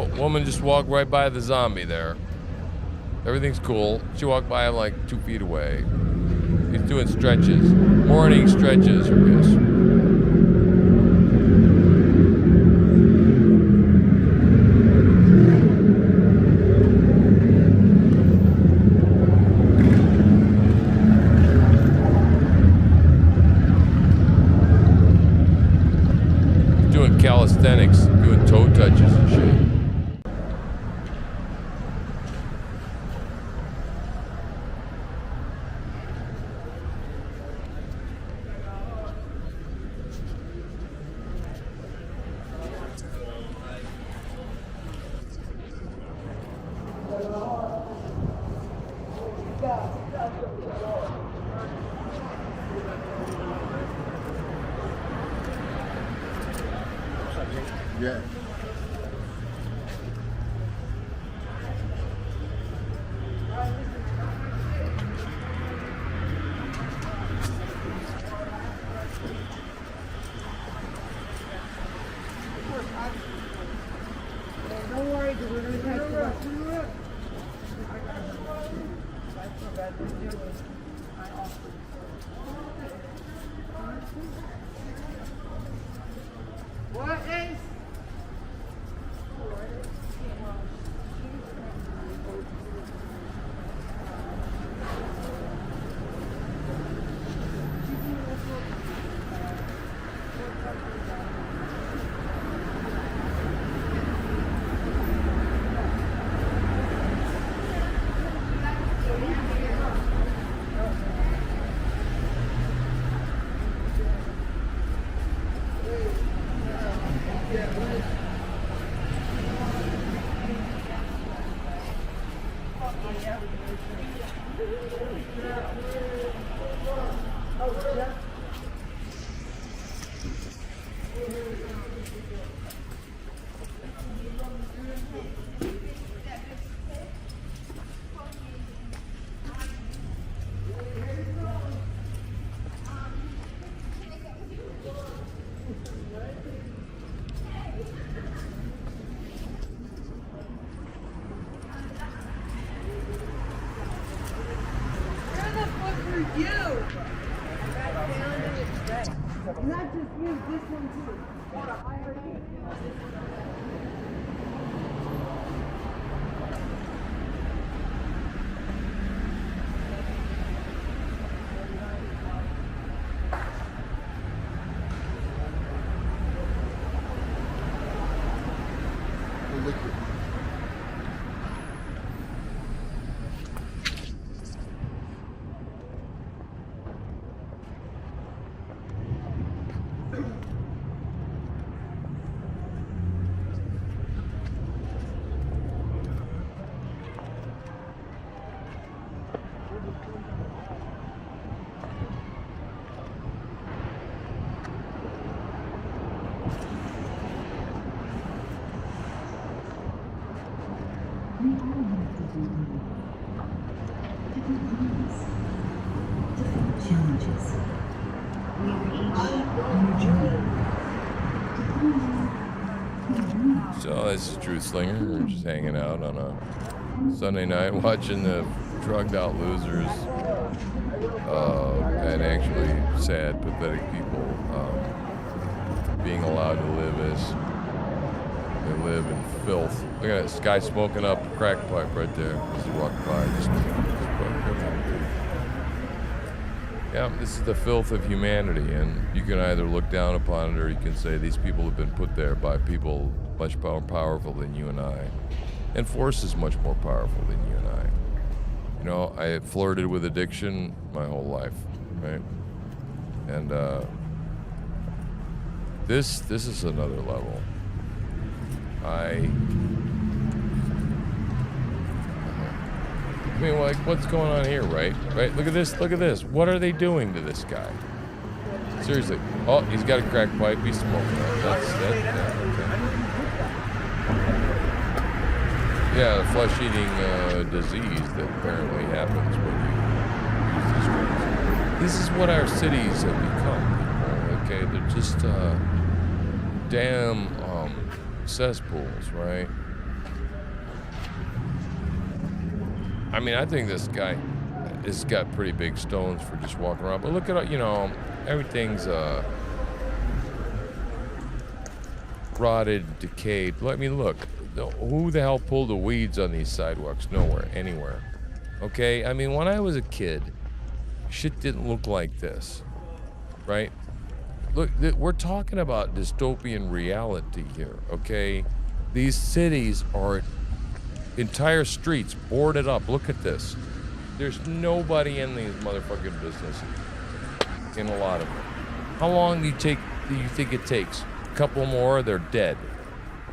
woman just walked right by the zombie there. Everything's cool. She walked by him like 2 feet away. He's doing stretches. Morning stretches, I guess. Doing calisthenics, doing toe touches and shit. Yeah. Don't worry, because we're going to catch you up. What is? Not just you, this one too. I heard you. So this is Truth Slinger. We're just hanging out on a Sunday night watching the drugged out losers and actually sad, pathetic people being allowed to live as they live in filth. Look at this guy smoking up a crack pipe right there as he walked by. Yeah, this is the filth of humanity, and you can either look down upon it or you can say these people have been put there by people much more powerful than you and I. And force is much more powerful than you and I. You know, I had flirted with addiction my whole life, right? And this is another level. I mean, like, what's going on here, right? Right? Look at this. Look at this. What are they doing to this guy? Seriously. Oh, he's got a crack pipe. He's smoking it. Yeah, the flesh-eating disease that apparently happens when you use these drugs. This is what our cities have become, people. Okay, they're just damn cesspools, right? I mean, I think this guy has got pretty big stones for just walking around. But look at, you know, everything's rotted, decayed. I mean, look, who the hell pulled the weeds on these sidewalks? Nowhere, anywhere. Okay? I mean, when I was a kid, shit didn't look like this, right? Look, we're talking about dystopian reality here, okay? These cities are entire streets boarded up. Look at this. There's nobody in these motherfucking businesses. In a lot of them. How long do you think it takes? A couple more, they're dead.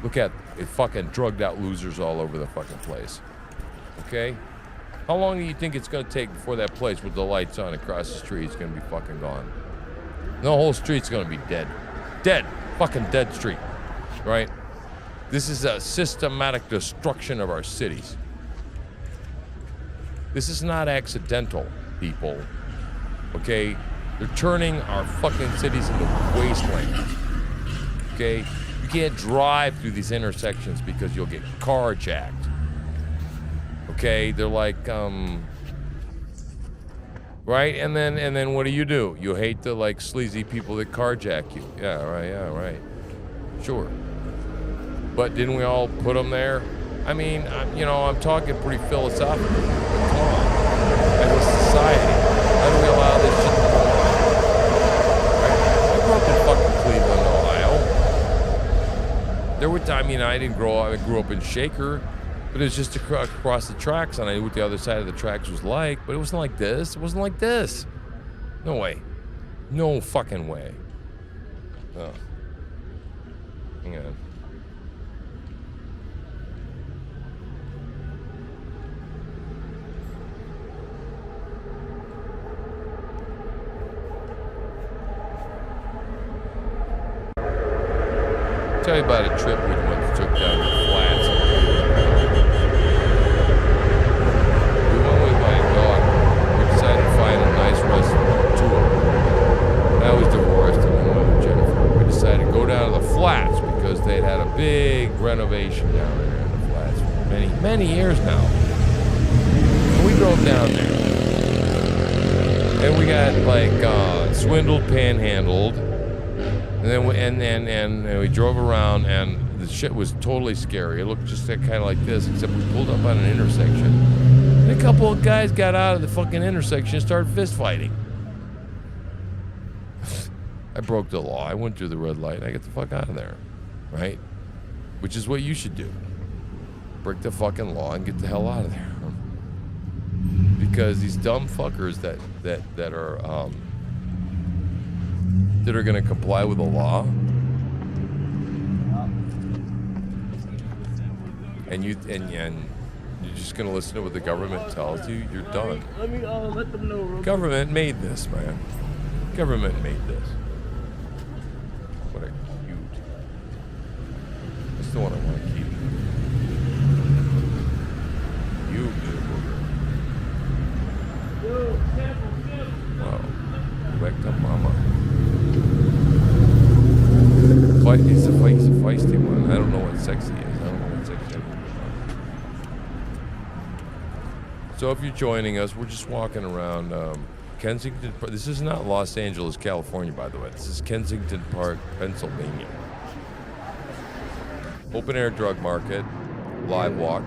Look at it, fucking drugged out losers all over the fucking place. Okay? How long do you think it's gonna take before that place with the lights on across the street is gonna be fucking gone? The whole street's gonna be dead. Dead. Fucking dead street. Right? This is a systematic destruction of our cities. This is not accidental, people. Okay? They're turning our fucking cities into wastelands. Okay? You can't drive through these intersections because you'll get carjacked. Okay? They're like, right? And then what do? You hate the like sleazy people that carjack you. Yeah, right. Sure. But didn't we all put them there? I mean, you know, I'm talking pretty philosophically. Come on. As a society, how do we allow this shit to go on? Right? I grew up in fucking Cleveland, Ohio. There were times, I mean, I didn't grow up, I grew up in Shaker, but it was just across the tracks, and I knew what the other side of the tracks was like, but it wasn't like this. It wasn't like this. No way. No fucking way. Oh. Hang on. Tell you about a trip we took down to the flats. We went with my daughter. We decided to find a nice restaurant tour. I was divorced and we went with Jennifer. We decided to go down to the flats because they'd had a big renovation down there in the flats for many, many years now. And we drove down there. And we got like swindled, panhandled. And then we drove around, and the shit was totally scary. It looked just kind of like this, except we pulled up on an intersection. And a couple of guys got out of the fucking intersection and started fist fighting. I broke the law. I went through the red light. I got the fuck out of there, right? Which is what you should do. Break the fucking law and get the hell out of there. Because these dumb fuckers that are going to comply with the law, and you're just going to listen to what the government tells you, you're done. Let me let them know. Government made this, man. Government made this. What a cute. That's the one I want to keep. You beautiful girl. Wow. Back to mama. He's a feisty one. I don't know what sexy is. So if you're joining us, we're just walking around Kensington. This is not Los Angeles, California, by the way. This is Kensington Park, Pennsylvania. Open air drug market, live walk.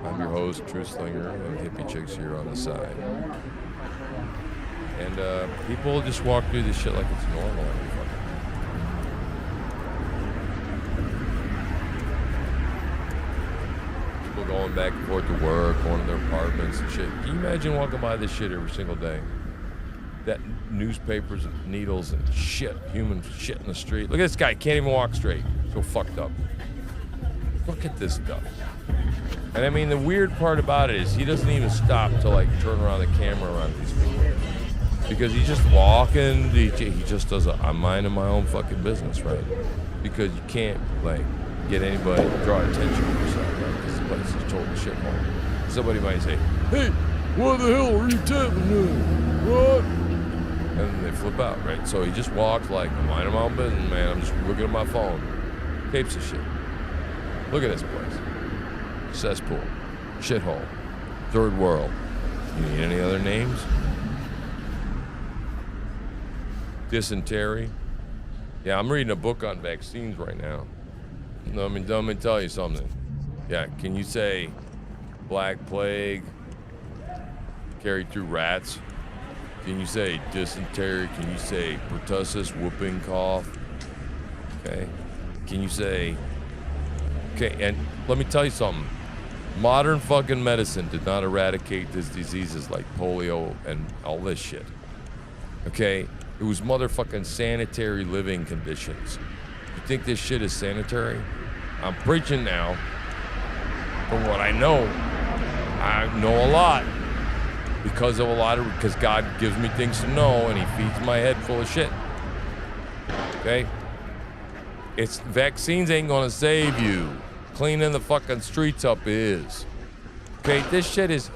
I'm your host, Truth Slinger, and hippie chicks here on the side. And people just walk through this shit like it's normal. Going back and forth to work, going to their apartments and shit. Can you imagine walking by this shit every single day? That newspapers and needles and shit, human shit in the street. Look at this guy, can't even walk straight. So fucked up. Look at this stuff. And I mean, the weird part about it is he doesn't even stop to like turn around the camera around these people. Because he's just walking, he just does I'm minding my own fucking business, right? Because you can't like get anybody to draw attention to yourself, right? Because the place is total shithole. Somebody might say, hey, what the hell are you tapping now? What? And then they flip out, right? So he just walks like, I'm minding my own business, man. I'm just looking at my phone. Tapes of shit. Look at this place. Cesspool. Shithole. Third world. You need any other names? Dysentery. Yeah, I'm reading a book on vaccines right now. Let me tell you something. Yeah, can you say Black Plague carried through rats? Can you say dysentery? Can you say pertussis, whooping cough? Okay. Can you say... Okay, and let me tell you something. Modern fucking medicine did not eradicate these diseases like polio and all this shit. Okay? It was motherfucking sanitary living conditions. You think this shit is sanitary? I'm preaching now. From what I know a lot. Because God gives me things to know and he feeds my head full of shit. Okay? Vaccines ain't gonna save you. Cleaning the fucking streets up is. Okay, this shit is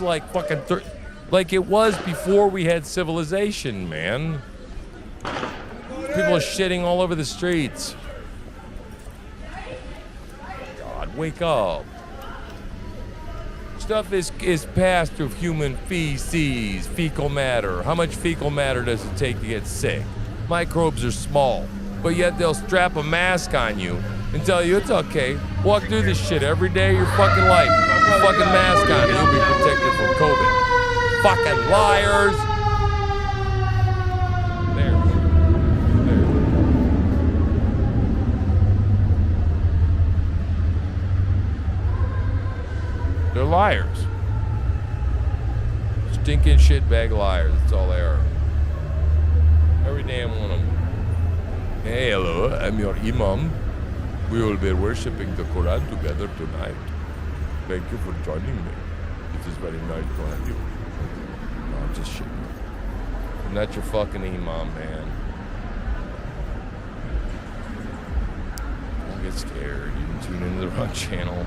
like fucking like it was before we had civilization, man. People are shitting all over the streets. God, wake up. Stuff is passed through human feces, fecal matter. How much fecal matter does it take to get sick? Microbes are small, but yet they'll strap a mask on you and tell you it's okay. Walk through this shit every day of your fucking life. Put a fucking mask on and you'll be protected from COVID. Fucking liars. They're liars. Stinking shitbag liars. That's all they are. Every damn one of them. Hey, hello. I'm your imam. We will be worshipping the Quran together tonight. Thank you for joining me. It is very nice to have you. No, I'm just shitting. I'm not your fucking imam, man. Don't get scared. You can tune into the wrong channel.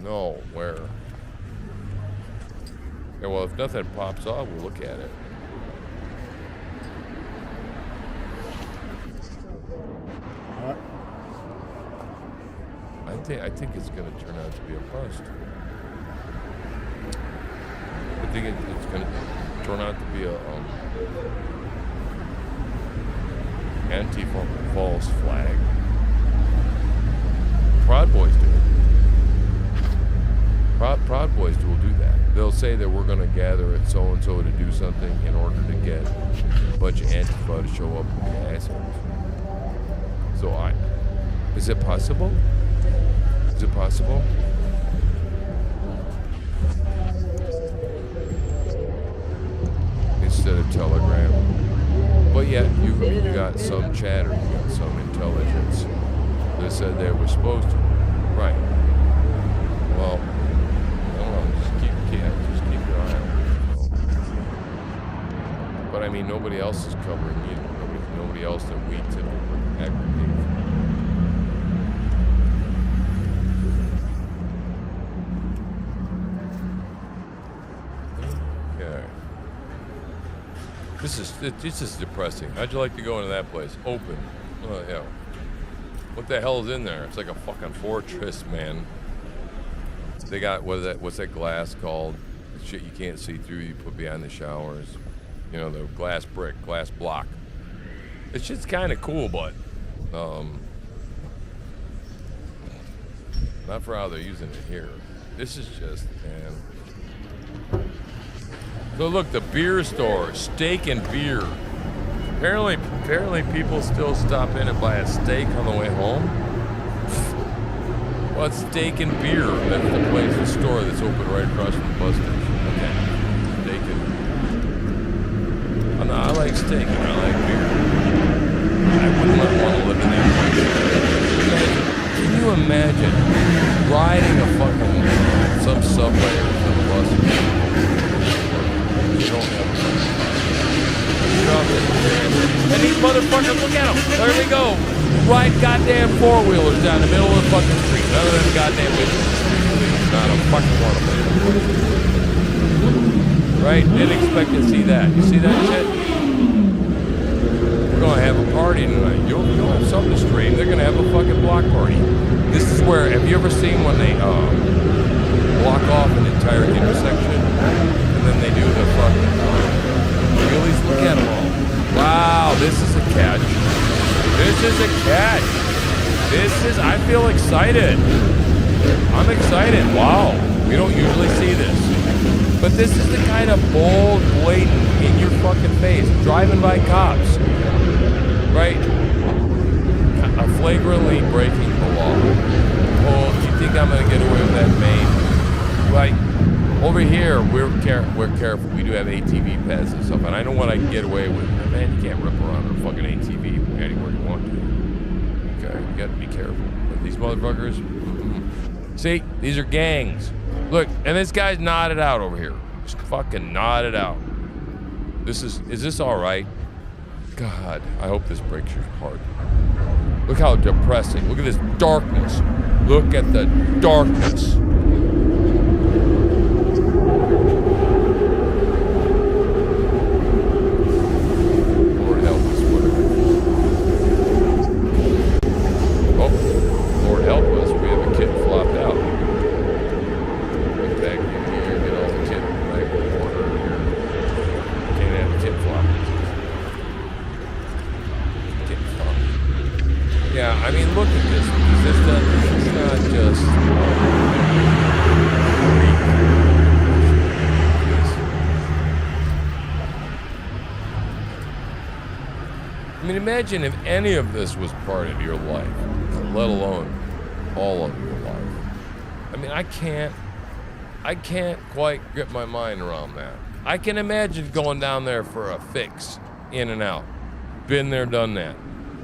No, where? Okay, well, if nothing pops off, we'll look at it. I think it's going to turn out to be a bust. I think it's going to turn out to be a Antifa false flag. Proud Boys do it. Proud Boys will do that. They'll say that we're going to gather at so-and-so to do something in order to get a bunch of Antifa to show up and be assholes. So is it possible? Is it possible? Instead of Telegram. But yet, you got some chatter, you got some intelligence that said they were supposed to. Right. Well, just keep your eye on it. But I mean, nobody else is covering you. Nobody else that we typically aggregate. Okay. This is depressing. How'd you like to go into that place? Open. Yeah. What the hell is in there? It's like a fucking fortress, man. They got what's that glass called? The shit you can't see through. You put behind the showers. You know, the glass brick, glass block. It's just kind of cool, but not for how they're using it here. This is just, man. So look, the beer store, steak and beer. Apparently people still stop in and buy a steak on the way home. Well, it's steak and beer. That's the place, the store that's open right across from the bus station. Okay. Steak and... I like steak and I like beer. I wouldn't want to live in that place. Can you imagine riding a fucking some subway or some bus? You don't have a... And these motherfuckers, look at them. There we go. Ride goddamn four-wheelers down the middle of the fucking street. None of them goddamn bitches. Not a fucking one of them. right? Didn't expect to see that. You see that shit? We're gonna have a party tonight. You'll have something to stream. They're gonna have a fucking block party. This is where, have you ever seen when they block off an entire intersection and then they do the fucking wheelies? Look at them all. Wow, this is a catch. This is a catch. I feel excited. I'm excited. Wow, we don't usually see this. But this is the kind of bold, blatant, in your fucking face, driving by cops, right? Flagrantly breaking the law. Oh, you think I'm gonna get away with that, Maine? Right? Over here, we're careful. We do have ATV pads and stuff, and I know what I can get away with. Man, you can't rip around a fucking ATV anywhere you want to. Okay, you gotta be careful. But these motherfuckers, see, these are gangs. Look, and this guy's nodded out over here. Just fucking nodded out. Is this all right? God, I hope this breaks your heart. Look how depressing. Look at this darkness. Look at the darkness. Lord help us. Oh, Lord help us. We have a kid flopped out. Get back in here, get all the kid right in order here. Can't have a kid flop. Yeah, I mean, look at this. This is not just. I mean, imagine if any of this was part of your life, let alone all of your life. I mean, I can't quite get my mind around that. I can imagine going down there for a fix, in and out. Been there, done that.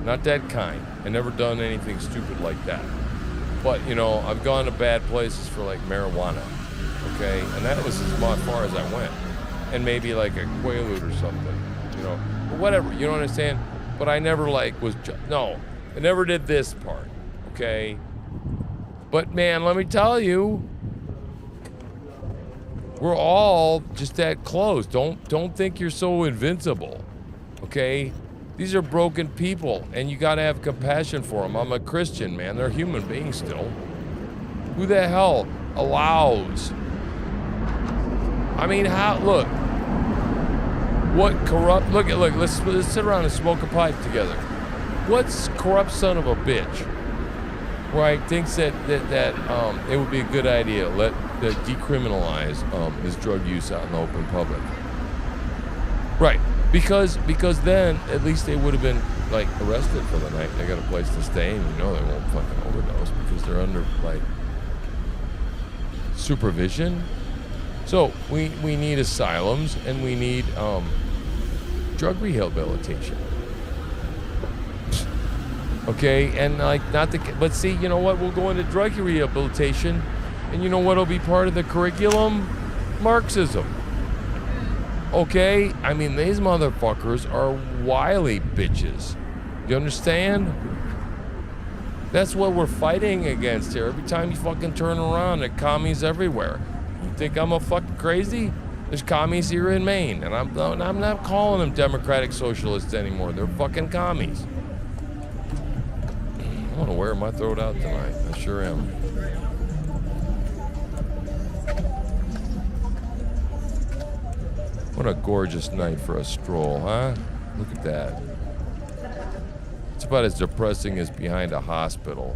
Not that kind. I never done anything stupid like that. But, you know, I've gone to bad places for like marijuana, okay? And that was as far as I went. And maybe like a Quaalude or something, you know? But whatever, you know what I'm saying? But I never like no, I never did this part, okay? But man, let me tell you, we're all just that close. Don't think you're so invincible, okay? These are broken people, and you gotta have compassion for them. I'm a Christian, man. They're human beings still. Who the hell allows? I mean, how? Look, what corrupt? Look. Let's sit around and smoke a pipe together. What's corrupt son of a bitch? Right? Thinks that it would be a good idea to decriminalize his drug use out in the open public. Right. Because then at least they would have been like arrested for the night. They got a place to stay, and you know they won't fucking overdose because they're under like supervision. So we need asylums and we need drug rehabilitation. Okay, and like but see, you know what? We'll go into drug rehabilitation, and you know what'll be part of the curriculum? Marxism. Okay? I mean, these motherfuckers are wily bitches. You understand? That's what we're fighting against here. Every time you fucking turn around, there are commies everywhere. You think I'm a fucking crazy? There's commies here in Maine, and I'm not calling them democratic socialists anymore. They're fucking commies. I want to wear my throat out tonight. I sure am. What a gorgeous night for a stroll, huh? Look at that. It's about as depressing as behind a hospital.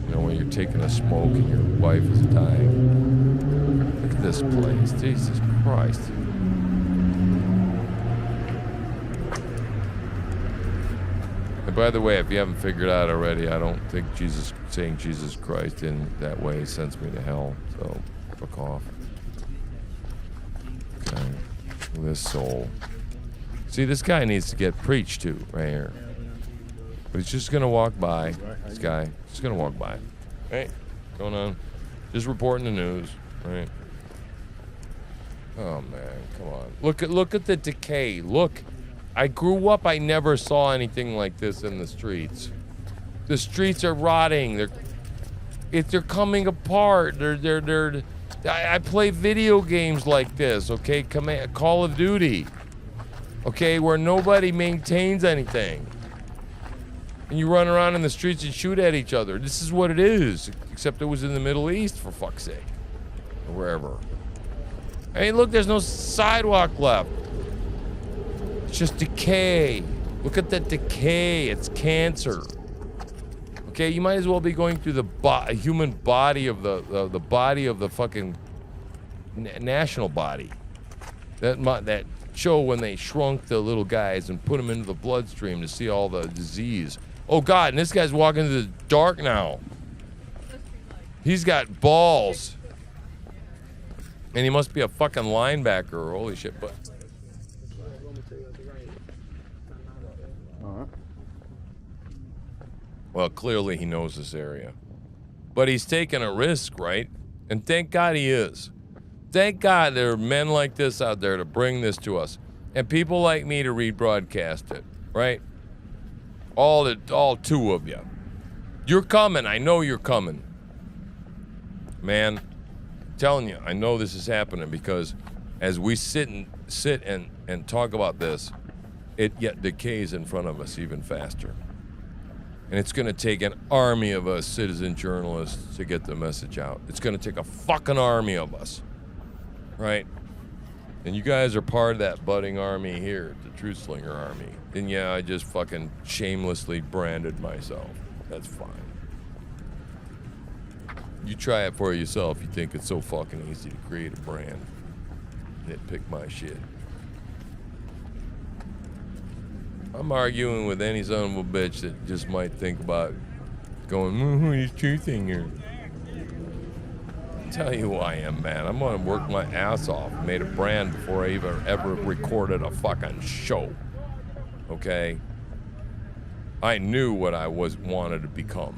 You know, when you're taking a smoke and your wife is dying. Look at this place. Jesus Christ. And by the way, if you haven't figured out already, I don't think saying Jesus Christ in that way sends me to hell. So, fuck off. Okay. This soul. See, this guy needs to get preached to right here. But he's just gonna walk by. This guy, just gonna walk by. Right? Going on. Just reporting the news. Right? Oh man, come on. Look at the decay. Look. I grew up, I never saw anything like this in the streets. The streets are rotting. They're coming apart. I play video games like this, okay? Call of Duty, okay? Where nobody maintains anything. And you run around in the streets and shoot at each other. This is what it is, except it was in the Middle East, for fuck's sake. Or wherever. I mean, look, there's no sidewalk left. It's just decay. Look at that decay. It's cancer. Okay, you might as well be going through the human body of the body of the fucking national body. That show when they shrunk the little guys and put them into the bloodstream to see all the disease. Oh God, and this guy's walking into the dark now. He's got balls. And he must be a fucking linebacker. Holy shit, but. Well, clearly he knows this area. But he's taking a risk, right? And thank God he is. Thank God there are men like this out there to bring this to us. And people like me to rebroadcast it, right? All two of you. You're coming. I know you're coming. Man, I'm telling you, I know this is happening because as we sit and talk about this, it yet decays in front of us even faster. And it's going to take an army of us citizen journalists to get the message out. It's going to take a fucking army of us, right? And you guys are part of that budding army here, the Truth Slinger Army. And yeah, I just fucking shamelessly branded myself. That's fine. You try it for yourself. You think it's so fucking easy to create a brand. Nitpick my shit. I'm arguing with any son of a bitch that just might think about going, he's Truth Slinger. I'll tell you who I am, man. I'm gonna work my ass off. Made a brand before I ever recorded a fucking show. Okay? I knew what I wanted to become.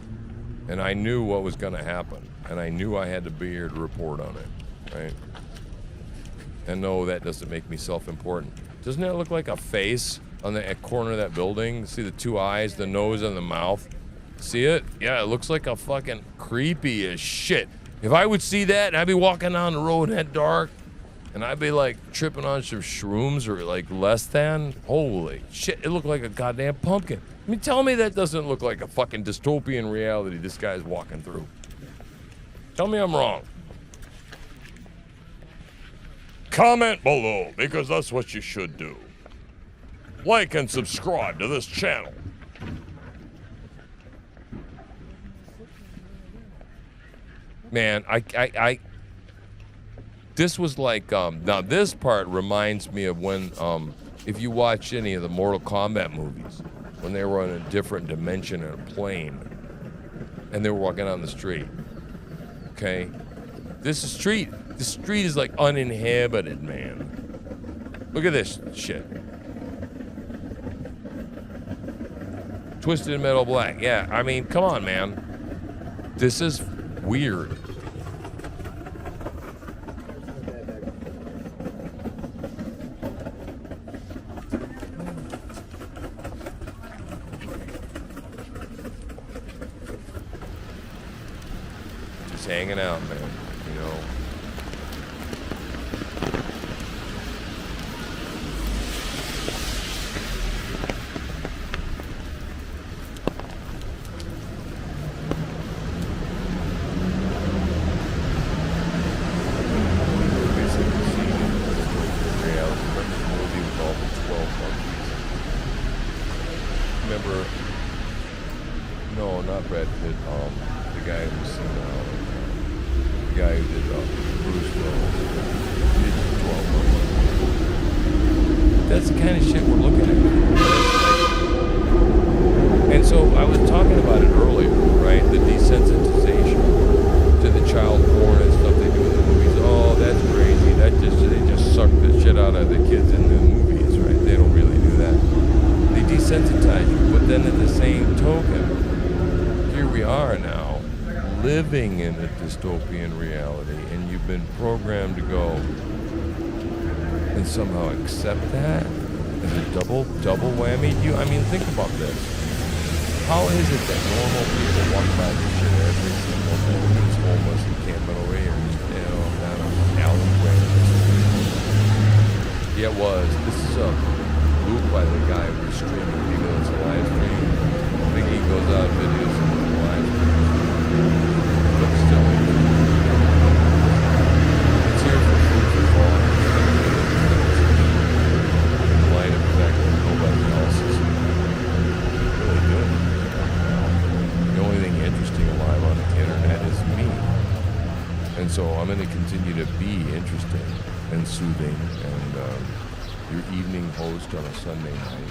And I knew what was gonna happen. And I knew I had to be here to report on it. Right? And no, that doesn't make me self-important. Doesn't that look like a face on the corner of that building? See the two eyes, the nose, and the mouth? See it? Yeah, it looks like a fucking creepy as shit. If I would see that and I'd be walking down the road at dark and I'd be like tripping on some shrooms or like less than, holy shit, it looked like a goddamn pumpkin. I mean, tell me that doesn't look like a fucking dystopian reality this guy's walking through. Tell me I'm wrong. Comment below, because that's what you should do. Like and subscribe to this channel. Man, this was like, now this part reminds me of when, if you watch any of the Mortal Kombat movies, when they were on a different dimension in a plane, and they were walking down the street, okay? The street is like uninhabited, man. Look at this shit. Twisted Metal Black, yeah, I mean, come on, man. This is weird. Just hanging out, man, you know. Living in a dystopian reality, and you've been programmed to go and somehow accept that as a double whammy. I mean, think about this. How is it that normal people walk by this shit every single day? It's homeless encampment over here, just, you know, down This is a loop by the guy who's streaming people. It's a live stream. I think he goes out and videos of the live stream. But still, it's here for food for thought. In light of the fact that nobody else is really doing it. The only thing interesting alive on the internet is me. And so I'm going to continue to be interesting and soothing and your evening host on a Sunday night,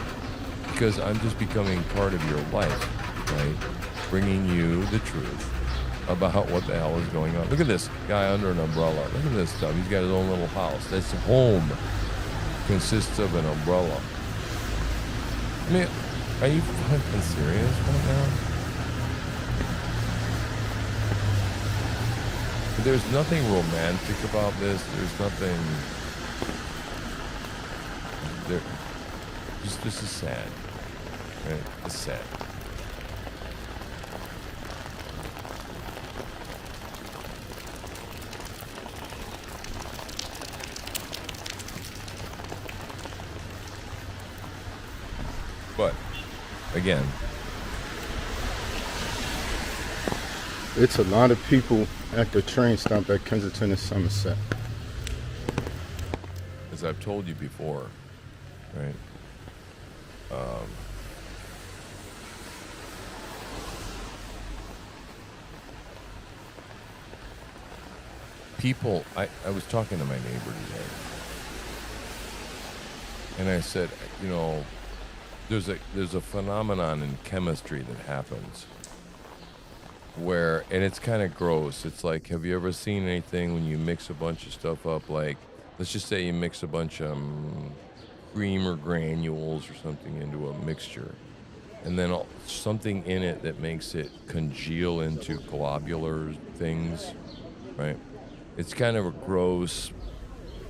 because I'm just becoming part of your life, right? Bringing you the truth about what the hell is going on. Look at this guy under an umbrella. Look at this stuff. He's got his own little house. This home consists of an umbrella. I mean, are you fucking serious right now? There's nothing romantic about this. There's nothing. This is sad. Right? It's sad. But again, it's a lot of people at the train stop at Kensington and Somerset. As I've told you before, right? People, I was talking to my neighbor today, and I said, you know, there's a phenomenon in chemistry that happens where, and it's kind of gross. It's like, have you ever seen anything when you mix a bunch of stuff up? Like, let's just say you mix a bunch of cream or granules or something into a mixture, and then something in it that makes it congeal into globular things, right? It's kind of a gross.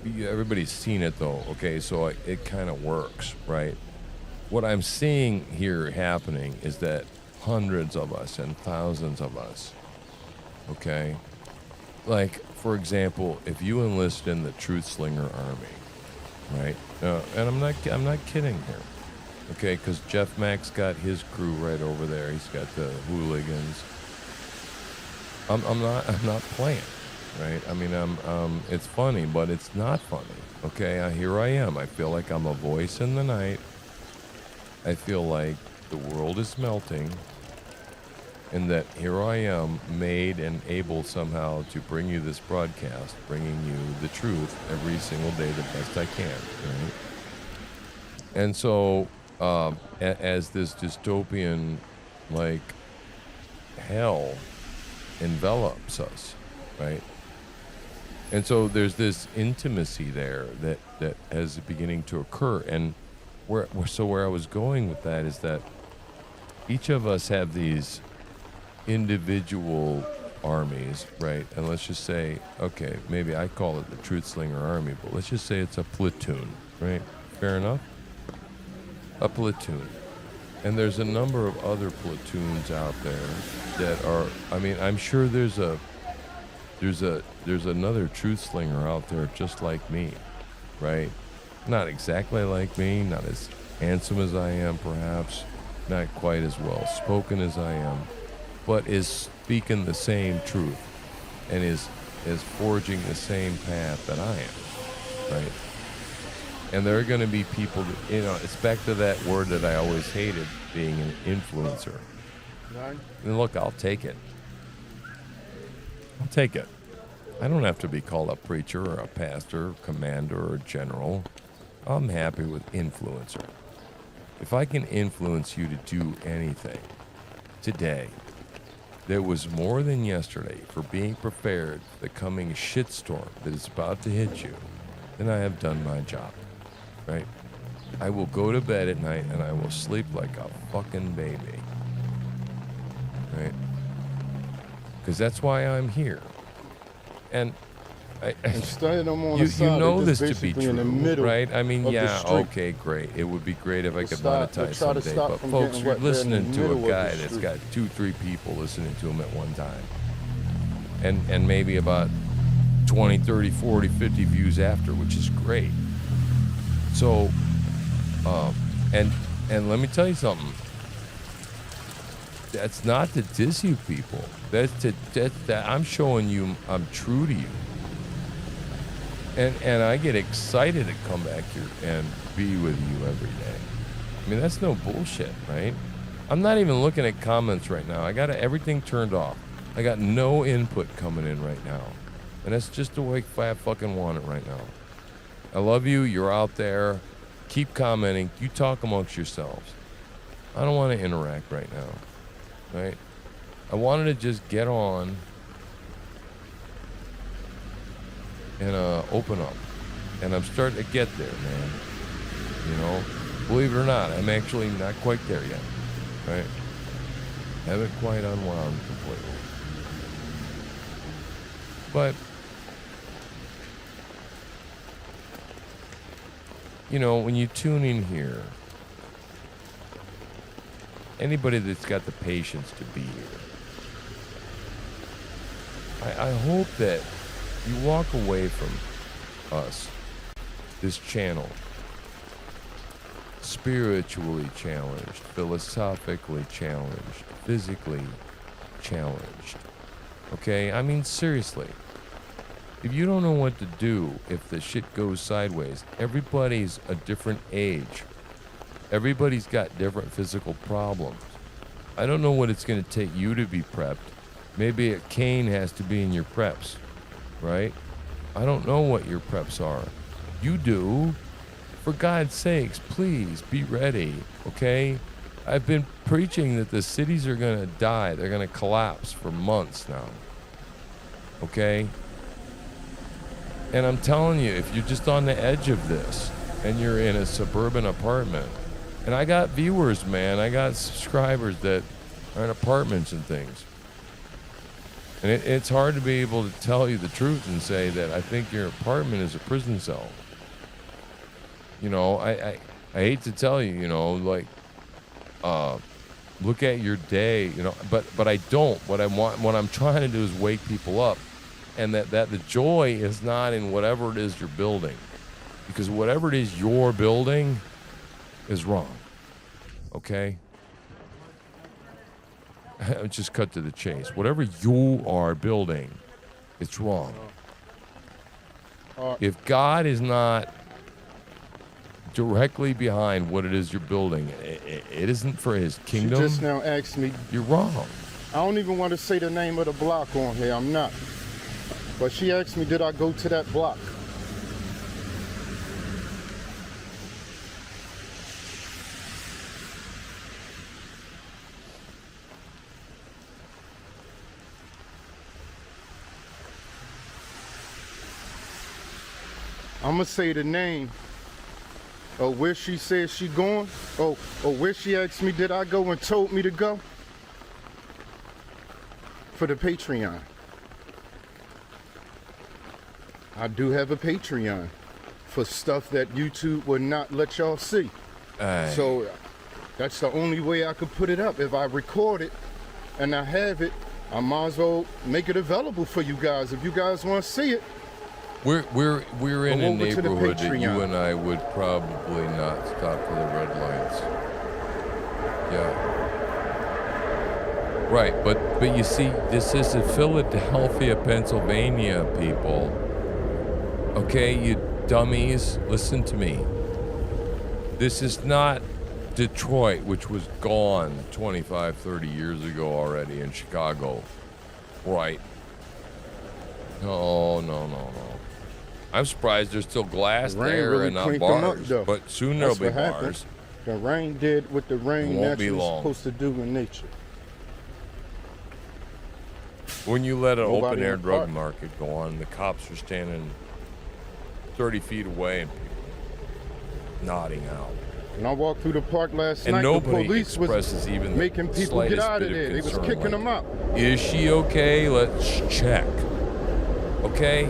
Everybody's seen it though, okay? So it kind of works, right? What I'm seeing here happening is that hundreds of us and thousands of us, okay? Like, for example, if you enlist in the Truth Slinger Army, right? And I'm not kidding here, okay? Because Jeff Mack's got his crew right over there. He's got the hooligans. I'm not playing, right? I mean, it's funny, but it's not funny, okay? Here I am. I feel like I'm a voice in the night. I feel like the world is melting, and that here I am, made and able somehow to bring you this broadcast, bringing you the truth every single day the best I can, right? And so, as this dystopian, like, hell envelops us, right? And so there's this intimacy there that is beginning to occur, and where I was going with that is that each of us have these individual armies, right? And let's just say, okay, maybe I call it the Truth Slinger Army, but let's just say it's a platoon, right? Fair enough? A platoon. And there's a number of other platoons out there that are, I mean, I'm sure there's another Truth Slinger out there just like me, right? Not exactly like me, not as handsome as I am, perhaps, not quite as well spoken as I am, but is speaking the same truth and is forging the same path that I am, right? And there are going to be people that, you know, it's back to that word that I always hated, being an influencer. And look, I'll take it. I'll take it. I don't have to be called a preacher or a pastor, commander or general. I'm happy with influencer. If I can influence you to do anything today that was more than yesterday for being prepared for the coming shitstorm that is about to hit you, then I have done my job, right? I will go to bed at night and I will sleep like a fucking baby, right? Because that's why I'm here. And Instead of on you the side, know they're this just to be basically true, in the middle right? I mean, of the yeah, street. okay, great. It would be great if I could They monetize try to someday. stop But from folks, getting you're wet there in listening the to middle a of guy the that's street. got 2-3 people listening to him at one time. And maybe about 20, 30, 40, 50 views after, which is great. So, and let me tell you something. That's not to diss you people. That I'm showing you I'm true to you. And I get excited to come back here and be with you every day. I mean, that's no bullshit, right? I'm not even looking at comments right now. I got everything turned off. I got no input coming in right now. And that's just the way I fucking want it right now. I love you. You're out there. Keep commenting. You talk amongst yourselves. I don't want to interact right now, right? I wanted to just get on and open up. And I'm starting to get there, man. You know, believe it or not, I'm actually not quite there yet, right? Haven't quite unwound completely. But, you know, when you tune in here, anybody that's got the patience to be here, I hope that you walk away from us, this channel, spiritually challenged, philosophically challenged, physically challenged. Okay? I mean, seriously. If you don't know what to do if the shit goes sideways, everybody's a different age. Everybody's got different physical problems. I don't know what it's going to take you to be prepped. Maybe a cane has to be in your preps, right? I don't know what your preps are. You do. For God's sakes, please be ready, okay? I've been preaching that the cities are going to die. They're going to collapse for months now, okay? And I'm telling you, if you're just on the edge of this and you're in a suburban apartment, and I got viewers, man, I got subscribers that are in apartments and things. And it's hard to be able to tell you the truth and say that I think your apartment is a prison cell. You know, I hate to tell you, you know, like, look at your day, you know, but I don't. What I'm trying to do is wake people up, and that the joy is not in whatever it is you're building, because whatever it is you're building is wrong. Okay? Just cut to the chase. Whatever you are building, it's wrong. If God is not directly behind what it is you're building, it isn't for his kingdom. She just now asked me. You're wrong. I don't even want to say the name of the block on here. I'm not. But she asked me, did I go to that block? I'm going to say the name of where she said she going, or where she asked me did I go and told me to go for the Patreon. I do have a Patreon for stuff that YouTube would not let y'all see. So that's the only way I could put it up. If I record it and I have it, I might as well make it available for you guys. If you guys want to see it. We're in a neighborhood that you and I would probably not stop for the red lights. Yeah. Right, but you see, this is in Philadelphia, Pennsylvania, people. Okay, you dummies, listen to me. This is not Detroit, which was gone 25, 30 years ago already in Chicago. Right. No. I'm surprised there's still glass there really and not bars, up, but soon there'll be bars. The rain did what the rain naturally supposed to do in nature. When you let an open-air drug market go on, the cops are standing 30 feet away and people nodding out. When I walked through the park last and night, nobody the police was even making people get out of there. They was kicking them out. Is she okay? Let's check. Okay?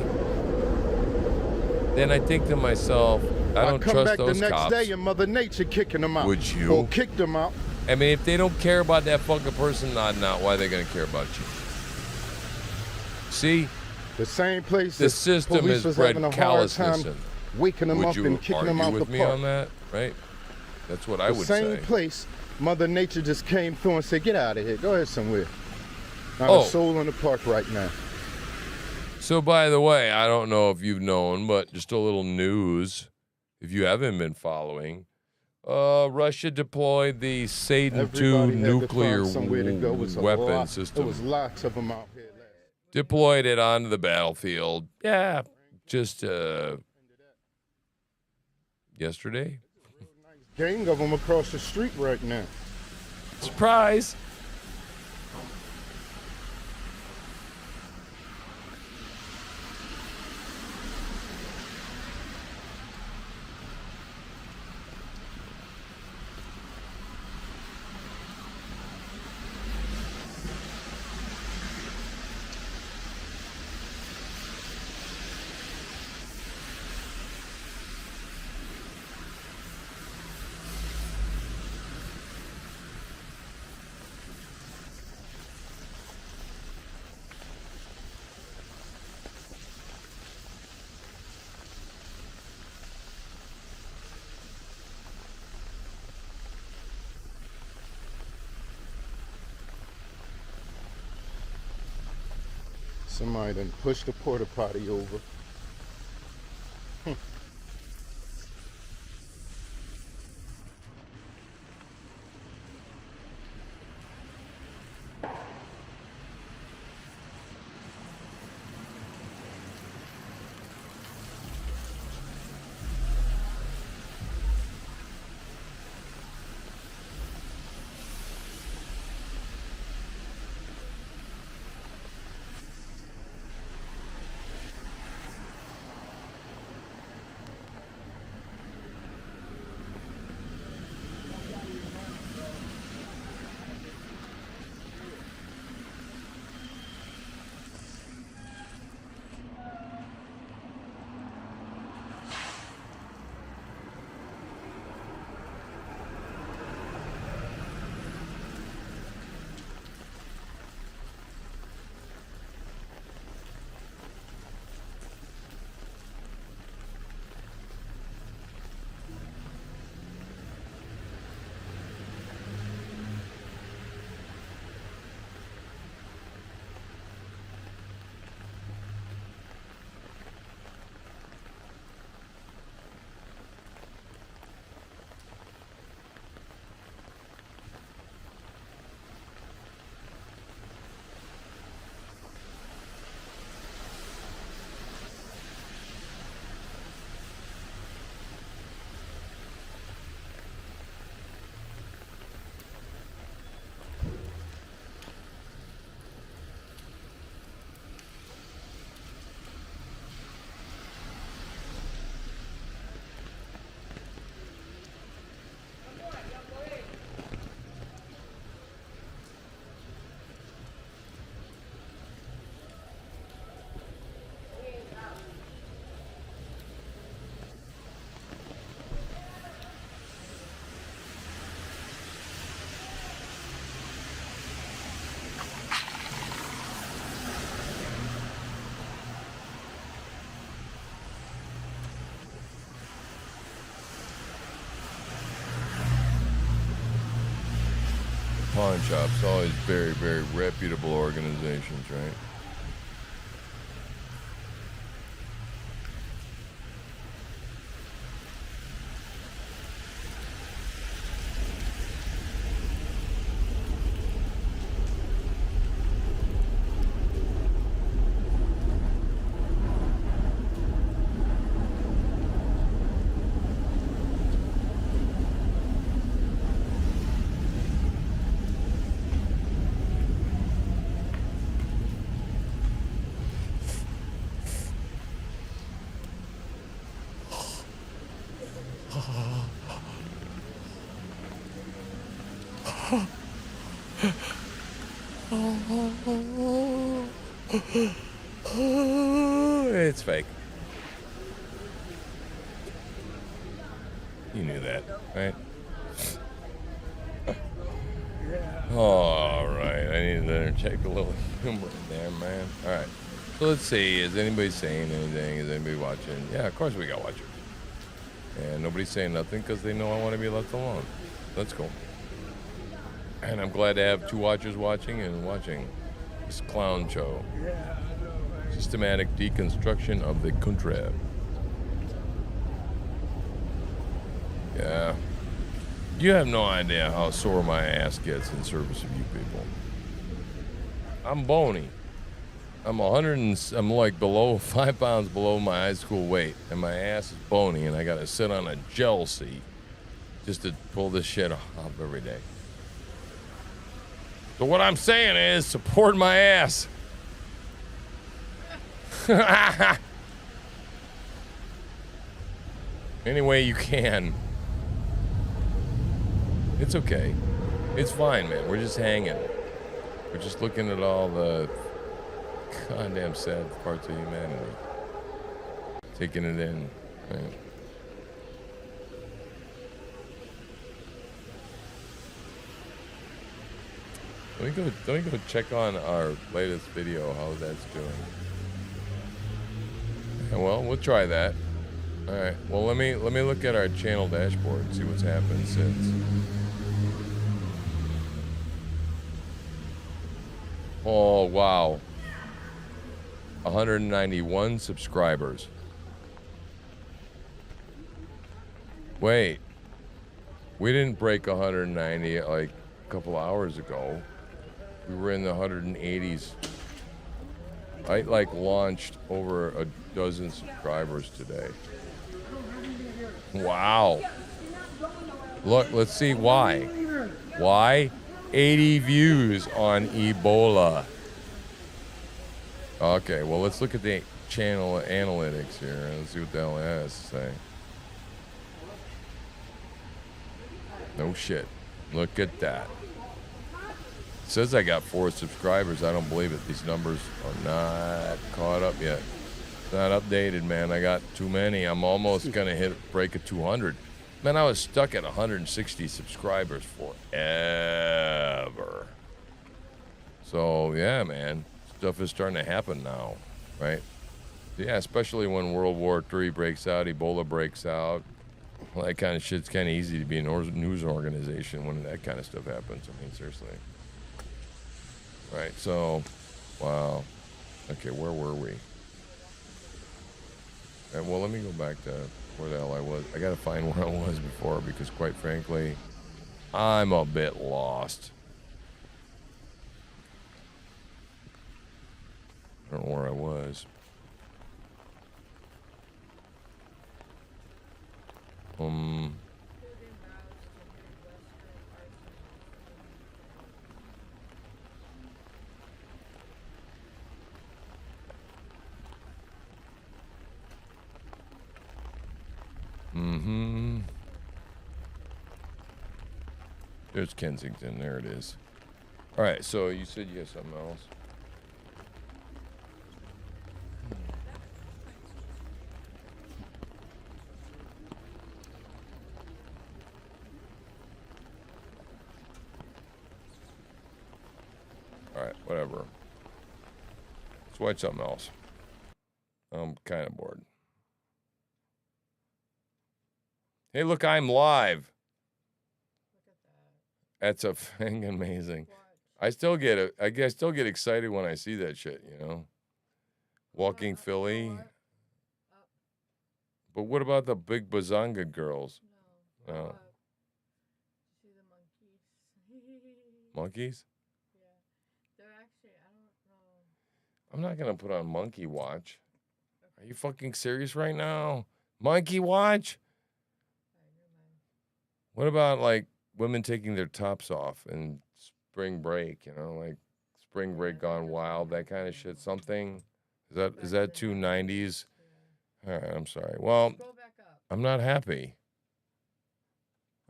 Then I think to myself, I don't trust those cops. I come back the next day and Mother Nature kicking them out. Would you? Or kick them out. I mean, if they don't care about that fucking person nodding out, why are they going to care about you? See? The same place the system has bred callousness in. waking them Would up you and kicking them argue out with the me park. on that? Right? That's what I The would same say. place, Mother Nature just came through and said, get out of here, go ahead somewhere. Not Oh. a soul in the park right now. So, by the way, I don't know if you've known, but just a little news, if you haven't been following, Russia deployed the Satan II Everybody had to nuclear find somewhere to go. It was a weapon lot, system. There was lots of them out here. Deployed it onto the battlefield. Yeah, just yesterday. Gang of them across the street right now. Surprise! Somebody done pushed the porta potty over. Pawn shops, always very, very reputable organizations, right? It's fake. You knew that, right? All right, I need to interject a little humor in there, man. All right, so let's see. Is anybody saying anything? Is anybody watching? Yeah, of course we got watchers. And nobody's saying nothing because they know I want to be left alone. That's cool. And I'm glad to have 2 watchers watching this clown show. Systematic deconstruction of the country. Yeah. You have no idea how sore my ass gets in service of you people. I'm bony. I'm like below 5 pounds below my high school weight, and my ass is bony, and I gotta sit on a gel seat just to pull this shit off every day. So what I'm saying is, support my ass. Any way you can. It's okay. It's fine, man. We're just hanging. We're just looking at all the goddamn sad parts of humanity. Taking it in. Right? Let me go check on our latest video, how that's doing. Yeah, well, we'll try that. All right. Well, let me look at our channel dashboard and see what's happened since. Oh, wow. 191 subscribers. Wait. We didn't break 190 like a couple hours ago. We were in the 180s. I launched over a dozen subscribers today. Wow. Look, let's see why. Why? 80 views on Ebola. Okay, well, let's look at the channel analytics here and see what the hell it has to say. No shit. Look at that. It says I got 4 subscribers. I don't believe it. These numbers are not caught up yet. Not updated, man. I got too many. I'm almost gonna break a 200. Man, I was stuck at 160 subscribers forever. So yeah, man, stuff is starting to happen now, right? Yeah, especially when World War III breaks out, Ebola breaks out. Well, that kind of shit's kind of easy to be a news organization when that kind of stuff happens. I mean, seriously. Right, so, wow. Okay, where were we? Right, well, let me go back to where the hell I was. I gotta find where I was before because, quite frankly, I'm a bit lost. I don't know where I was. There's Kensington. There it is. All right, so you said you had something else. All right, whatever. Let's watch something else. I'm kind of bored. Hey, look, I'm live. That's a thing amazing. I still get it. I still get excited when I see that shit, you know. Walking Philly. But what about the big Bazanga girls? No. See the monkeys. Monkeys? Yeah. They're actually, I don't know. I'm not gonna put on Monkey Watch. Are you fucking serious right now? Monkey Watch? What about like women taking their tops off and spring break, you know, like spring break gone wild, that kind of shit? Something? Is that too 90s? All right, I'm sorry. Well, I'm not happy.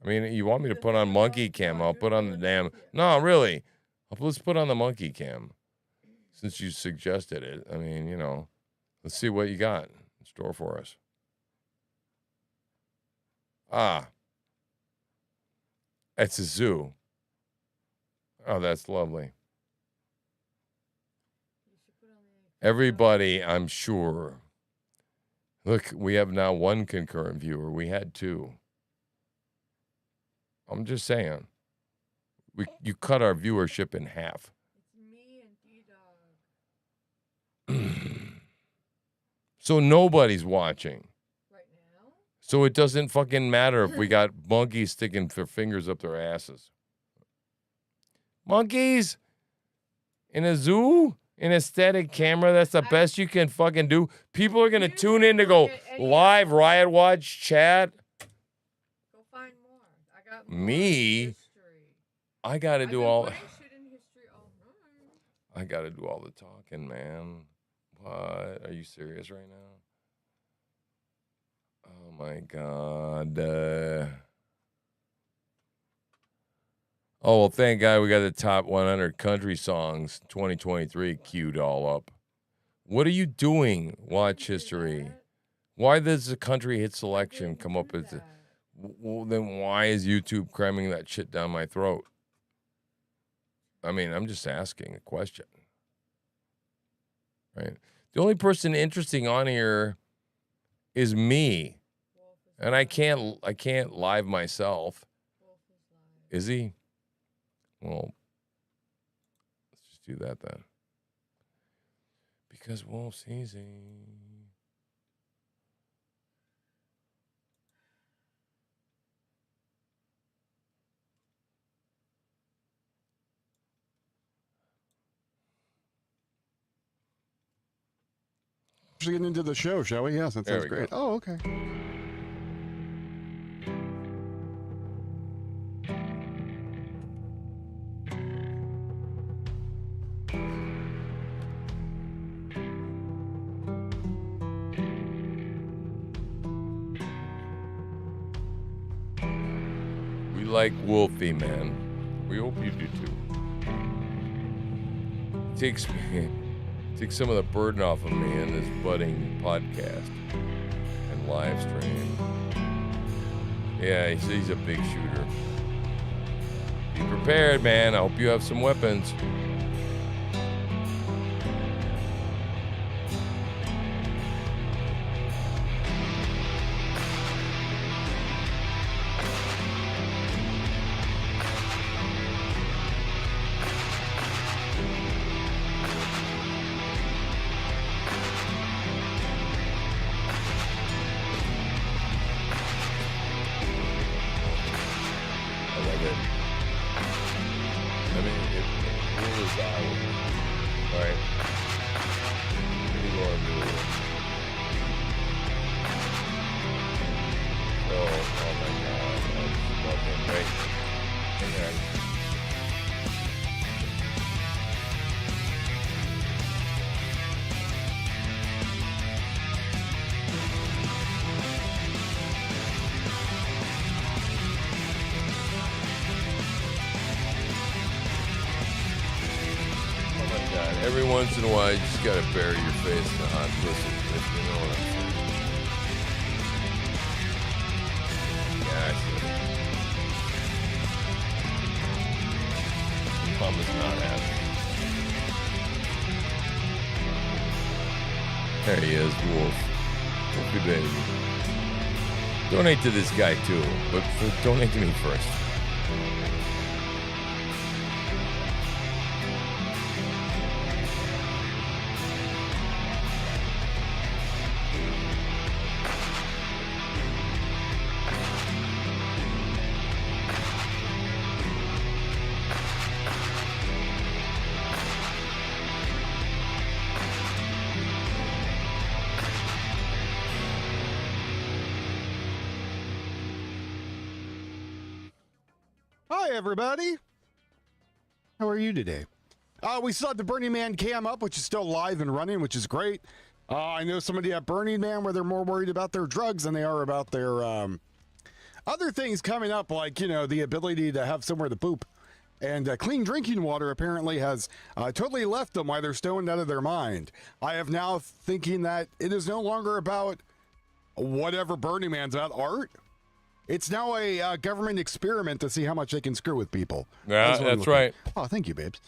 I mean, you want me to put on monkey cam? I'll put on the damn. No, really. Let's put on the monkey cam. Since you suggested it. I mean, you know, let's see what you got in store for us. Ah. It's a zoo. Oh, that's lovely. Everybody, I'm sure, Look, we have now one concurrent viewer. We had 2. I'm just saying. You cut our viewership in half. It's me and D-Dog. So nobody's watching. Right now? So it doesn't fucking matter if we got monkeys sticking their fingers up their asses. Monkeys? In a zoo? In a static camera? That's the best you can fucking do? People are going to tune in to go live, Riot Watch, chat. Go find more. I got more Me? history. I got to do all... Putting shit in history all night. I got to do all the talking, man. What? Are you serious right now? Oh, my God. Oh, well, thank God we got the top 100 country songs 2023 queued all up. What are you doing, Watch History? Why does the country hit selection come up as the... Well, then why is YouTube cramming that shit down my throat? I mean, I'm just asking a question. Right? The only person interesting on here is me. And I can't live myself. Is he? Well, let's just do that then. Because Wolf's easy. Should get into the show, shall we? Yes, that There sounds we great. go. Oh, okay. We like Wolfie, man. We hope you do too. Takes some of the burden off of me in this budding podcast and live stream. Yeah, he's a big shooter. Be prepared, man. I hope you have some weapons. I love it. I mean, it was out. All right. Pretty low on Google. So, oh my God. I just love him. Wait. Hang on. Oh my God. Every once in a while, you just gotta bury your face in the hot pussy, if you know what I'm saying. Yeah, I see it. Mama's not happy. There he is, Wolf. Wolfie baby. Donate to this guy too, but donate to me first. Hi, everybody. How are you today? We still have the Burning Man cam up, which is still live and running, which is great. I know somebody at Burning Man where they're more worried about their drugs than they are about their other things coming up, like, you know, the ability to have somewhere to poop. And clean drinking water apparently has totally left them while they're stoned out of their mind. I have now thinking that it is no longer about whatever Burning Man's about, art. It's now a government experiment to see how much they can screw with people. Yeah, that's right. Oh, thank you, babes.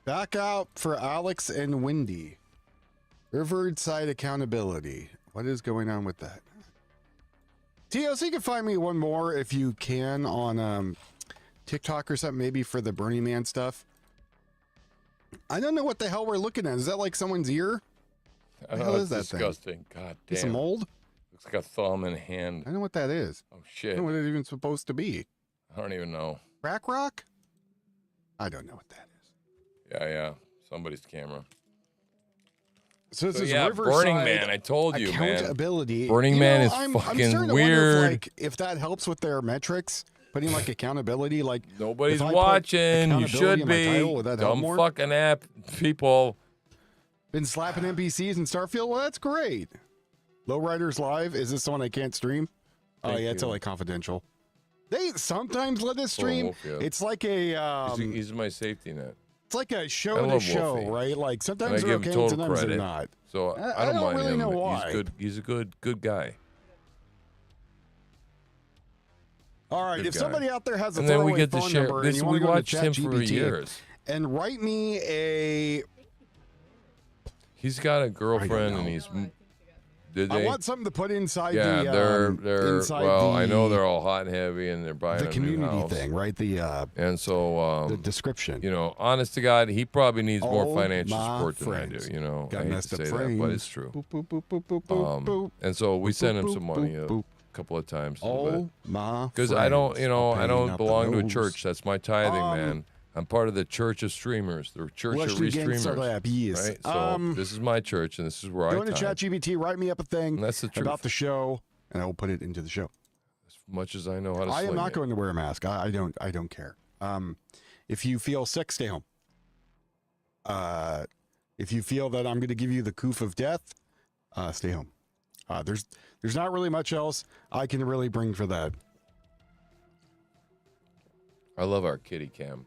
Back out for Alex and Wendy. Riverside accountability. What is going on with that? TLC, you can find me one more if you can on TikTok or something, maybe for the Burning Man stuff. I don't know what the hell we're looking at. Is that like someone's ear? What the hell is that disgusting. thing? God Is damn. it mold? Looks like a thumb and hand. I don't know what that is. Oh, I shit. don't know what it's even supposed to be. I don't even know. Crack rock? I don't know what that is. Yeah. Somebody's camera. So this is yeah, Riverside Burning Man. I told you, man. Accountability. Burning Man is I'm fucking starting to weird. wonder if that helps with their metrics, putting like accountability. Like Nobody's if I put watching. You accountability should in my be. title, would that help Dumb more? fucking app people. Been slapping NPCs in Starfield. Well, that's great. Lowriders Live. Is this one I can't stream? Oh Thank yeah, it's you. only confidential. They sometimes let us stream. Wolfie, yeah. It's like a He's my safety net. it's like a I show to love show, Wolfie. right? Like And sometimes I they're give him okay, total sometimes credit. they're not. So I don't don't mind really him. know why. He's good. He's a good guy. All right, Good if guy. somebody out there has a And then we throwaway get to phone share number this. and you We want to go to watched him for ChatGPT years. and write me a. He's got a girlfriend, and he's. Did I they? want something to put inside Yeah, the. they're. inside Well, I know the- they're all hot and heavy, and they're buying the a community new house. thing, right? The And so, the description. You know, honest to God, he probably needs more Oh, financial my support than I friends. do. You know, Got I hate messed to up say that, but frames. it's true. Boop, boop, boop, boop, boop, boop, boop. And so we Boop, sent him boop, some boop, money boop. a couple of times. Oh my! Because I don't, you know, friends, I don't paying up the belong to a nose. church. That's my tithing, man. I'm part of the Church of Streamers, the Church of Western Gangster Lab, Restreamers. yes. Right? So this is my church, and this is where Go I into tithe. ChatGPT, write me up a thing And that's the truth. about the show, and I will put it into the show. As much as I know how to I am sling not it. going to wear a mask. I don't care. If you feel sick, stay home. If you feel that I'm going to give you the coof of death, stay home. There's not really much else I can really bring for that. I love our kitty cam.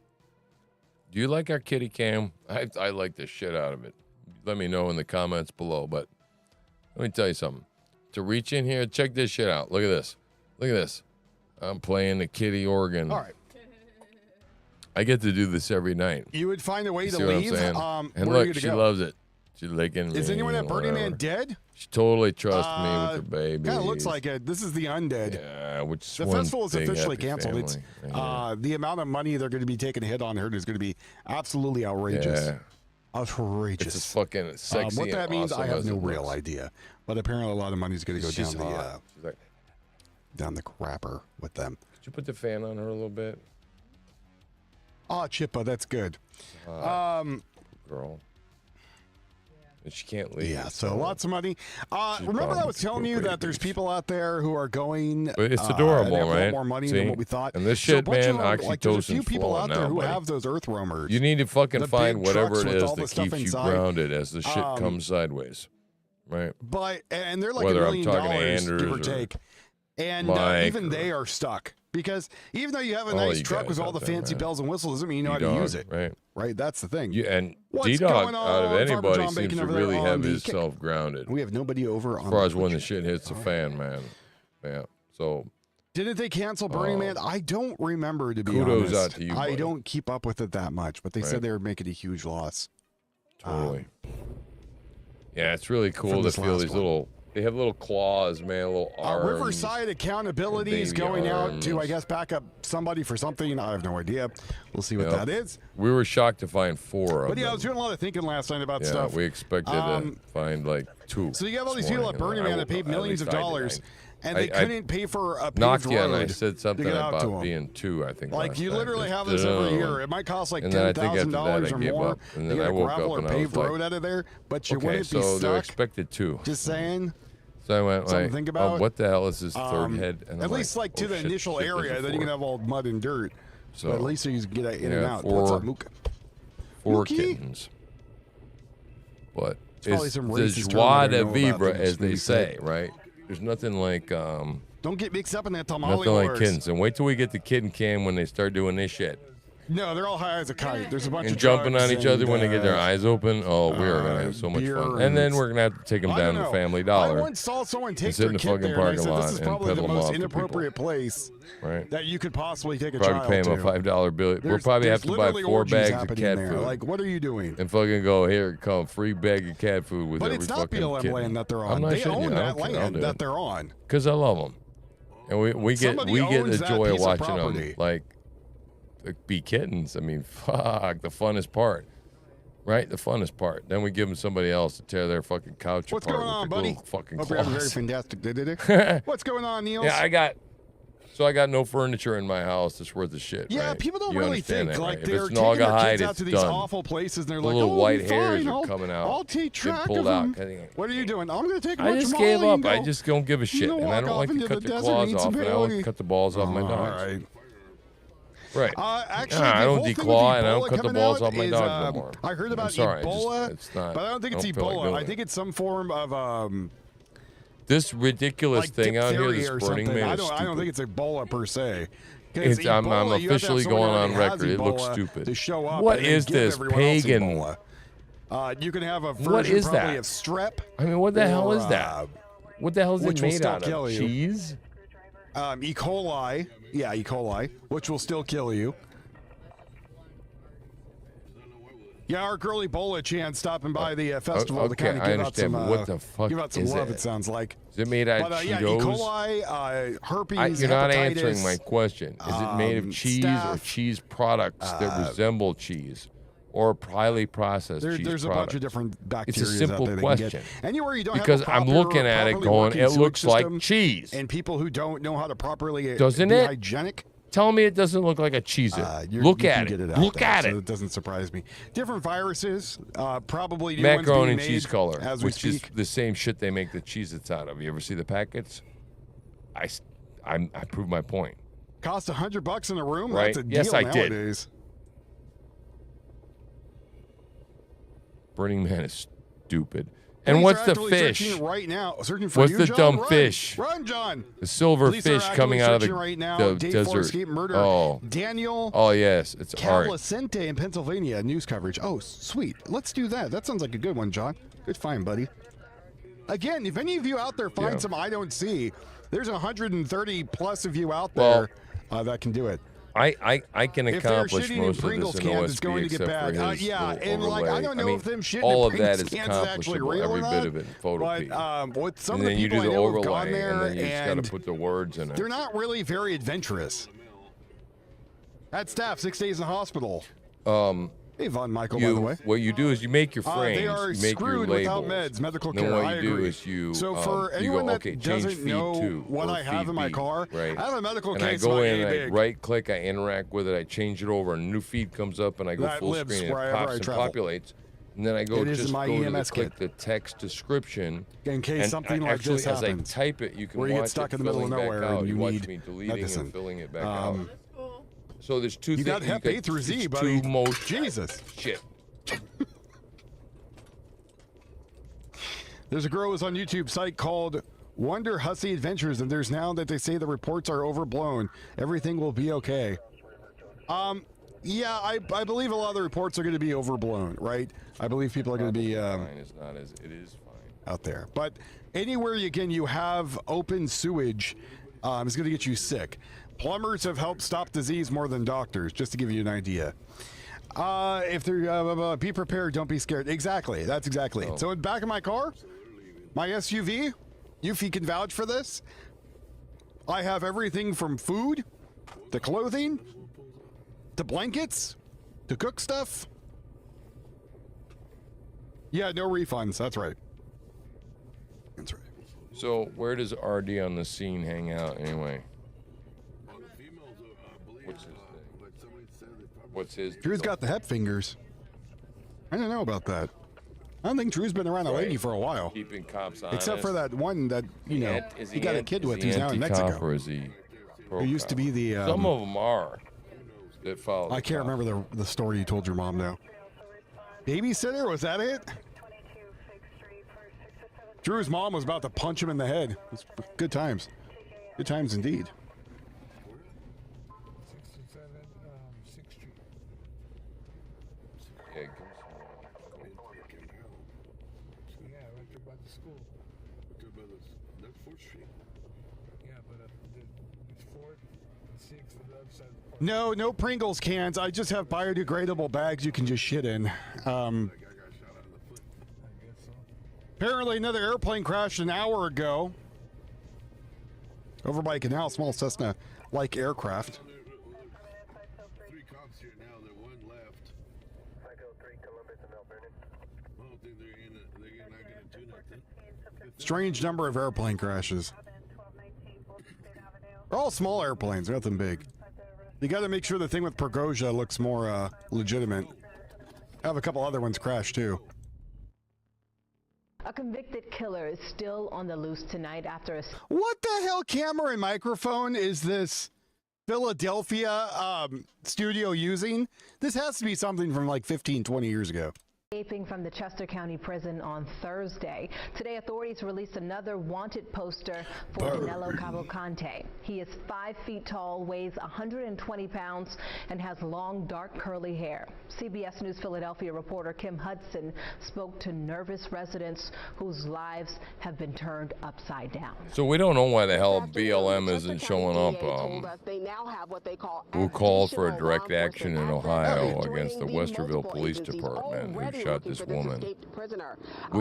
Do you like our kitty cam? I like the shit out of it. Let me know in the comments below. But let me tell you something. To reach in here, check this shit out. Look at this. Look at this. I'm playing the kitty organ. All right. I get to do this every night. You would find a way You to see what I'm leave. saying? where And are look, you to she go? loves it. She's licking me. Is anyone at Burning Man whatever. dead? She totally trusts me with her baby. Kind of looks like it. This is the undead. Yeah, which is the one festival is big officially happy canceled. It's family. the amount of money they're going to be taking a hit on her is going to be absolutely outrageous. Yeah. Outrageous. It's as fucking sexy what that and means, awesome I have as no it real looks. idea. But apparently, a lot of money is going to go She's down hot. She's like, down the crapper with them. could you put the fan on her a little bit? Oh, Chippa, that's good. Girl. And she can't leave. Yeah, so lots of money. She's Remember, I probably was telling you pretty that there's people out there who are going. But it's and adorable, they have a lot right? more money See? than what we thought. And this So a shit, bunch of man, them, like, there's a few oxytocin's people out flowing there now, who buddy. have those earth roamers. You need to fucking The find big whatever trucks it with is all the that stuff keeps you inside. grounded as the shit Um, comes sideways. Right? But and they're like Whether $1 I'm million, talking to give or Anders or take, and Mike even or- they are stuck because even though you have a All nice you truck guys with all out the there, fancy man. bells and whistles, doesn't mean you know how to D-Dog, use it. right? Right, that's the thing. You, and What's D-Dog, going out of on, Farmer anybody, John seems Bacon to over there really on have the himself grounded. We have nobody over As on far the as when the Twitch. shit hits the fan, man. Yeah. So Didn't they cancel Burning Man? I don't remember, to be kudos honest. out to you, I buddy. don't keep up with it that much, but they Right. said they were making a huge loss. Totally. Yeah, it's really cool to this feel last these one. little. They have little claws, man. Little arms. Riverside Accountability is baby going out to, I arms. guess, back up somebody for something. I have no idea. We'll see what Yep. that is. We were shocked to find 4 of But yeah, I them. was doing a lot of thinking last night about Yeah, stuff. we expected to find like 2. So you have all this these people at morning, Burning and Man that paid millions of dollars, and they couldn't pay for a paved knocked you and I road said something to get out to about them. being 2, I think. Like last you night. literally Just, have this every year. It might cost like and then I think after $10,000 that, or I gave more up. And to then get I a woke gravel up or and I was paved like, road out of there, but you okay, wouldn't be so they're stuck. expected 2. Just saying. So I went Something to like, think about. what the hell is this third head? And At I'm least like to oh, the shit, initial shit, there's area, a then you can 4. have all mud and dirt. So, but at least you can get in and yeah, out. What's up, 4 Mook? 4 Mookie? kittens. But It's probably it's some the racist term joie I de don't know about vivre, that as just they maybe say, said. right? There's nothing like Don't get mixed up in that tamale nothing like wars. kittens. And wait till we get the kitten cam when they start doing this shit. No, they're all high as a kite. There's a bunch and of jumping on drugs each other and, when they get their eyes open. Oh, we are gonna have so much beer fun. And then and- we're gonna have to take them I down don't to know. Family Dollar. I once saw someone take and sit their in the kid fucking there, and I parking said, lot this is and probably the peddle them most off to people. inappropriate place Right. that you could possibly take a Probably child pay to. them a $5 bill. We'll probably have there's to buy literally 4 orgies bags of happening cat there. food. Like, what are you doing? And fucking go, here, come, free bag of cat food with But every it's not fucking BLM kitten. land that they're on. I'm not They shitting you. own I that don't care. I'll land do that it. they're on. Because I love them. And we get Somebody the owns that joy of piece of watching them, property. like, be kittens. I mean, fuck, the funnest part. Right? The funnest part. Then we give them somebody else to tear their fucking couch What's apart going on, with their buddy? little fucking Hope you're having a very claws. fantastic day today. What's going on, Niels? Yeah, I got no furniture in my house that's worth of shit. Yeah, right? people don't You really understand think that, like right? they're If it's taking their Naugahyde, kids out it's to these done. awful places, and they're The like, little "Oh, white fine, hairs I'll, are coming out. I'll take getting track pulled of out. them." What are you doing? I'm going to take. a I bunch just of gave Molly up. and I go- just don't give a shit, I'm and gonna I walk don't off like to into cut the the desert claws and eat off, some and I like Bailey. to cut the balls off my All dogs. right. Right. Actually, I the don't whole thing with declaw and I don't Ebola cut the coming balls out off my is, dogs no more. I heard about I'm sorry, Ebola, it's not. but I don't think it's don't feel like Ebola. doing I it. think it's some form of This ridiculous like thing out here, diphtheria this or Burning something. Man I is don't stupid. think it's Ebola per se. 'Cause I'm Ebola, you have to have officially someone going who on already has record. It looks Ebola stupid. to show up What and then is give this everyone else pagan? Ebola. You can have a version What is probably that? of strep. I mean, what the hell or, is that? What the hell is it which will made still out kill of? you. Cheese? E. coli. Yeah, E. coli, which will still kill you. Yeah, our girl Ebola Chan stopping by the festival to okay, kind of I give out understand, some, but what the fuck give out some is love. it? It sounds like. Is it made out But of yeah, E. Cheetos? coli, herpes, You're not hepatitis, answering my question. Is it made of cheese or staph, cheese products that resemble cheese, or highly processed cheese There's a products? bunch of different bacteria It's a simple out there question. They can get. Anywhere you don't because have a I'm proper, looking at it properly going, working it sewage looks like system, cheese. and people who don't know how to properly Doesn't be it? hygienic. Tell me it doesn't look like a cheese. Look at it. Look at so it. It doesn't surprise me. Different viruses, probably new Macaroni ones being and made cheese color, as we which is speak. the same shit they make the Cheez-Its out of. You ever see the packets? I proved my point. Cost $100 in a room. Right? That's a Yes, deal I did. nowadays. Burning Man is stupid. And Police what's are the actually fish? searching right now. Searching for What's you, the John? dumb Run. fish? Run, John. The silver Police are fish actively coming out of searching right now. the Dave desert. Ford escape murder. Oh. Daniel. Oh yes, it's art. Calicente in Pennsylvania. News coverage. Oh, sweet. Let's do that. That sounds like a good one, John. Good find, buddy. Again, if any of you out there find Yeah. some I don't see, there's 130 plus of you out there that can do it. I can If they're accomplish shitting most in of Pringles this in cans, OSB it's going to get except bad. for his Yeah, little and like I overlay. don't know mean, if them shitting all in of that Pringles is cans is actually accomplishable, real or every not. bit of it in photo But peek. with some and of then the you people do the I know have gone overlay, there, and then you just got to and put the words in it. they're not really very adventurous. Had staff 6 days in hospital. Hey, Von Michael, by the way. What you do is you make your frames, they are you make your screwed labels. without meds, medical and then care. what I you do agree. is you So for you anyone go, that okay, change doesn't feed know two what or I have feed in my B, car, right? I have a medical and I case go about in A and I big. right click, I interact with it, I change it over, a new feed comes up, and I go That full lives screen, and it wherever pops I and travel. populates. And then I go It is just my go to EMS click the text description. In case and something like actually, this as happens, I type it, you can where you get watch stuck it in the middle of filling back nowhere out. and You you watch need me deleting medicine. and filling it back out. So there's two You things. got Hep A through Z, buddy. Jesus. Shit. There's a girl who's on YouTube site called Wonder Hussy Adventures, and there's now that they say the reports are overblown. Everything will be okay. Yeah, I believe a lot of the reports are going to be overblown, right? I believe people are going to be It's not as it is fine out there. But anywhere you have open sewage, is going to get you sick. Plumbers have helped stop disease more than doctors, just to give you an idea. If they're be prepared, don't be scared. Exactly, that's exactly. So in the back of my car, my SUV, Yuffie can vouch for this. I have everything from food to clothing to blankets to cook stuff. Yeah, no refunds. That's right. That's right. So where does RD on the scene hang out anyway? What's his thing? What's his? Drew's got the hep fingers. I don't know about that. I don't think Drew's been around a lady for a while. Keeping cops honest. Except for that one that, he got a kid with who's now in Mexico. Or is he Who used to be the... Some of them are. That follow I can't remember the story you told your mom now. Babysitter? Was that it? Drew's mom was about to punch him in the head. It's good times. Good times indeed. Okay, give us Yeah, right there by the school. Right there by that's 4th Street. Yeah, but it's 4th and 6th on the other side of the park. No, no Pringles cans. I just have biodegradable bags you can just shit in. Apparently another airplane crashed an hour ago. Over by Canal, small Cessna-like aircraft. 3 cops here now. There one left. 503 Columbus and Mount Vernon. I don't think they're not going to do nothing. Strange number of airplane crashes. They're all small airplanes, nothing big. You got to make sure the thing with Prigozhin looks more legitimate. I have a couple other ones crash too. A convicted killer is still on the loose tonight after a... What the hell camera and microphone is this Philadelphia studio using? This has to be something from like 15, 20 years ago. Escaping from the Chester County Prison on Thursday. Today, authorities released another wanted poster for Danilo Cavalcante. He is 5 feet tall, weighs 120 pounds, and has long, dark, curly hair. CBS News Philadelphia reporter Kim Hudson spoke to nervous residents whose lives have been turned upside down. So we don't know why the hell BLM isn't showing up. Who called for a direct action in Ohio against the Westerville Police Department who shot this woman?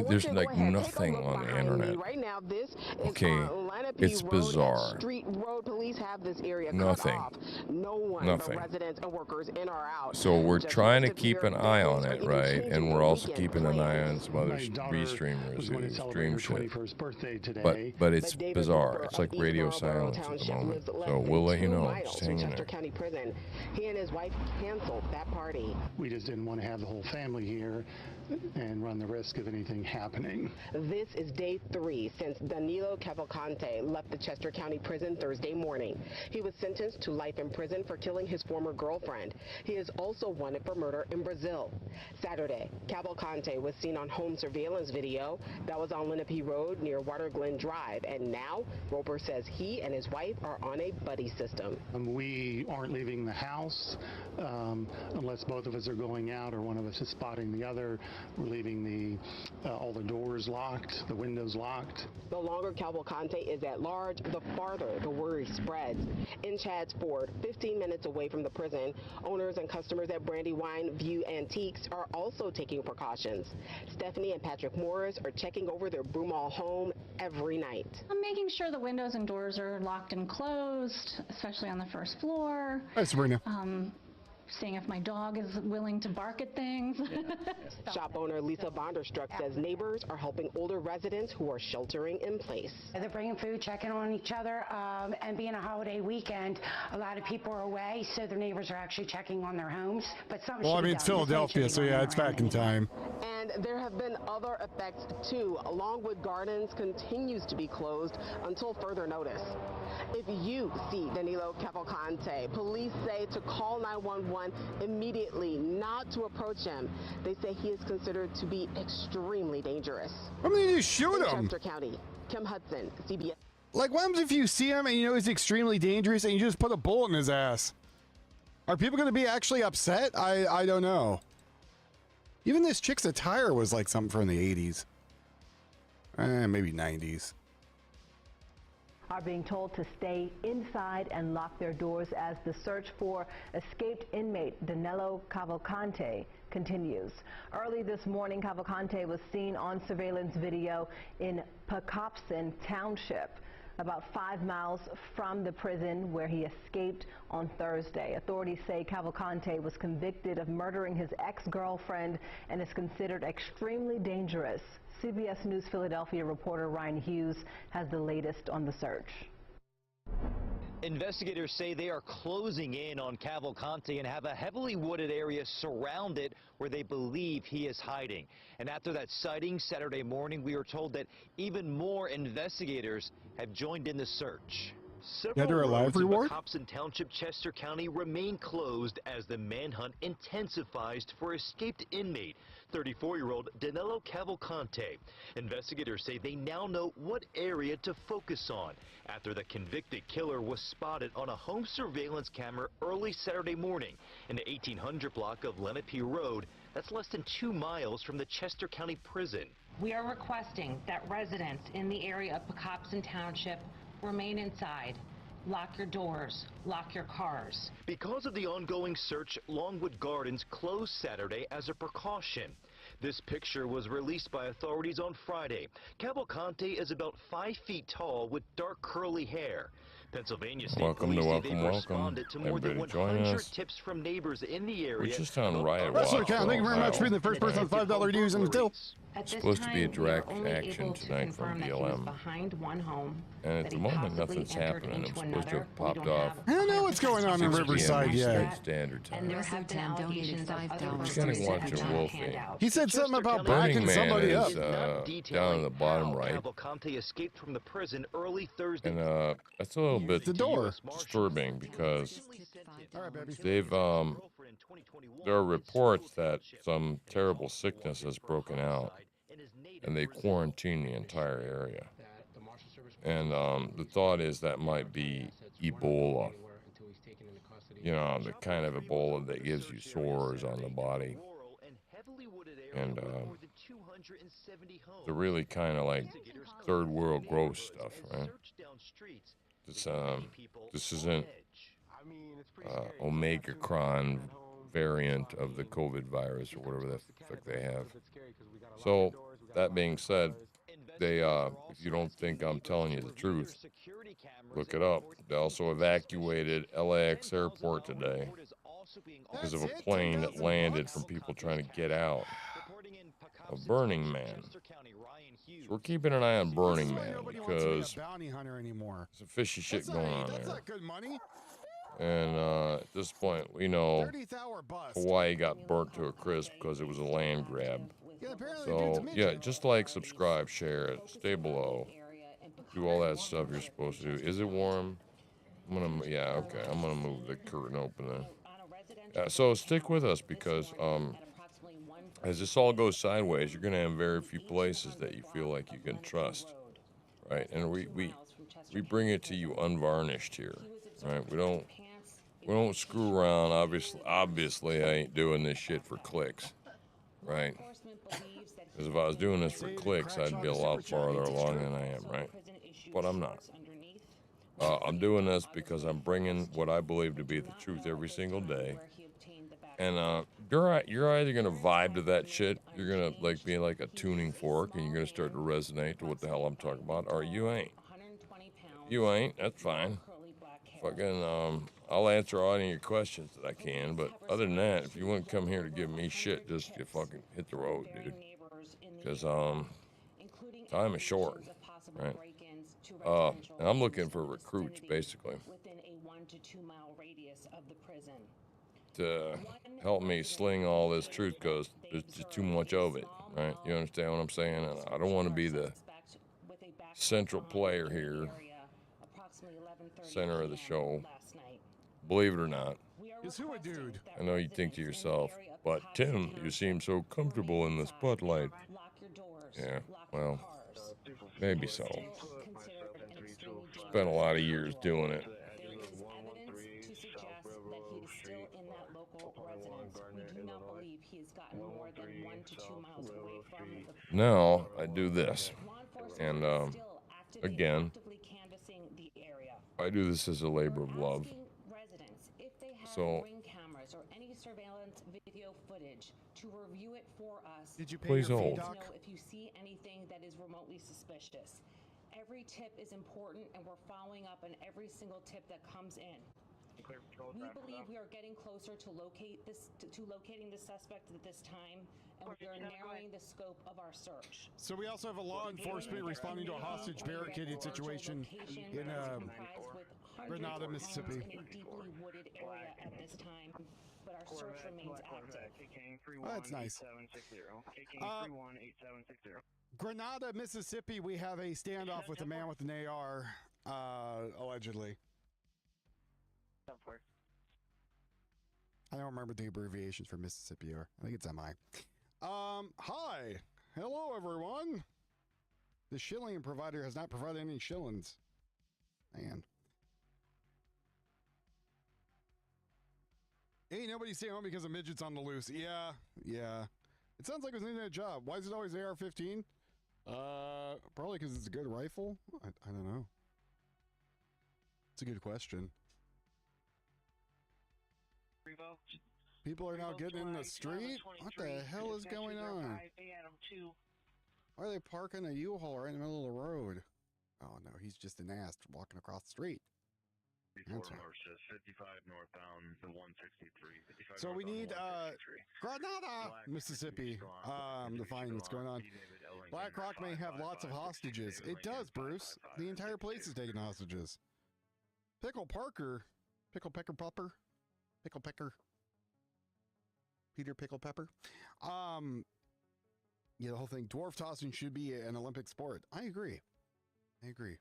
There's like nothing on the internet. Okay, it's bizarre. Nothing. So we're trying to keep an eye on it, right? And we're also keeping an eye on some other streamers who stream shit. But it's bizarre. It's like radio silence at the moment. So we'll let you know. Just hang in there. He and his wife canceled that party. We just didn't want to have the whole family here and run the risk of anything happening. This is day 3 since Danilo Cavalcante left the Chester County Prison Thursday morning. He was sentenced to life in prison for killing his former girlfriend. He is also wanted for murder in Brazil. Saturday, Cavalcante was seen on home surveillance video that was on Lenape Road near Waterglen Drive, and now Roper says he and his wife are on a buddy system. We aren't leaving the house unless both of us are going out or one of us is spotting the other. We're leaving all the doors locked, the windows locked. The longer Cavalcante is at large, the farther the worry spreads. In Chadds Ford, 15 minutes away from the prison, owners and customers at Brandywine View Antiques are also taking precautions. Stephanie and Patrick Morris are checking over their Broomall home every night. I'm making sure the windows and doors are locked and closed, especially on the first floor. Hi, Sabrina. Seeing if my dog is willing to bark at things. Shop owner Lisa Vonderstruck says neighbors are helping older residents who are sheltering in place. They're bringing food, checking on each other, and being a holiday weekend, a lot of people are away, so their neighbors are actually checking on their homes. But well, I mean, it's Philadelphia, so yeah, it's back in time. And there have been other effects too. Longwood Gardens continues to be closed until further notice. If you see Danilo Cavalcante, police say to call 911 immediately, not to approach him. They say he is considered to be extremely dangerous. I mean, you shoot him. Chester County, Kim Hudson, CBS. Like, what happens if you see him and you know he's extremely dangerous and you just put a bullet in his ass? Are people going to be actually upset? I don't know. Even this chick's attire was like something from the 80s. Maybe 90s. Are being told to stay inside and lock their doors as the search for escaped inmate Danilo Cavalcante continues. Early this morning, Cavalcante was seen on surveillance video in Pocopson Township, about 5 miles from the prison where he escaped on Thursday. Authorities say Cavalcante was convicted of murdering his ex-girlfriend and is considered extremely dangerous. CBS News Philadelphia reporter Ryan Hughes has the latest on the search. Investigators say they are closing in on Cavalcante and have a heavily wooded area surrounded where they believe he is hiding. And after that sighting Saturday morning, we are told that even more investigators have joined in the search. Several roads in Pocopson Township, Chester County remain closed as the manhunt intensifies for escaped inmate 34-year-old Danilo Cavalcante. Investigators say they now know what area to focus on after the convicted killer was spotted on a home surveillance camera early Saturday morning in the 1800 block of Lenape Road That's less than 2 miles from the Chester County Prison. We are requesting that residents in the area of Pocopson Township remain inside. Lock your doors, lock your cars. Because of the ongoing search, Longwood Gardens closed Saturday as a precaution. This picture was released by authorities on Friday. Cavalcante is about 5 feet tall with dark curly hair. Pennsylvania State Police say they've responded to more than 100 tips from neighbors in the area. We're just on Riot. Thank you very much for being the first person with $5 dues and still. It's supposed to be a direct action tonight from BLM. Behind one home. And at the moment, nothing's happening. I'm supposed to have popped off. I don't know what's going on in Riverside yet. Standard time. And there have been allegations of other Just kind of watching Wolfie. He said something about backing somebody up. Down in the bottom right. Cavalcante escaped from the prison early Thursday. And that's a little bit disturbing because they've there are reports that some terrible sickness has broken out, and they quarantine the entire area. And the thought is that might be Ebola. You know, the kind of Ebola that gives you sores on the body. And the really kind of like third world gross stuff, right? This isn't Omicron variant of the COVID virus or whatever the fuck they have. So that being said, they if you don't think I'm telling you the truth, look it up. They also evacuated LAX airport today because of a plane that landed from people trying to get out of Burning Man. So we're keeping an eye on Burning Man because there's some fishy shit going on there. Good money. And at this point, we know Hawaii got burnt to a crisp because it was a land grab. So, yeah, just like, subscribe, share it, stay below, do all that stuff you're supposed to do. Is it warm? I'm going to move the curtain open then. So stick with us because as this all goes sideways, you're going to have very few places that you feel like you can trust, right? And we bring it to you unvarnished here, right? We don't screw around. Obviously, I ain't doing this shit for clicks, right? Because if I was doing this for clicks, I'd be a lot farther along than I am, right? But I'm not. I'm doing this because I'm bringing what I believe to be the truth every single day. And you're either going to vibe to that shit, you're going to like be like a tuning fork, and you're going to start to resonate to what the hell I'm talking about, or you ain't. You ain't, that's fine. Fucking, I'll answer all any of your questions that I can, but other than that, if you want to come here to give me shit, just you fucking hit the road, dude. Because, time is short, right? And I'm looking for recruits, basically, to help me sling all this truth, because there's just too much of it, right? You understand what I'm saying? And I don't want to be the central player here, center of the show. Believe it or not. Is who a dude? I know you think to yourself, but Tim, you seem so comfortable in the spotlight. Yeah, well, maybe so. Spent a lot of years doing it. Now I do this, and again, I do this as a labor of love. So please hold. If you see anything that is remotely suspicious, every tip is important, and we're following up on every single tip that comes in. We believe we are getting closer to locating the suspect at this time, and we are narrowing the scope of our search. So we also have a law enforcement responding to a hostage barricaded situation in Grenada, Mississippi. In a deeply wooded area at this time, but our search remains active. Oh, that's nice. Grenada, Mississippi, we have a standoff with a man with an AR, allegedly. I don't remember the abbreviations for Mississippi are. I think it's MI. Hi. Hello, everyone. The shilling provider has not provided any shillings. Man. Ain't nobody staying home because of midgets on the loose. Yeah, yeah. It sounds like it was in that job. Why is it always AR-15? Probably because it's a good rifle. I don't know. It's a good question. People are now getting in the street? What the hell is going on? Why are they parking a U-Haul right in the middle of the road? Oh no, he's just an ass walking across the street. Before north says 55 northbound, the 163. So we need Granada, Mississippi, to find what's going on. Black Rock may have lots of hostages. It does, Bruce. The entire place is taking hostages. Pickle Parker, Pickle Pecker Popper, Pickle Pecker, Peter Pickle Pepper. Yeah, the whole thing. Dwarf tossing should be an Olympic sport. I agree. I agree.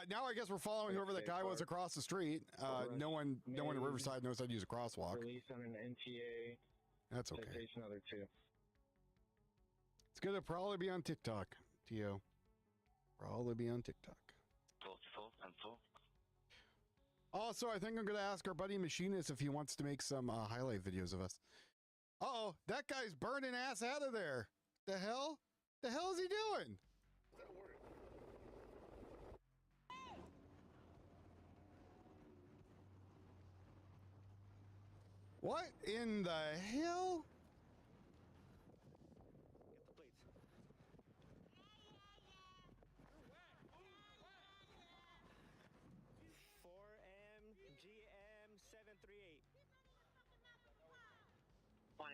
Now I guess we're following whoever that guy was across the street. No one in Riverside knows how to use a crosswalk. Release on an NTA. That's okay. Citation other 2. It's gonna probably be on TikTok, Tio. Probably be on TikTok. Full. Also, I think I'm gonna ask our buddy Machinist if he wants to make some highlight videos of us. Uh-oh, that guy's burning ass out of there. The hell? The hell is he doing? That work. What in the hell?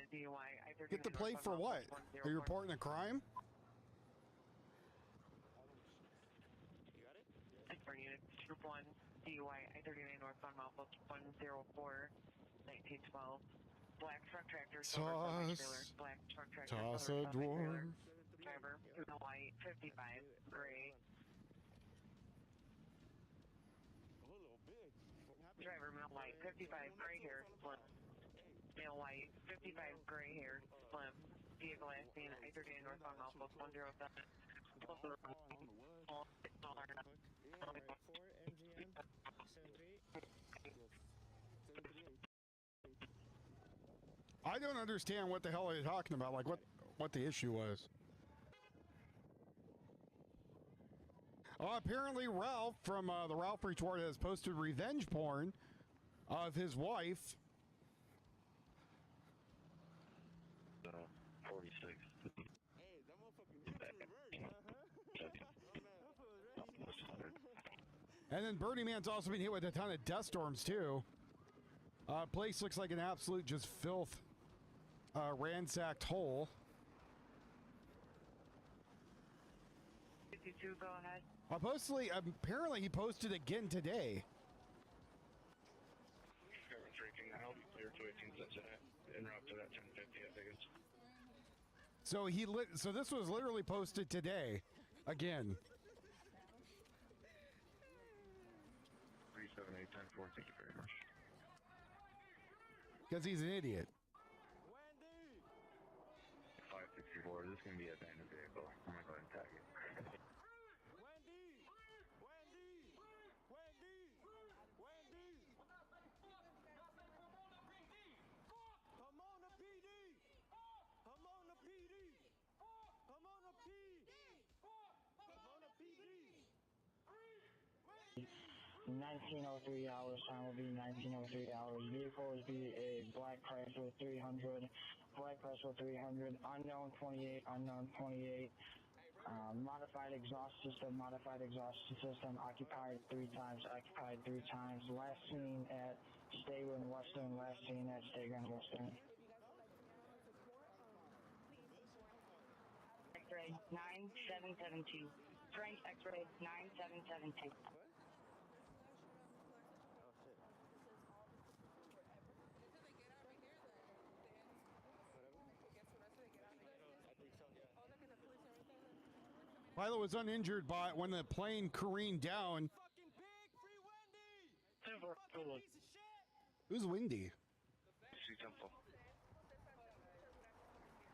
Get the plates. 4MGM738. Get the plate for what? Are you reporting a crime? You got it? Unit Troop 1, DUI, I-39 northbound Mouthbook 104, 1912. Black truck tractor. Black truck tractor. Toss a dwarf. Driver, white, 55, gray. A little big. Driver, male white, 55, gray hair, slim. Male white, 55, gray hair, slim. Vehicle last seen I-39 northbound Mouthbook 107. 4MGM738. I don't understand what the hell they're talking about. Like what the issue was. Apparently Ralph from the Ralph Retort has posted revenge porn of his wife. 46. Hey, that motherfucker reverse, And then Birdie Man's also been hit with a ton of dust storms too. Place looks like an absolute just filth, ransacked hole. 52, go ahead. Apparently he posted again today. Drinking now, clear to 18 Cincinnati. En route to that 1050, I think it's. So so this was literally posted today, again. 378-10-4, thank you very much. Because he's an idiot. 564, this is going to be a abandoned vehicle. I'm going to go ahead and tag it. Pomona PD! Pomona PD! Pomona PD! Pomona PD! 1903 hours, time will be 1903 hours. Vehicle is be a black Chrysler 300, black Chrysler 300, unknown 28, unknown 28. Modified exhaust system, occupied 3 times, last seen at Stager and Western, last seen at Stager and Western. X-ray 9772. Frank X-ray 9772. Pilot was uninjured when the plane careened down. Who's Windy? Temple.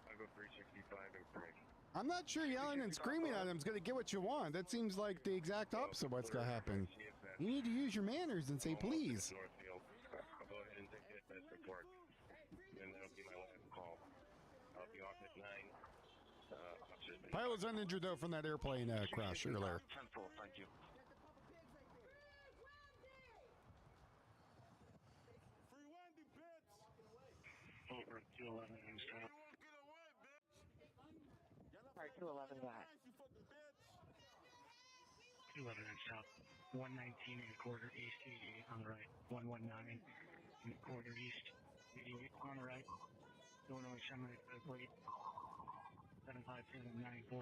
I go 365 and break. I'm not sure yelling and screaming at him is going to get what you want. That seems like the exact opposite of what's going to happen. You need to use your manners and say please. I'll go ahead and take it as report. Pilot's uninjured, though, from that airplane crash earlier. 10-4, thank you. Over 211 and stop. Alright, 211 got. 211 and stop. 119 and a quarter east, 88 on the right. 119 and a quarter east, 88 on the right. Illinois Semi plate. 757-943,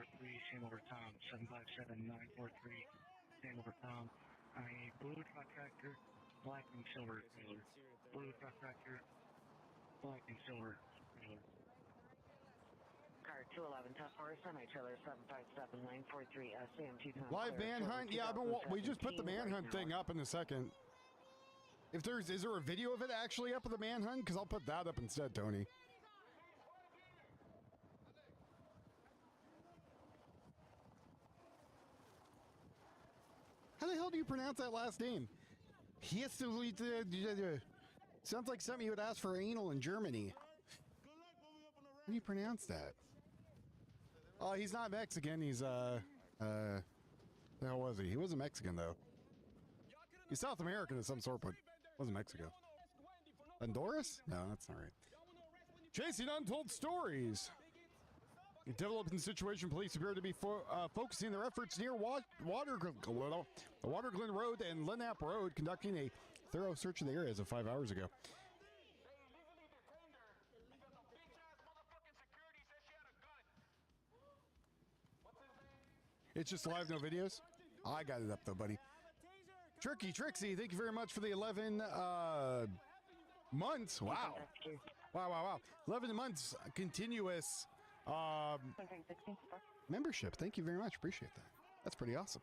same over Tom. 757-943, same over Tom. A blue truck tractor, black and silver trailer. Blue truck tractor, black and silver trailer. Car 211, tough horse, semi-trailer 757-943, SAM2 Live manhunt? Yeah, we just put the manhunt thing up in a second. Is there a video of it actually up of the manhunt? Because I'll put that up instead, Tony. How the hell do you pronounce that last name? Sounds like something you would ask for anal in Germany. How do you pronounce that? Oh, he's not Mexican. He's, the hell was he? He wasn't Mexican, though. He's South American of some sort, but wasn't Mexico. Honduras? No, that's not right. Chasing untold stories. Developing situation, police appear to be focusing their efforts near Waterglen Road and Lenape Road, conducting a thorough search of the area as of 5 hours ago. It's just live, no videos? I got it up, though, buddy. Trixie, thank you very much for the 11 months. Wow. Wow. 11 months continuous membership. Thank you very much. Appreciate that. That's pretty awesome.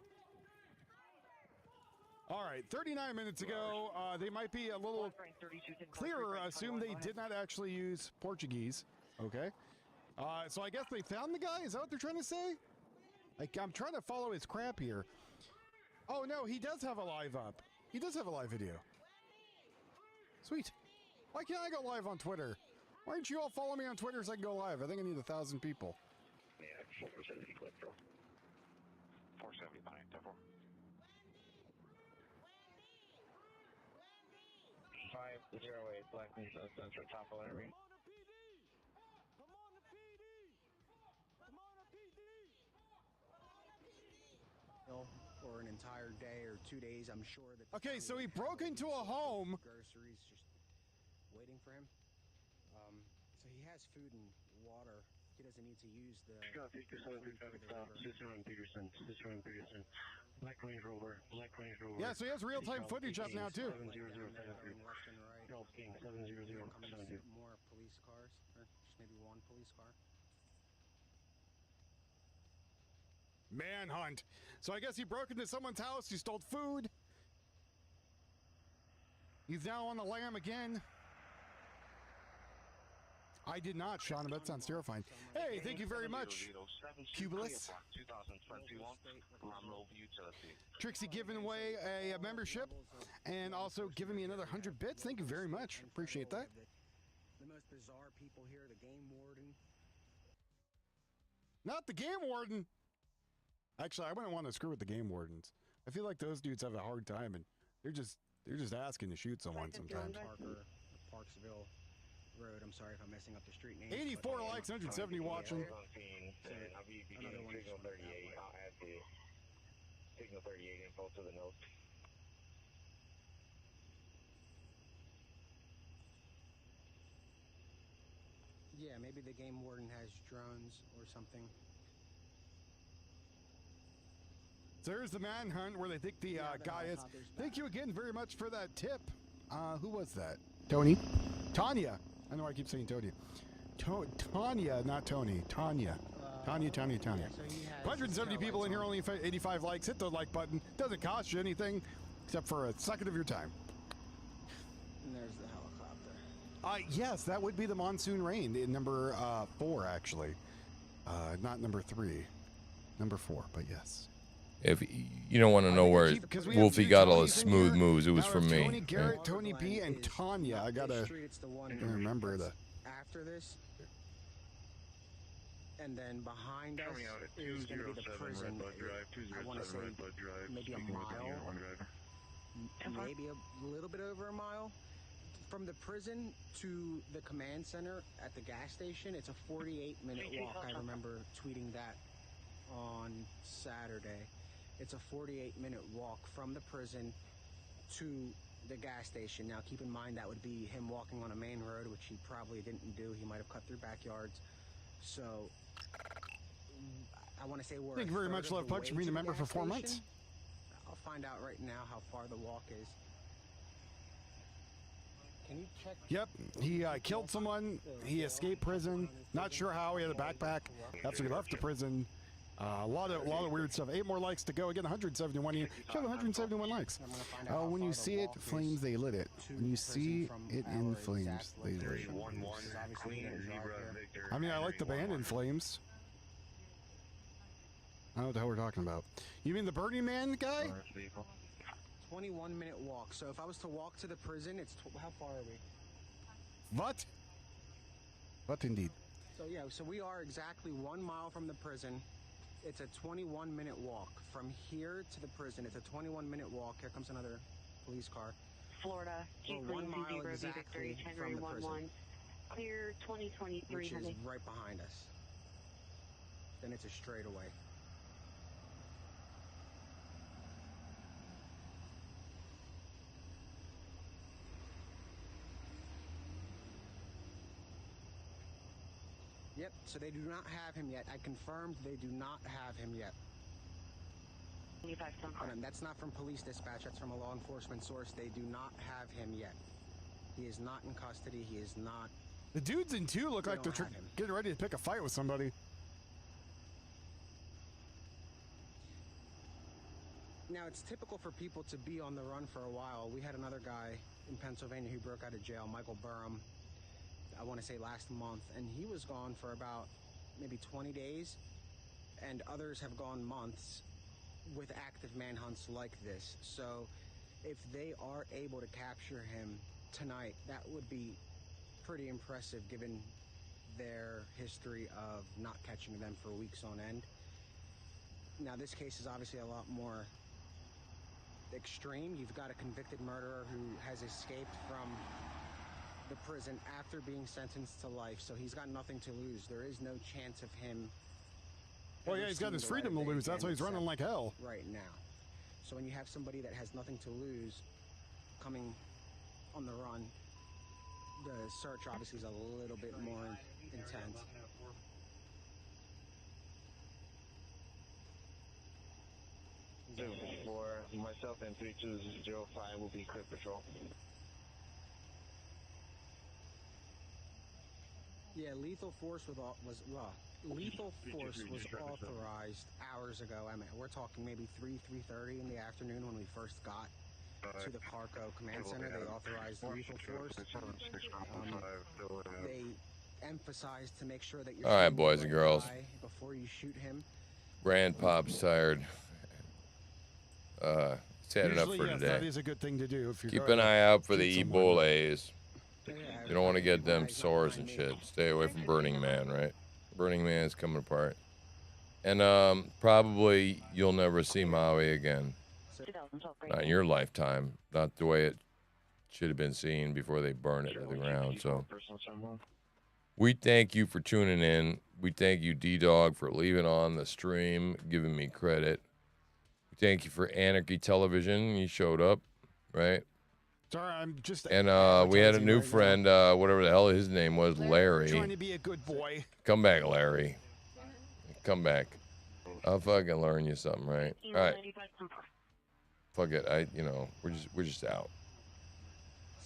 All right, 39 minutes ago, they might be a little clearer. I assume they did not actually use Portuguese. Okay. So I guess they found the guy? Is that what they're trying to say? Like, I'm trying to follow his crap here. Oh, no, he does have a live up. He does have a live video. Sweet. Why can't I go live on Twitter? Why don't you all follow me on Twitter so I can go live? I think I need 1,000 people. Yeah, 470 clip, bro. 475, 10-4. 508, Black Means Central, top of Larry. For an entire day or 2 days, I'm sure that. Okay, so he broke into a home. Groceries just waiting for him. So he has food and water. He doesn't need to use the. Peterson. Black Range Rover. Yeah, so he has real-time footage up now too. 7007. Charles King 70072. More police cars, or just maybe one police car. Manhunt. So I guess he broke into someone's house. He stole food. He's now on the lam again. I did not, Sean. That sounds terrifying. Hey, thank you very much, Cubulus. 2021 Trixie giving away a membership and also giving me another 100 bits. Thank you very much. Appreciate that. The most bizarre people here, the game warden. Not the game warden. Actually, I wouldn't want to screw with the game wardens. I feel like those dudes have a hard time, and they're just asking to shoot someone sometimes. Parker, Parksville Road. I'm sorry if I'm messing up the street name. 84 likes, 170 watching. I'll be beginning signal 38. I'll add the signal 38 info to the notes. Yeah, maybe the game warden has drones or something. So here's the manhunt where they think the guy is. Thank you again very much for that tip. Who was that? Tony? Tanya. I know I keep saying Tony. Tanya, not Tony. Tanya. Tanya. 170 people in here, only 85 likes. Hit the like button. Doesn't cost you anything except for a second of your time. And there's the helicopter. Yes, that would be the monsoon rain in number 4, actually. Not number 3. Number 4, but yes. If you don't want to know where Wolfie got all his smooth moves, it was from me. Tony, Garrett, Tony B, and Tanya. I gotta remember the. After this, And then behind us is going to be the prison. I want to say maybe a mile, maybe a little bit over a mile. From the prison to the command center at the gas station, it's a 48-minute walk. I remember tweeting that on Saturday. It's a 48-minute walk from the prison to the gas station. Now, keep in mind that would be him walking on a main road, which he probably didn't do. He might have cut through backyards. So, I want to say we're. Thank you very much, Love Punch, for being a member for 4 months. I'll find out right now how far the walk is. Can you check? Yep, he killed someone. He escaped prison. Not sure how. He had a backpack after he left the prison. A lot of weird stuff. 8 more likes to go. Again, 171. You have 171 likes. When you see it, flames, they lit it. When you see it in flames, they lit it. I mean, I like the band In Flames. I don't know what the hell we're talking about. You mean the Burning Man guy? 21-minute walk. So if I was to walk to the prison, it's how far are we? What? What indeed? So yeah, so we are exactly 1 mile from the prison. It's a 21-minute walk from here to the prison. It's a 21-minute walk. Here comes another police car. Florida, We're 1 mile exactly from the prison, clear 2023. which is right behind us. Then it's a straightaway. Yep, so they do not have him yet. I confirmed they do not have him yet. And that's not from police dispatch, that's from a law enforcement source. They do not have him yet. He is not in custody, he is not. The dudes in 2 look like they're getting ready to pick a fight with somebody. Now, it's typical for people to be on the run for a while. We had another guy in Pennsylvania who broke out of jail, Michael Burham, I want to say last month, and he was gone for about maybe 20 days, and others have gone months with active manhunts like this. So if they are able to capture him tonight, that would be pretty impressive given their history of not catching them for weeks on end. Now, this case is obviously a lot more extreme. You've got a convicted murderer who has escaped from the prison after being sentenced to life, so he's got nothing to lose. There is no chance of him. Well, yeah, he's got his freedom to lose. That's why he's running like hell right now. So when you have somebody that has nothing to lose coming on the run, the search obviously is a little bit more intense. For myself and 3205 will be clear patrol. Yeah, lethal force was authorized hours ago. I mean, we're talking maybe 3:30 in the afternoon when we first got to the Carco Command Center. They authorized lethal force. They emphasized to make sure that you're all right, boys and girls. Before you shoot him. Grandpop's tired. It's had enough for today. That is a good thing to do. If you're Keep an eye out for the Ebolas. You don't want to get them sores and shit. Stay away from Burning Man, right? Burning Man's coming apart. And probably you'll never see Maui again. Not in your lifetime. Not the way it should have been seen before they burn it to the ground. So we thank you for tuning in. We thank you, D-Dog, for leaving on the stream, giving me credit. We thank you for Anarchy Television. You showed up, right? Sorry, I'm just. And we had a new friend, whatever the hell his name was, Larry. Trying to be a good boy. Come back, Larry. Come back. I'll fucking learn you something, right? All right. Fuck it. We're just out.